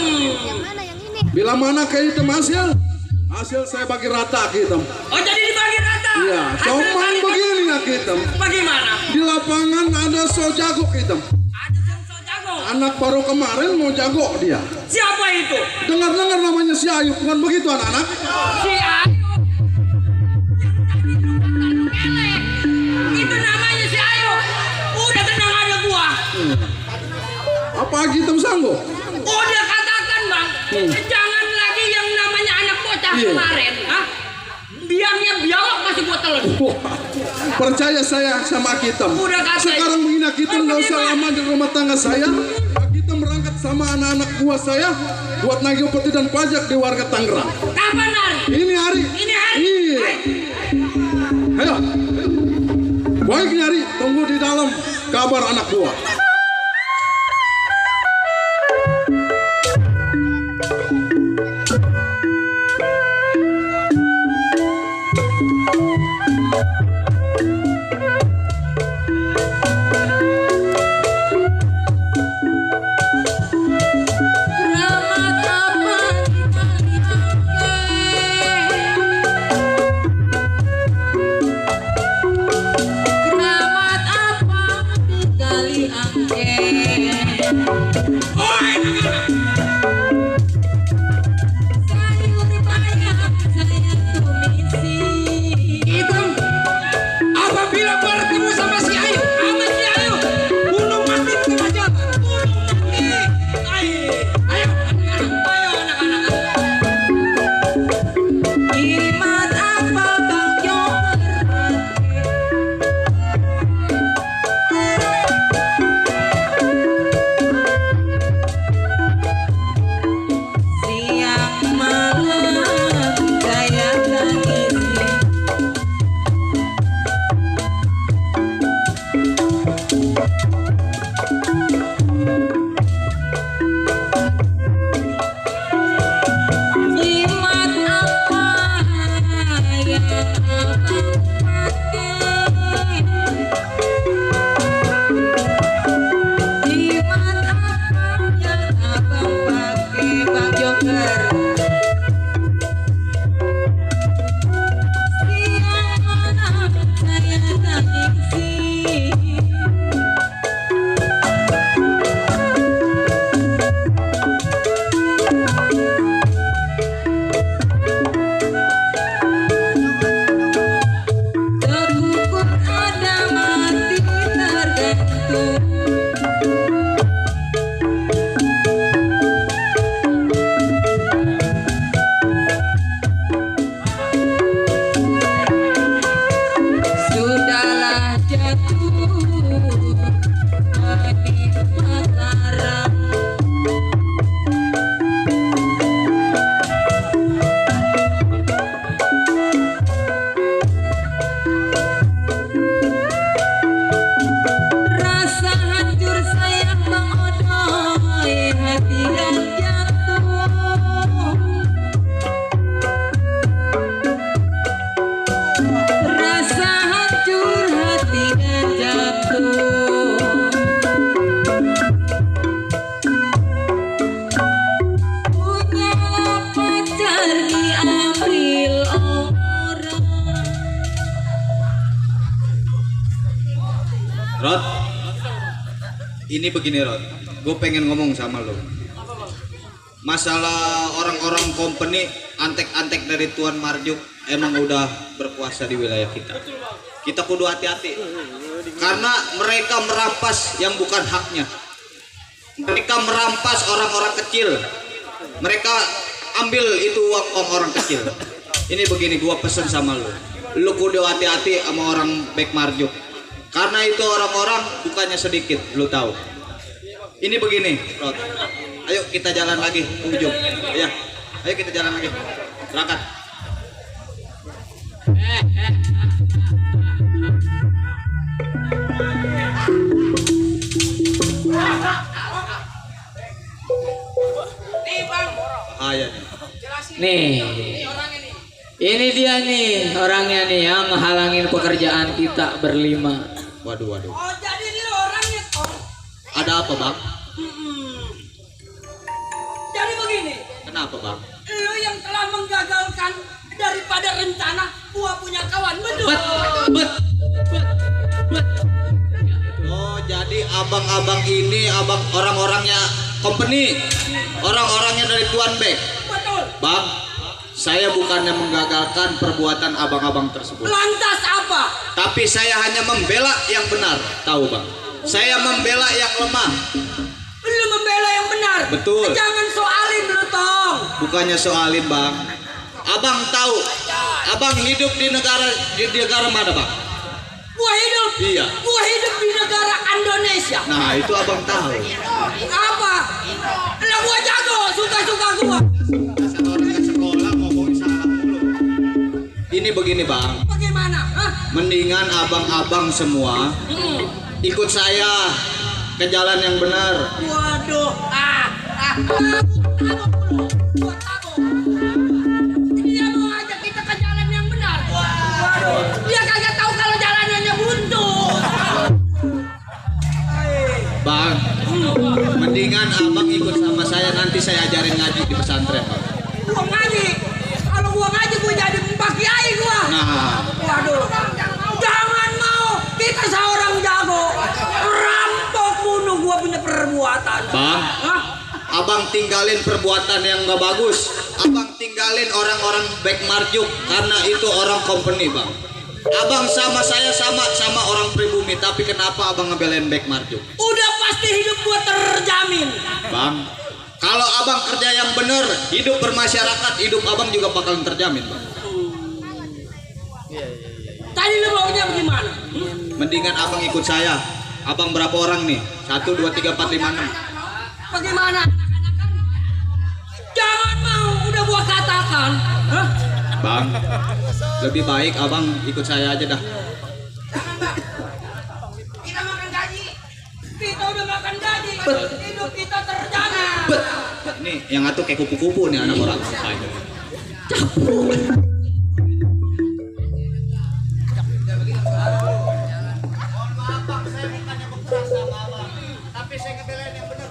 Bila mana Aki Hitam hasil saya bagi rata Aki Hitam. Oh, jadi dibagi rata? Iya, cuman begini Aki Hitam. Bagaimana? Di lapangan ada so jago Aki Hitam. Anak baru kemarin mau jago dia. Siapa itu? Dengar-dengar namanya si Ayu, bukan begitu anak-anak? Si Ayu. Itu namanya si Ayu. Udah tenang ada gua. Apa Aki Hitam sanggup? Oh, dia katakan Bang, jangan lagi yang namanya anak bocah kemarin. Biangnya biawak masih gua telan. Percaya saya sama Aki Hitam. Sekarang begini Aki Hitam nggak usah lama di rumah tangga saya. Aki Hitam berangkat sama anak-anak buah saya buat nagih upeti dan pajak di warga Tangerang. Kapan hari? Ini hari. Iya. Ayo. Baik nyari, tunggu di dalam kabar anak buah. Ini begini Rod, gue pengen ngomong sama lo. Masalah orang-orang company antek-antek dari Tuan Marjuk emang udah berkuasa di wilayah kita. Kita kudu hati-hati karena mereka merampas yang bukan haknya. Mereka merampas orang-orang kecil. Mereka ambil itu uang orang kecil. Ini begini, gua pesen sama lu kudu hati-hati sama orang Bek Marjuk. Karena itu orang-orang bukannya sedikit, lu tahu. Ini begini, Rod. Ayo kita jalan lagi ke ujung. Ya, ayo kita jalan lagi. Berangkat. Nih, ini dia nih orangnya nih yang menghalangin pekerjaan kita berlima. Waduh. Oh, jadi ini orangnya, Tong. Ada apa, Bang? Jadi begini, Kenapa, Bang? lu yang telah menggagalkan daripada rencana gua punya kawan, betul? Oh, jadi abang-abang ini abang orang-orangnya company. Orang-orangnya dari Tuan Bek. Betul. Bang, saya bukannya menggagalkan perbuatan abang-abang tersebut. Lantas apa? Tapi saya hanya membela yang benar. Tahu, Bang? Saya membela yang lemah. Lu membela yang benar. Betul. Jangan soalin lu, Tong. Bukannya soalin, Bang. Abang tahu. Abang hidup di negara mana, Bang? Gua hidup. Iya. Gua hidup di negara Indonesia. Nah, itu abang tahu. Apa? Lah gua jago, suka-suka gua. Ini begini, Bang. Bagaimana? Hah? Mendingan abang-abang semua ikut saya ke jalan yang benar. Waduh. Dia mau ngajak kita ke jalan yang benar. Waduh. Dia kagak tahu kalau jalanannya buntu. Bang, mendingan abang ikut sama saya, nanti saya ajarin ngaji di pesantren, Bang. Gua ngaji. Kalau gua ngaji gua jadi mbak kiai gua. Nah, Waduh. Jangan mau. Kita seorang jago. Rampok bunuh gua punya perbuatan. Bang, Hah? abang tinggalin perbuatan yang gak bagus. Abang tinggalin orang-orang Bek Marjuk karena itu orang company, Bang. Abang sama saya sama orang pribumi, tapi kenapa abang ngebelain Bek Marjuk? Udah pasti hidup gua terjamin. Bang, kalau abang kerja yang bener, hidup bermasyarakat, hidup abang juga bakalan terjamin, Bang. Tadi lu maunya bagaimana? Mendingan abang ikut saya. Abang berapa orang nih? 1, 2, 3, 4, 5, 6. Bagaimana? Jangan mau, udah gua katakan. Hah? Bang, lebih baik abang ikut saya aja dah. Kita makan gaji. Kita udah makan gaji. Hidup kita terjamin. Ini yang ngatur kayak kupu-kupu nih anak orang. Tapi saya ngebelain yang benar.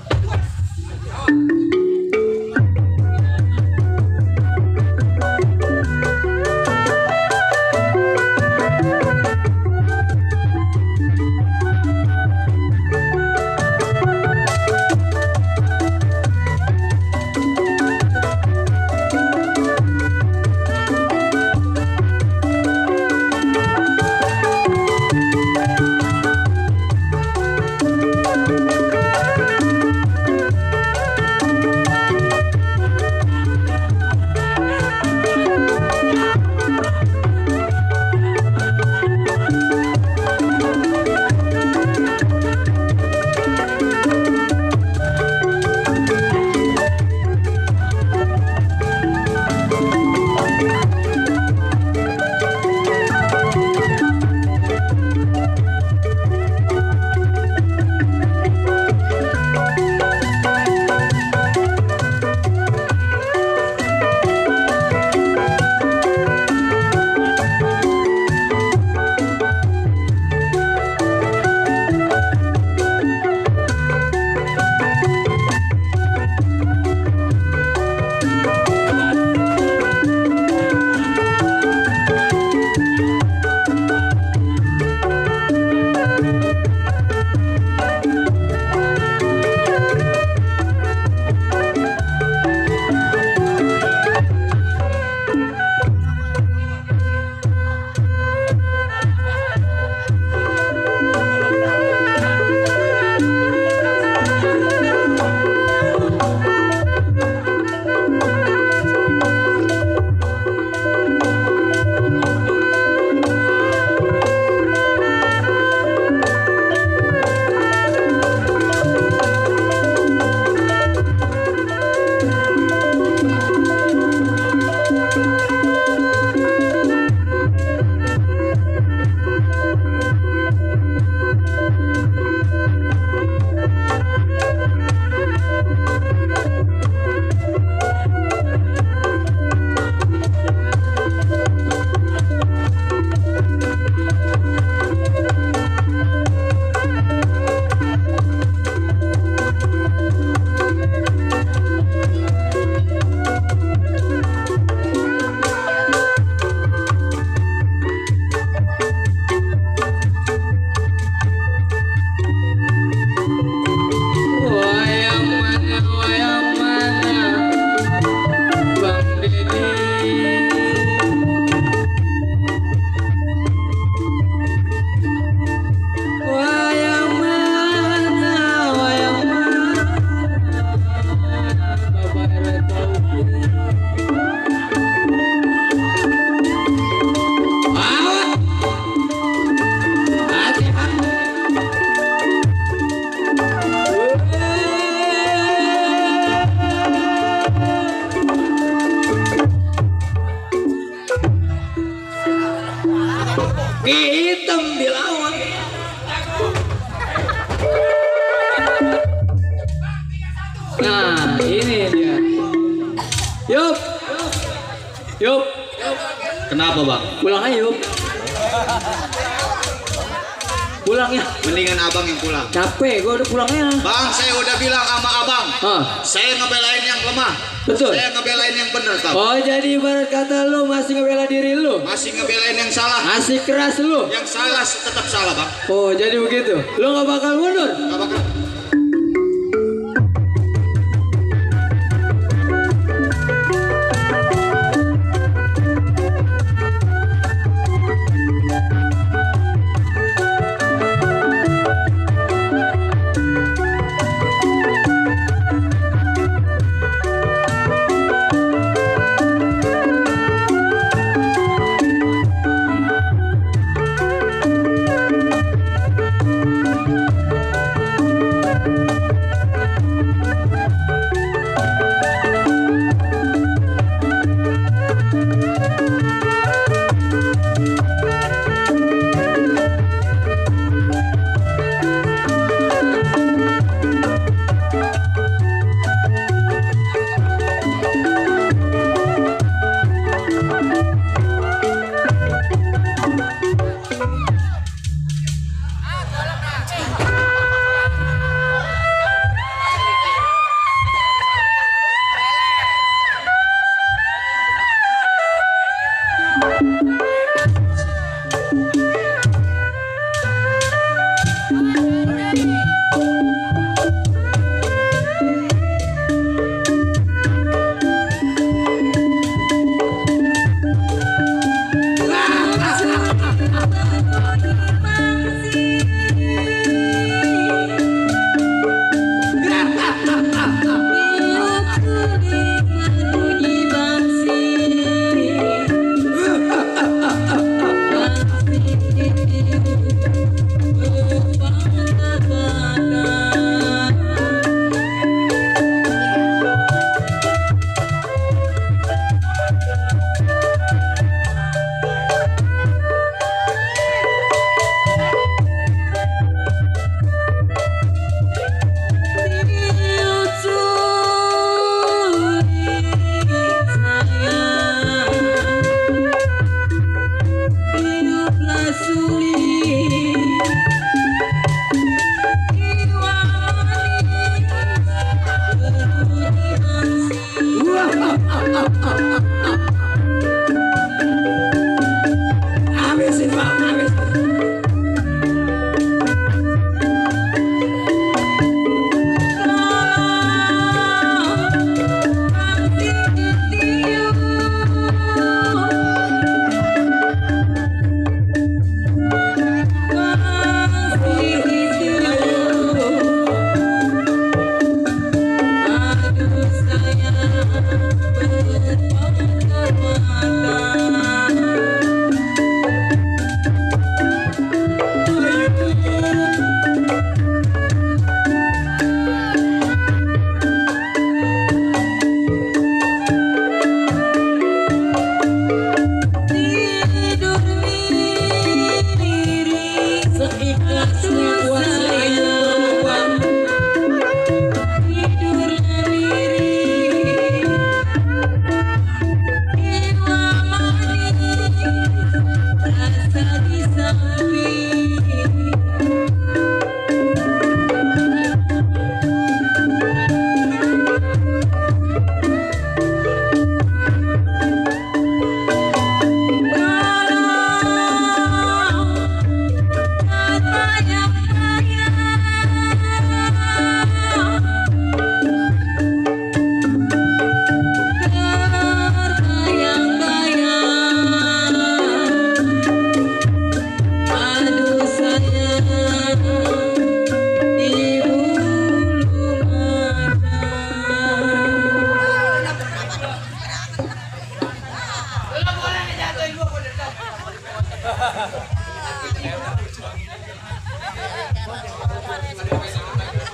Nah, ini dia. Yup. Yup. Kenapa bang? Pulang aja Yup. Pulang ya. Mendingan abang yang pulang. Capek, gua udah pulangnya. Bang, saya udah bilang sama abang. Ah. Saya ngebelain yang lemah. Betul. Saya ngebelain yang benar tau. Oh, jadi ibarat kata lu masih ngebela diri lu. Masih ngebelain yang salah. Masih keras lu. Yang salah tetap salah bang. Oh, jadi begitu. Lu nggak bakal mundur. Gak bakal.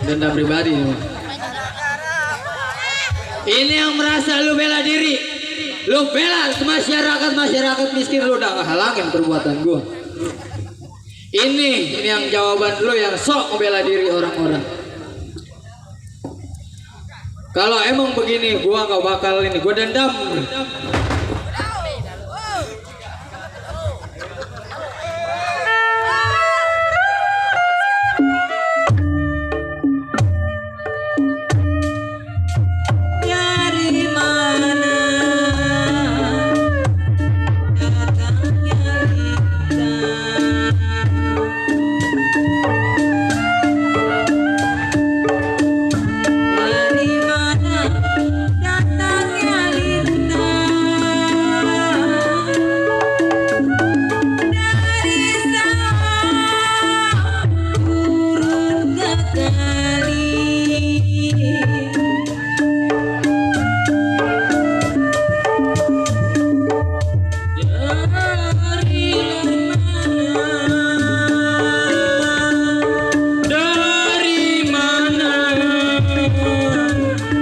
Dendam pribadi ini. Ini yang merasa lu bela diri, lu bela masyarakat miskin, lu udah halangin perbuatan gua. Ini yang jawaban lu yang sok membela diri orang-orang. Kalau emang begini, gua nggak bakal ini, gua dendam. Dari mana datangnya dari mana datangnya dari sana turun ke kali. Dari mana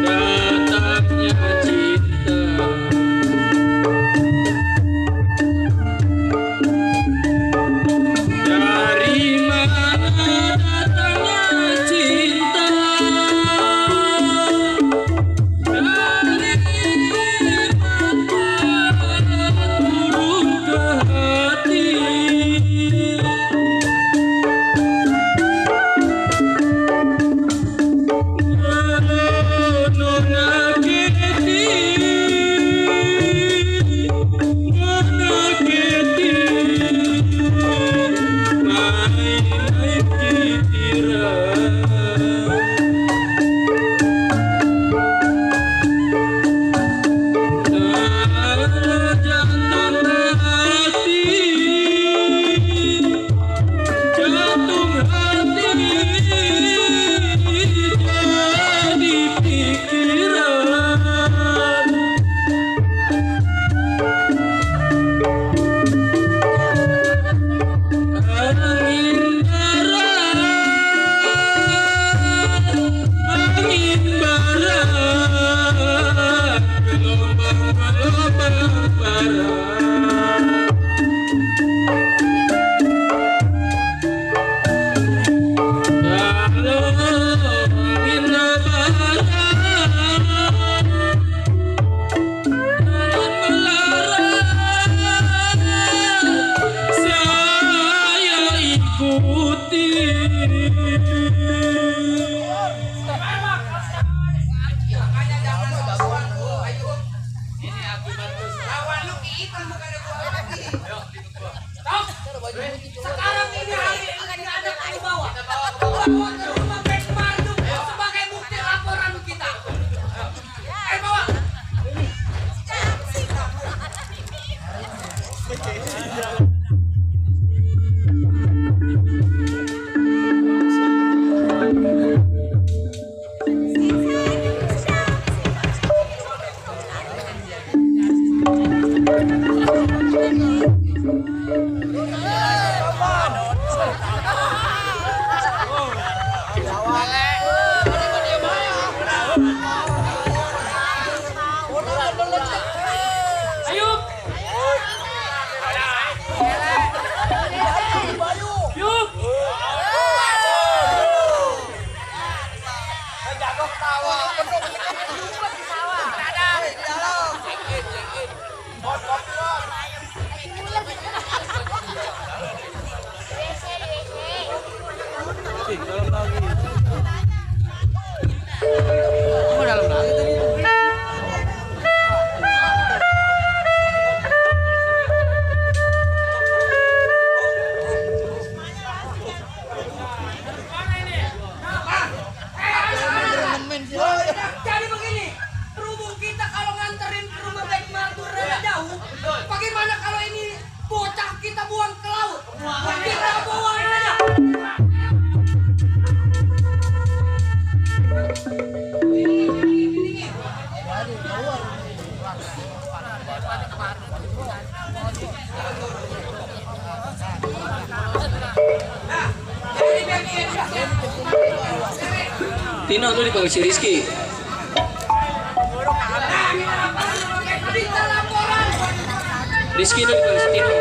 datangnya cinta? Dari mana datangnya cinta? Dari mata turun ke hati. Jantung hati jadi pikiran. Angin barat, gelombang barat. Kalau angin barat dan melarat, saya ikuti. Sekarang ini hari ini ada di bawah. Bawa ke rumah Bek Mardu sebagai bukti laporan kita. Bawa. Jadi begini, berhubung kita kalau nganterin ke rumah Bek Mardu rada jauh, bagaimana kalau ini bocah kita buang ke laut? Kita buang aja. Tino tuh dipanggil si Rizky. Rizky tuh dipanggil si Tino.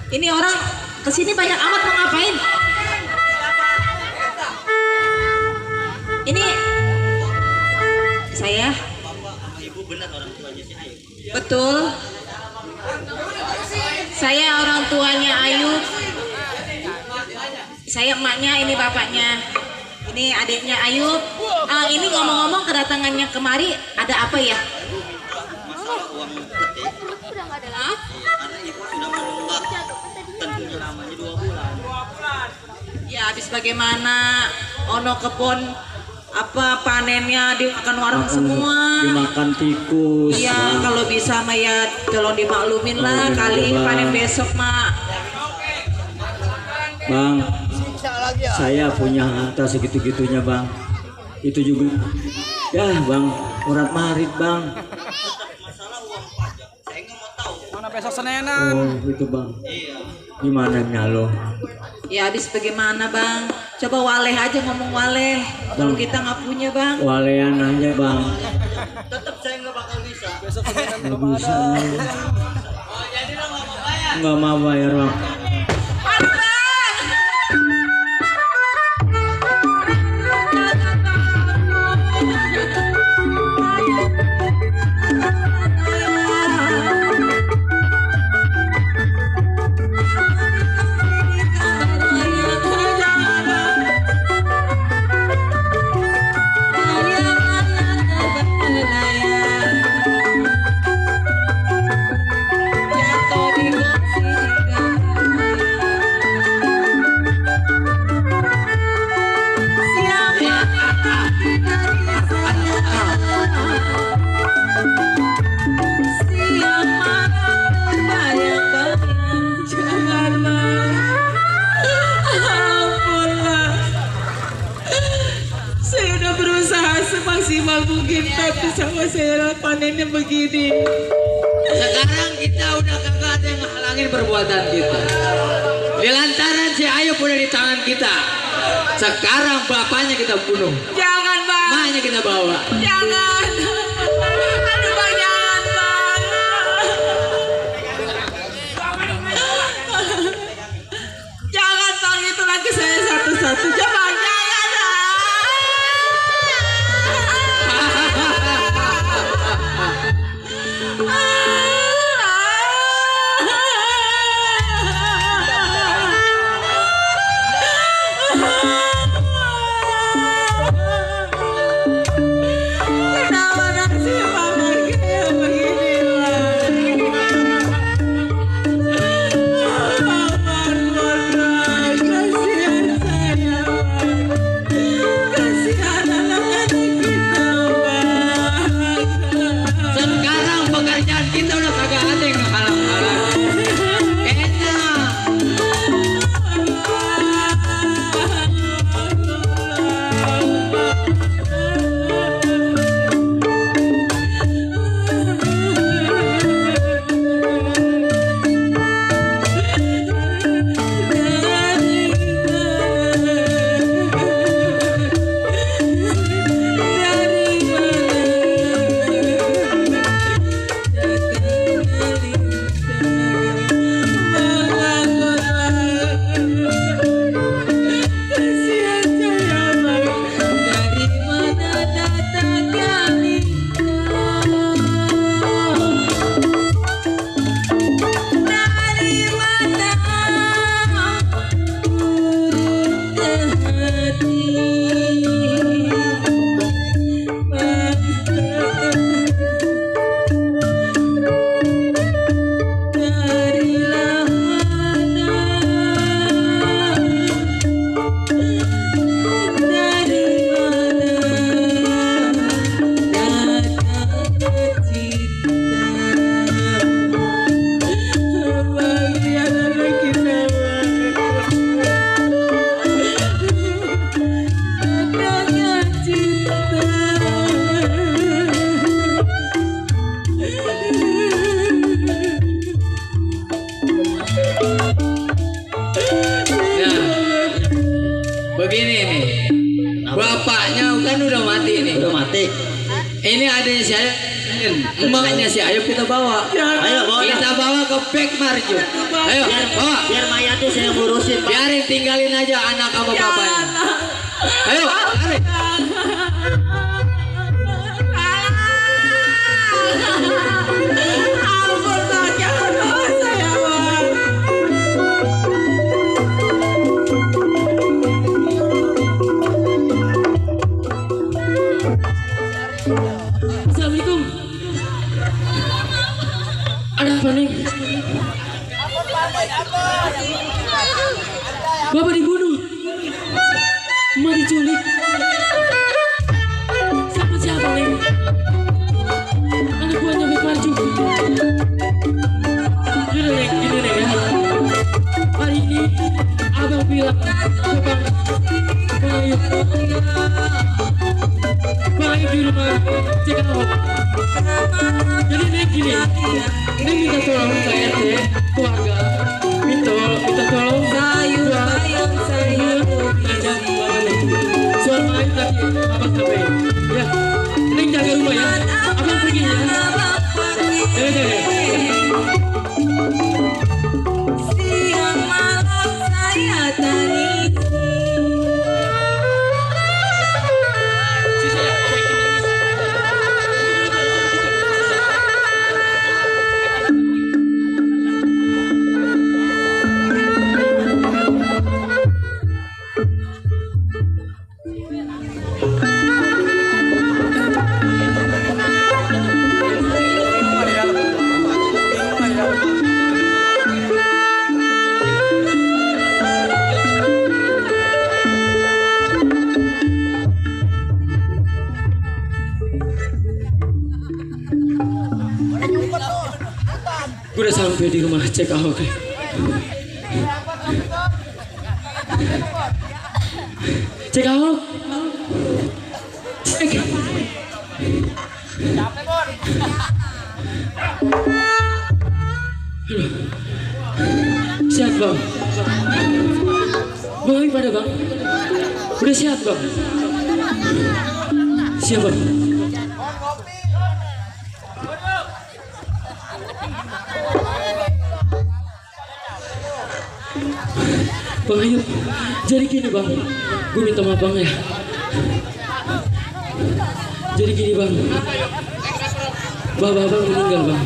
Ini orang kesini banyak amat mau ngapain? Ini saya. Ibu benar orang tuanya si Ayu. Betul. Saya orang tuanya Ayub. Saya emaknya, ini bapaknya. Ini adiknya Ayub. Ini ngomong-ngomong kedatangannya kemari ada apa ya? Masalah uang petik. Karena ibu sudah menunggak tentunya lamanya 2 bulan. Ya habis bagaimana ono kebun apa panennya dimakan warung semua. Dimakan tikus. Iya kalau bisa mah ya tolong dimaklumin lah kali panen besok mak. Bang, saya punya harta segitu-gitunya bang. Itu juga ya bang, urat marit bang. Masalah uang pajak, saya nggak mau tahu. Mana besok Senenan? Oh itu bang. Gimana nyalo? Ya habis bagaimana bang? Coba waleh aja ngomong waleh. Kalau kita nggak punya bang. Walean aja bang. Tetap saya nggak bakal bisa. Nggak bisa. Nggak mau bayar bang. Semaksimal mungkin tapi sama saya panennya begini. Sekarang kita udah kagak ada yang ngehalangin perbuatan kita. Di lantaran si Ayub udah di tangan kita. Sekarang bapaknya kita bunuh. Jangan bang. Maknya kita bawa. Jangan. Aduh bang jangan bang. Jangan bang itu lagi saya satu-satu. Jangan jangan. Begini nih, bapaknya kan udah mati nih. Udah mati. Ini adanya saya Sen, makanya si Ayub kita bawa. Ayo bawa Kita bawa ke Bek Marjo. Ayo, bawa. biar mayatnya saya yang ngurusin Pak. Biarin tinggalin aja anak sama bapaknya. Ayo, lari. Ampun bang, jangan bawa saya bang. Assalamualaikum. Ada apa nih? Bapak dibunuh. Emak diculik. Siapa nih? Anak buahnya Bek Marjo. Yaudah Neng, gini Neng ya. Hari ini abang bilang ke Bang Ayub. Bang Ayub di rumah cek awak. Jadi Neng gini, Neng minta tolong ke RT, keluarga. Minta tolong ngajak Bapak Neng. Soal main tadi abang sampai. Ya, Neng jaga rumah ya. Abang pergi ya. Siang malam saya tangisi. Gue udah sampai di rumah cek Ahok. Cek Ahok. Cek. Siap bang. Bang pada bang. Udah siap bang. Siap bang. Bang Ayub, jadi gini bang, gue minta maaf bang ya. Jadi gini bang, bapak abang meninggal bang,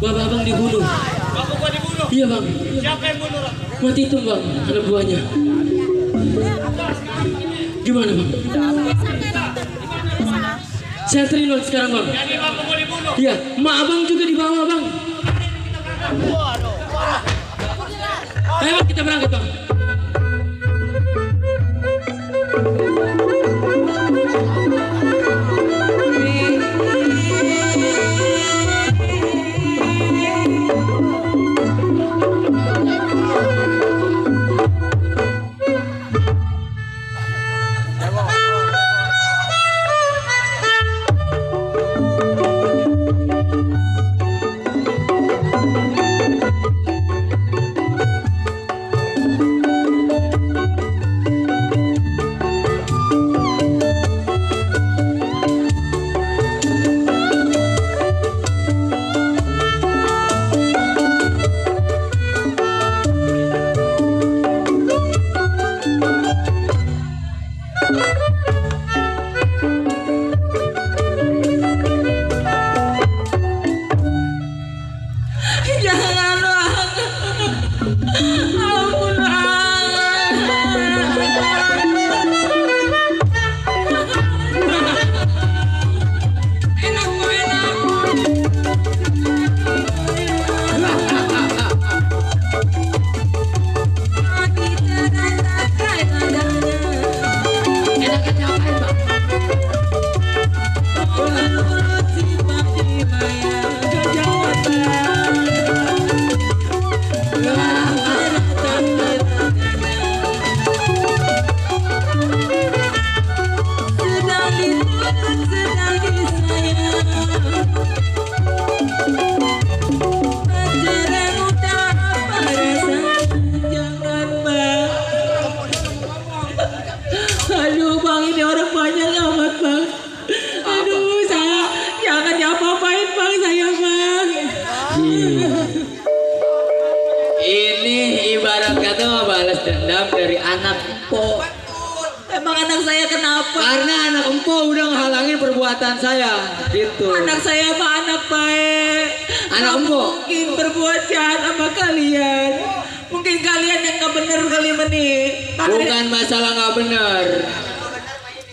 bapak abang dibunuh. Bapak gua dibunuh. Iya bang. Siapa yang bunuh? Mati itu bang, anak buahnya. Gimana bang? Saya anterin bang sekarang bang. Jadi bapak gua dibunuh. Iya, mak abang juga dibawa bang. Ayo bang, kita berangkat bang. dendam dari anak empo. Emang anak saya kenapa? Karena anak empo udah ngehalangin perbuatan saya, gitu. Anak saya mah anak baik. Anak empo Mungkin berbuat jahat sama kalian. Mungkin kalian yang nggak bener kali ini. bukan masalah nggak bener.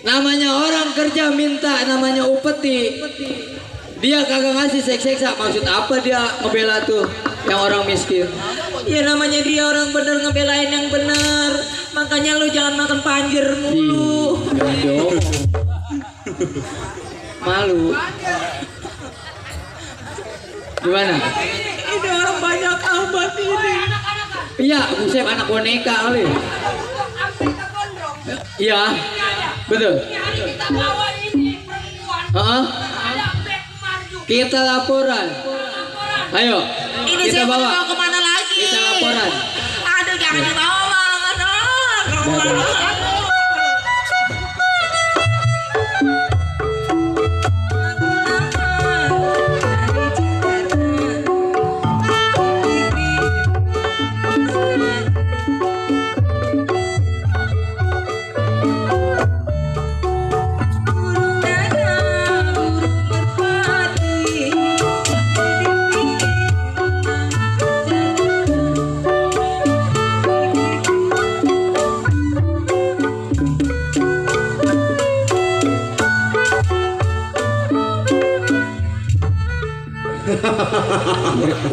Namanya orang kerja minta namanya upeti. Dia kagak ngasih seks-seksa, maksud apa dia ngebela tuh yang orang miskin? Ya namanya dia orang bener ngebelain yang bener. Makanya lu jangan makan panjer mulu. Malu. Gimana? Ini orang banyak amat ini. Iya, buset anak boneka kali. Iya, betul. Kita bawa ini perempuan. Heeh. Kita laporan. Ayo, Ini kita saya mau bawa. kemana lagi? Kita laporan. Aduh jangan dibawa. Aduh.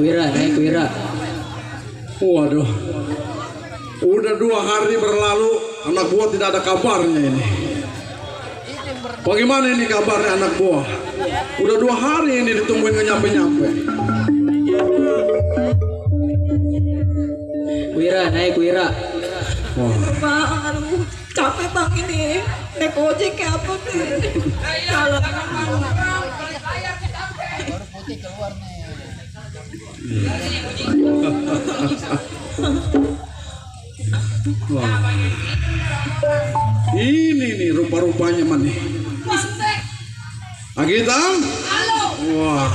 Wira, naik Wira. Waduh, udah 2 hari berlalu, anak buah tidak ada kabarnya ini. Bagaimana ini kabarnya anak buah? Udah 2 hari ini ditungguin nggak nyampe-nyampe. Wira, naik Wira. Wah, Bang, aduh, capek bang ini. Naik ojek kayak apa nih? Kalau wah. Ini nih rupa-rupanya man nih. Agitam? Wah,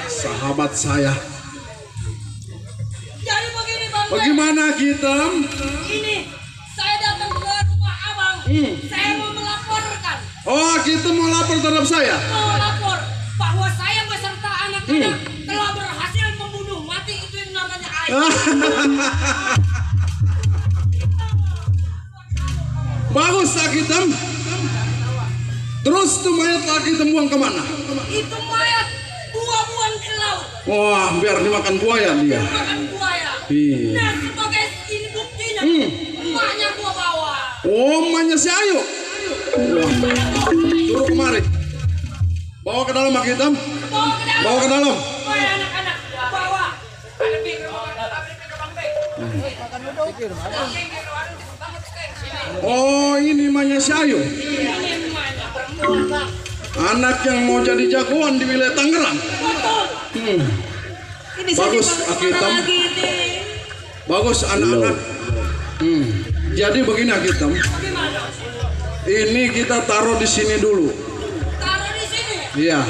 sahabat saya. Jadi begini Bang. Bagaimana Agitam? Ini saya datang ke rumah Abang. Saya mau melaporkan. Oh, kita mau lapor terhadap saya. Mau lapor bahwa saya beserta anak-anak telah berhasil membunuh mati itu yang namanya Aib. Bagus Agitam. Terus tuh mayat lagi temuan kemana? Itu mayat buah-buahan ke laut. Wah, biar dimakan buaya dia. Makan buaya. Iya. Nah sebagai ini buktinya, emaknya gua bawa. Oh, emaknya si Ayu. Wah, suruh kemari. Bawa ke dalam Agitam. Bawa ke dalam. Bawa ke dalam. Bawa anak-anak. Bawa. Ada pinggir Bang Bek. Oh, ini emaknya si Ayu. Ini emaknya perempuan Bang. Anak yang mau jadi jagoan di wilayah Tangerang. ini Bagus, saya dibawa Agitam. kemana lagi ini? Bagus anak-anak. Jadi begini Agitam. Ini kita taruh di sini dulu. Taruh di sini. Iya.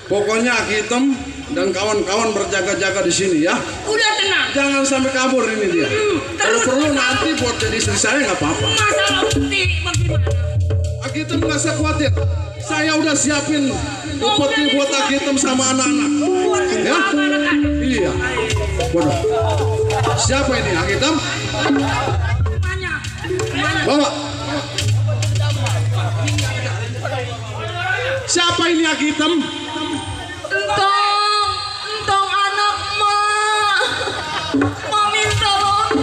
Pokoknya Agitam dan kawan-kawan berjaga-jaga di sini ya. Udah tenang. Jangan sampai kabur ini dia. Kalau perlu nanti buat jadi istri saya nggak apa-apa. Masalah bukti bagaimana? Agitam nggak usah khawatir. Saya udah siapin upeti buat Agitam sama anak-anak. Ya? Iya. Waduh. Siapa ini Agitam? Bawa. Siapa ini Agitam? Entong anak mak. Mami tolong.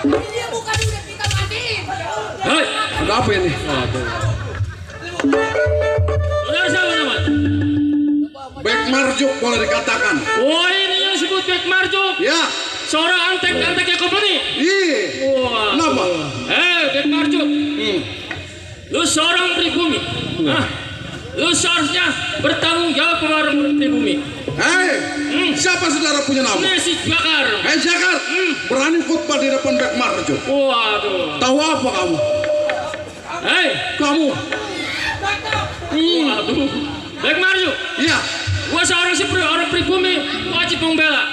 Ini bukan udah kita matiin. Hei, ada apa ini? Saudara siapa nama? Bek Marjuk boleh dikatakan. Oh ini yang disebut Bek Marjuk. Ya. Seorang antek-anteknya company. Iya. Wah. Kenapa? Bek Marjuk. Lu seorang pribumi. Hah? Lu seharusnya bertanggung jawab kepada pribumi. Hei, siapa saudara punya nama? Ini si Jakar. Hei Jakar, berani khutbah di depan Bek Marjuk. Waduh. Tahu apa kamu? Hei, Kamu. waduh. Baik Marju. Iya. Gua seorang orang pribumi wajib membela.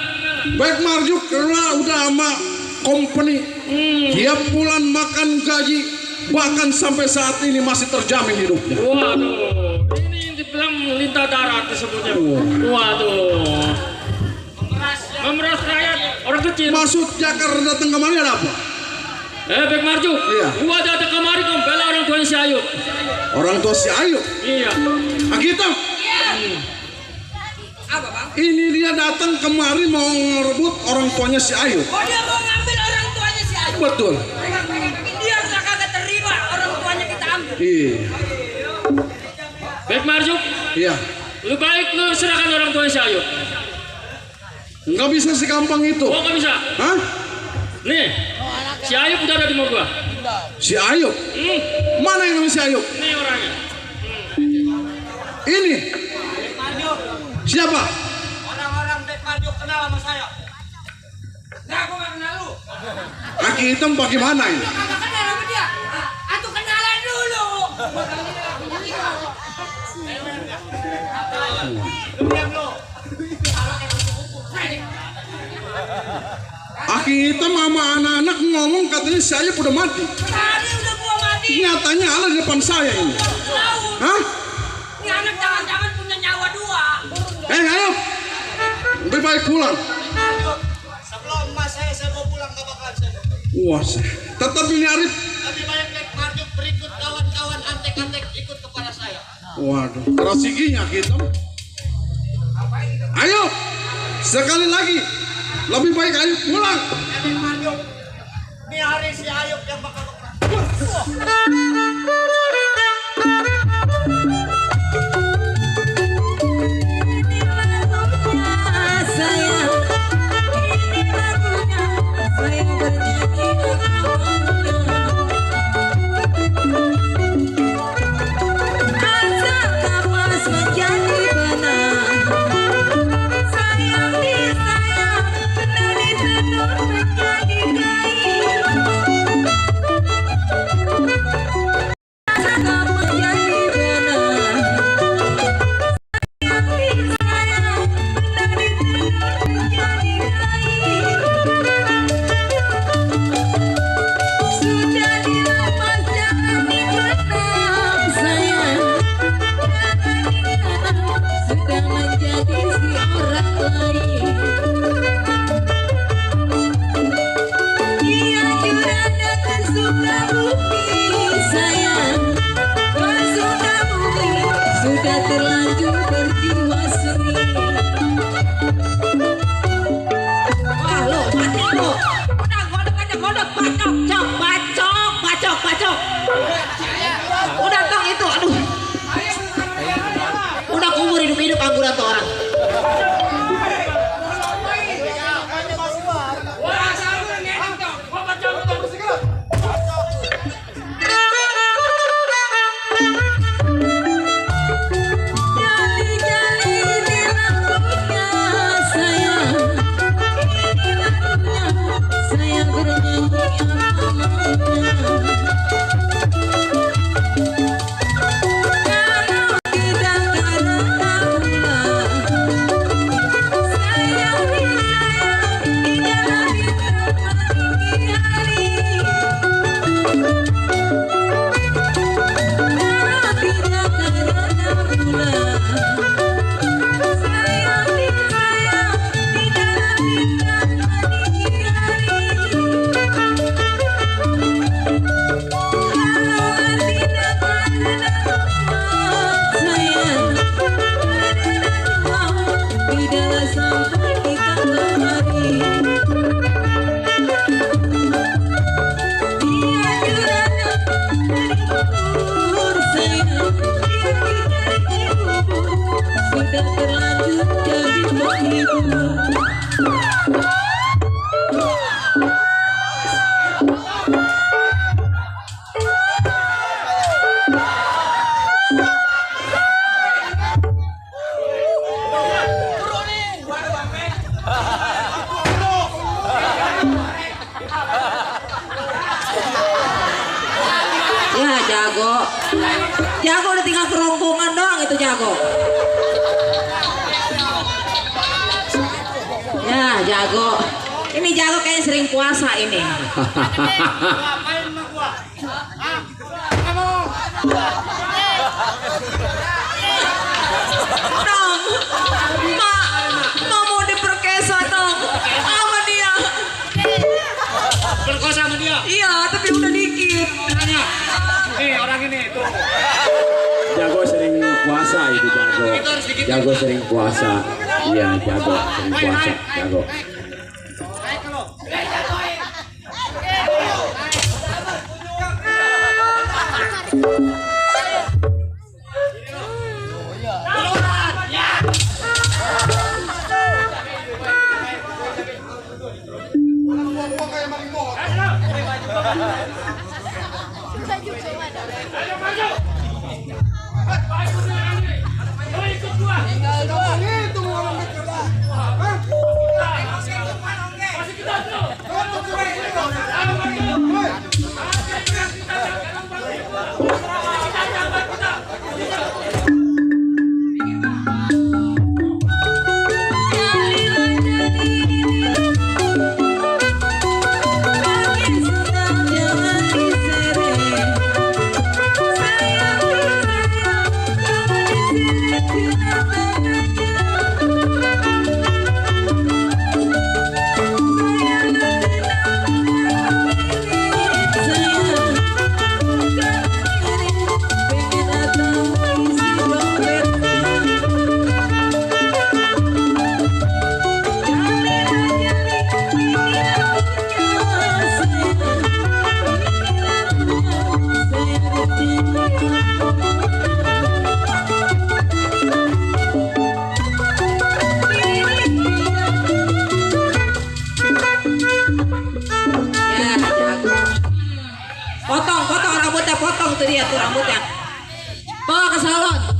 Baik Marju karena udah sama company. Tiap bulan makan gaji, bahkan sampai saat ini masih terjamin hidupnya. Waduh, ini dibilang lintah darat disebutnya. Waduh. Memeras rakyat orang kecil. Maksud Jakar datang kemari ada apa? Baik Marju. Iya. Gua datang kemari membela orang tuanya si Ayub. Orang tua si Ayub? Iya. Agita? Apa bang? Ini dia datang kemari mau ngerebut orang tuanya si Ayub. Oh dia mau ngambil orang tuanya si Ayub. Betul. Dia nggak kagak terima orang tuanya kita ambil. Iya. Baik Marju. Iya. Lu baik lu serahkan orang tuanya si Ayub. Nggak bisa segampang itu. Oh nggak bisa. Hah? Nih, si Ayub udah ada di rumah gua. Si Ayub? Mana yang namanya si Ayub? Ini orangnya. Ini? Siapa? Orang-orang Bek Marjo kenal sama saya. Nah, aku nggak kenal lu. Kaki hitam bagaimana ini? Lu kagak kenal sama dia. Atuh kenalan dulu. Diam lu. Kaki hitam sama anak-anak ngomong katanya si Ayub udah mati. Tadi udah gua mati. Nyatanya ada di depan saya ini. Tahu. Hah? Ini anak jangan-jangan punya nyawa dua. Ayub, lebih baik pulang. Sebelum emas saya mau pulang ke bakalan saya. Wah, tetap ini Arif. Lebih banyak Bek Marjo berikut kawan-kawan antek-antek ikut kepada saya. Waduh, keras giginya gitu. Ayo, sekali lagi, lebih baik ayo pulang. Bek Marjo, ini hari si Ayub yang bakal hidup angguran tuh orang. Saya bernyanyi tinggal kerongkongan doang itu jago. Ya jago. Ini jago kayak sering puasa ini. Dong, mau diperkosa dong sama dia. Berkosa sama dia. Iya, tapi udah dikit. Tanya. Nih orang ini tuh. Jago sering puasa itu jago. Jago sering puasa. Iya, jago sering puasa. Jago. Potong rambutnya, potong tuh dia tuh rambutnya. Bawa ke salon.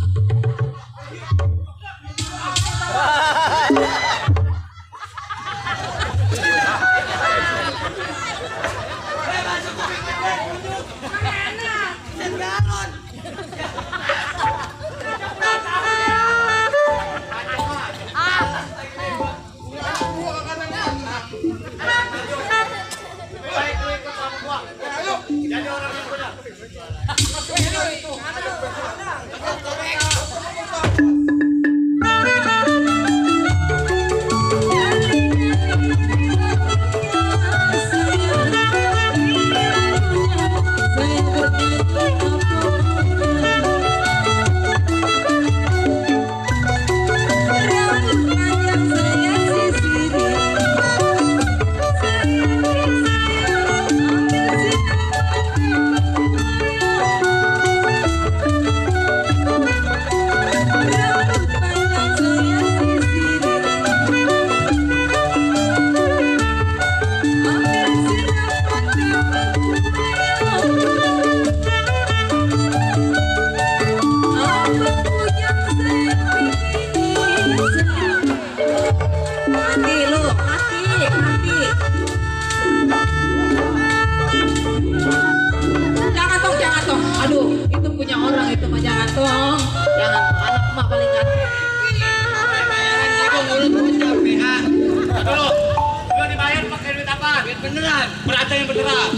Beneran, berada yang beneran.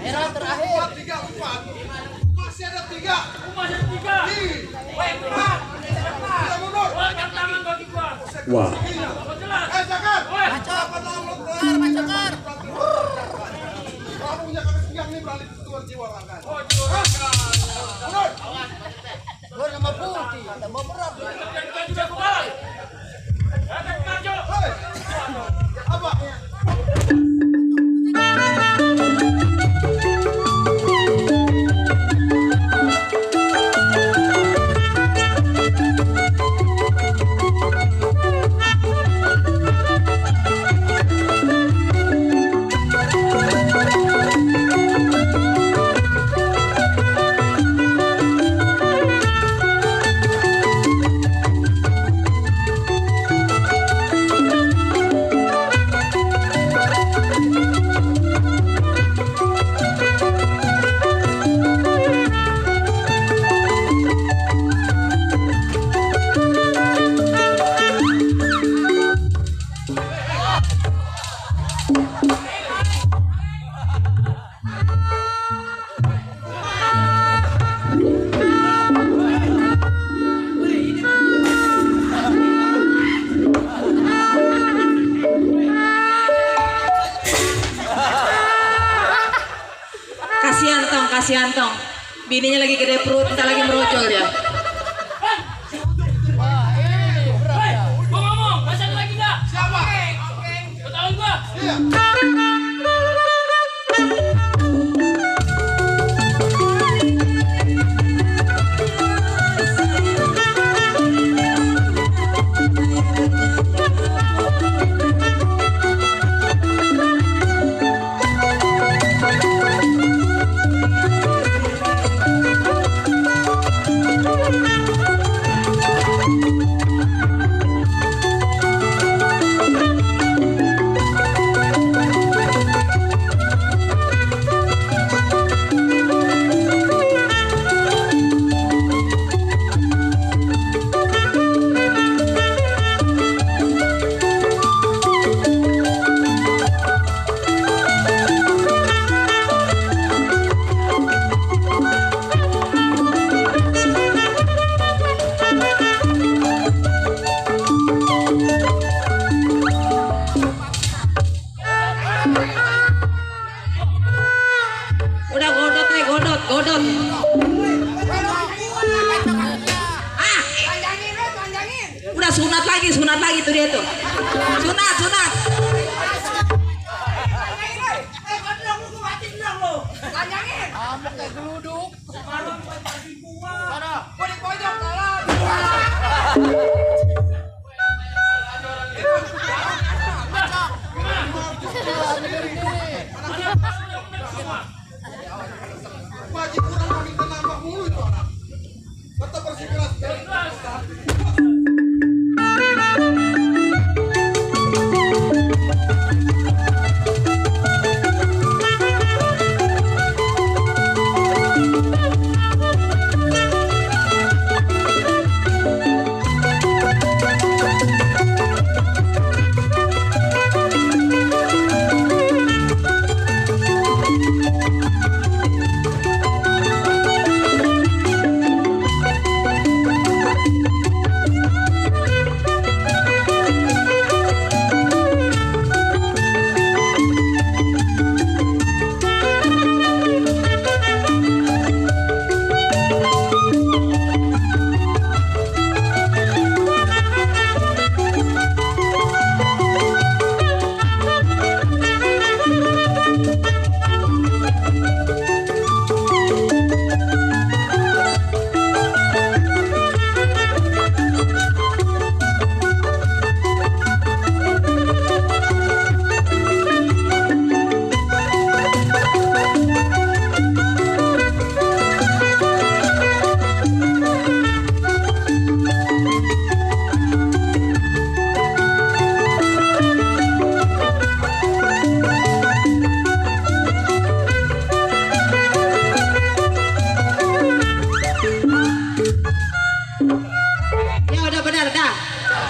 Era terakhir. 3, 4. Masih ada 3. Masih ada 3. Tangan bagi gua. Wah. Cakar. Cepat langsung keluar, Pak Cakar. Kamu punya kaki siang nih beralih keluar jiwa kan. Oh, jiwa. Mundur. Keluar sama putih. Tambah berat. Juga kembali. Apa? kasihan tong. Bininya lagi gede perut, entar lagi merojol ya. Gua ngomong, masih ada lagi nggak? Siapa? Betul gua. Udah godot. Udah sunat lagi tuh dia tuh. Sunat.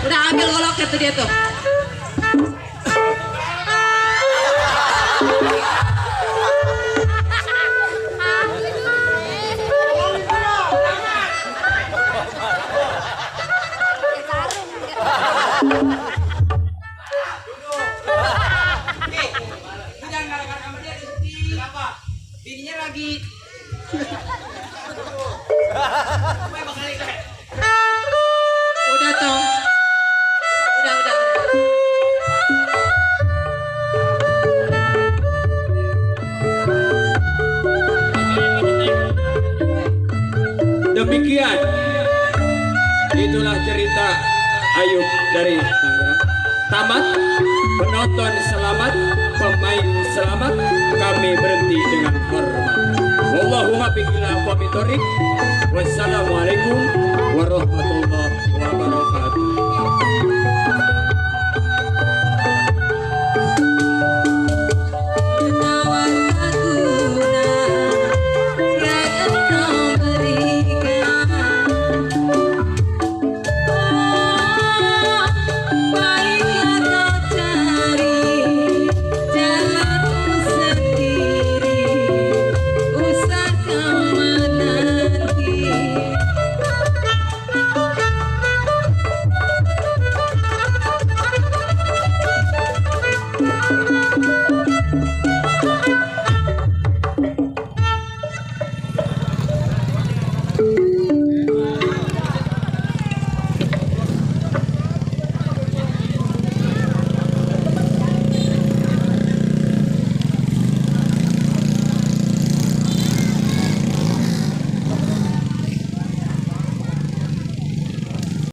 Udah ambil goloknya tuh dia tuh. Bininya lagi. Udah toh. Udah. Demikian itulah cerita Ayub dari Tangerang. Tamat, penonton selamat, pemain selamat, kami berhenti dengan hormat. Wallahumma biqila wa bitorik. Wassalamualaikum warahmatullahi wabarakatuh.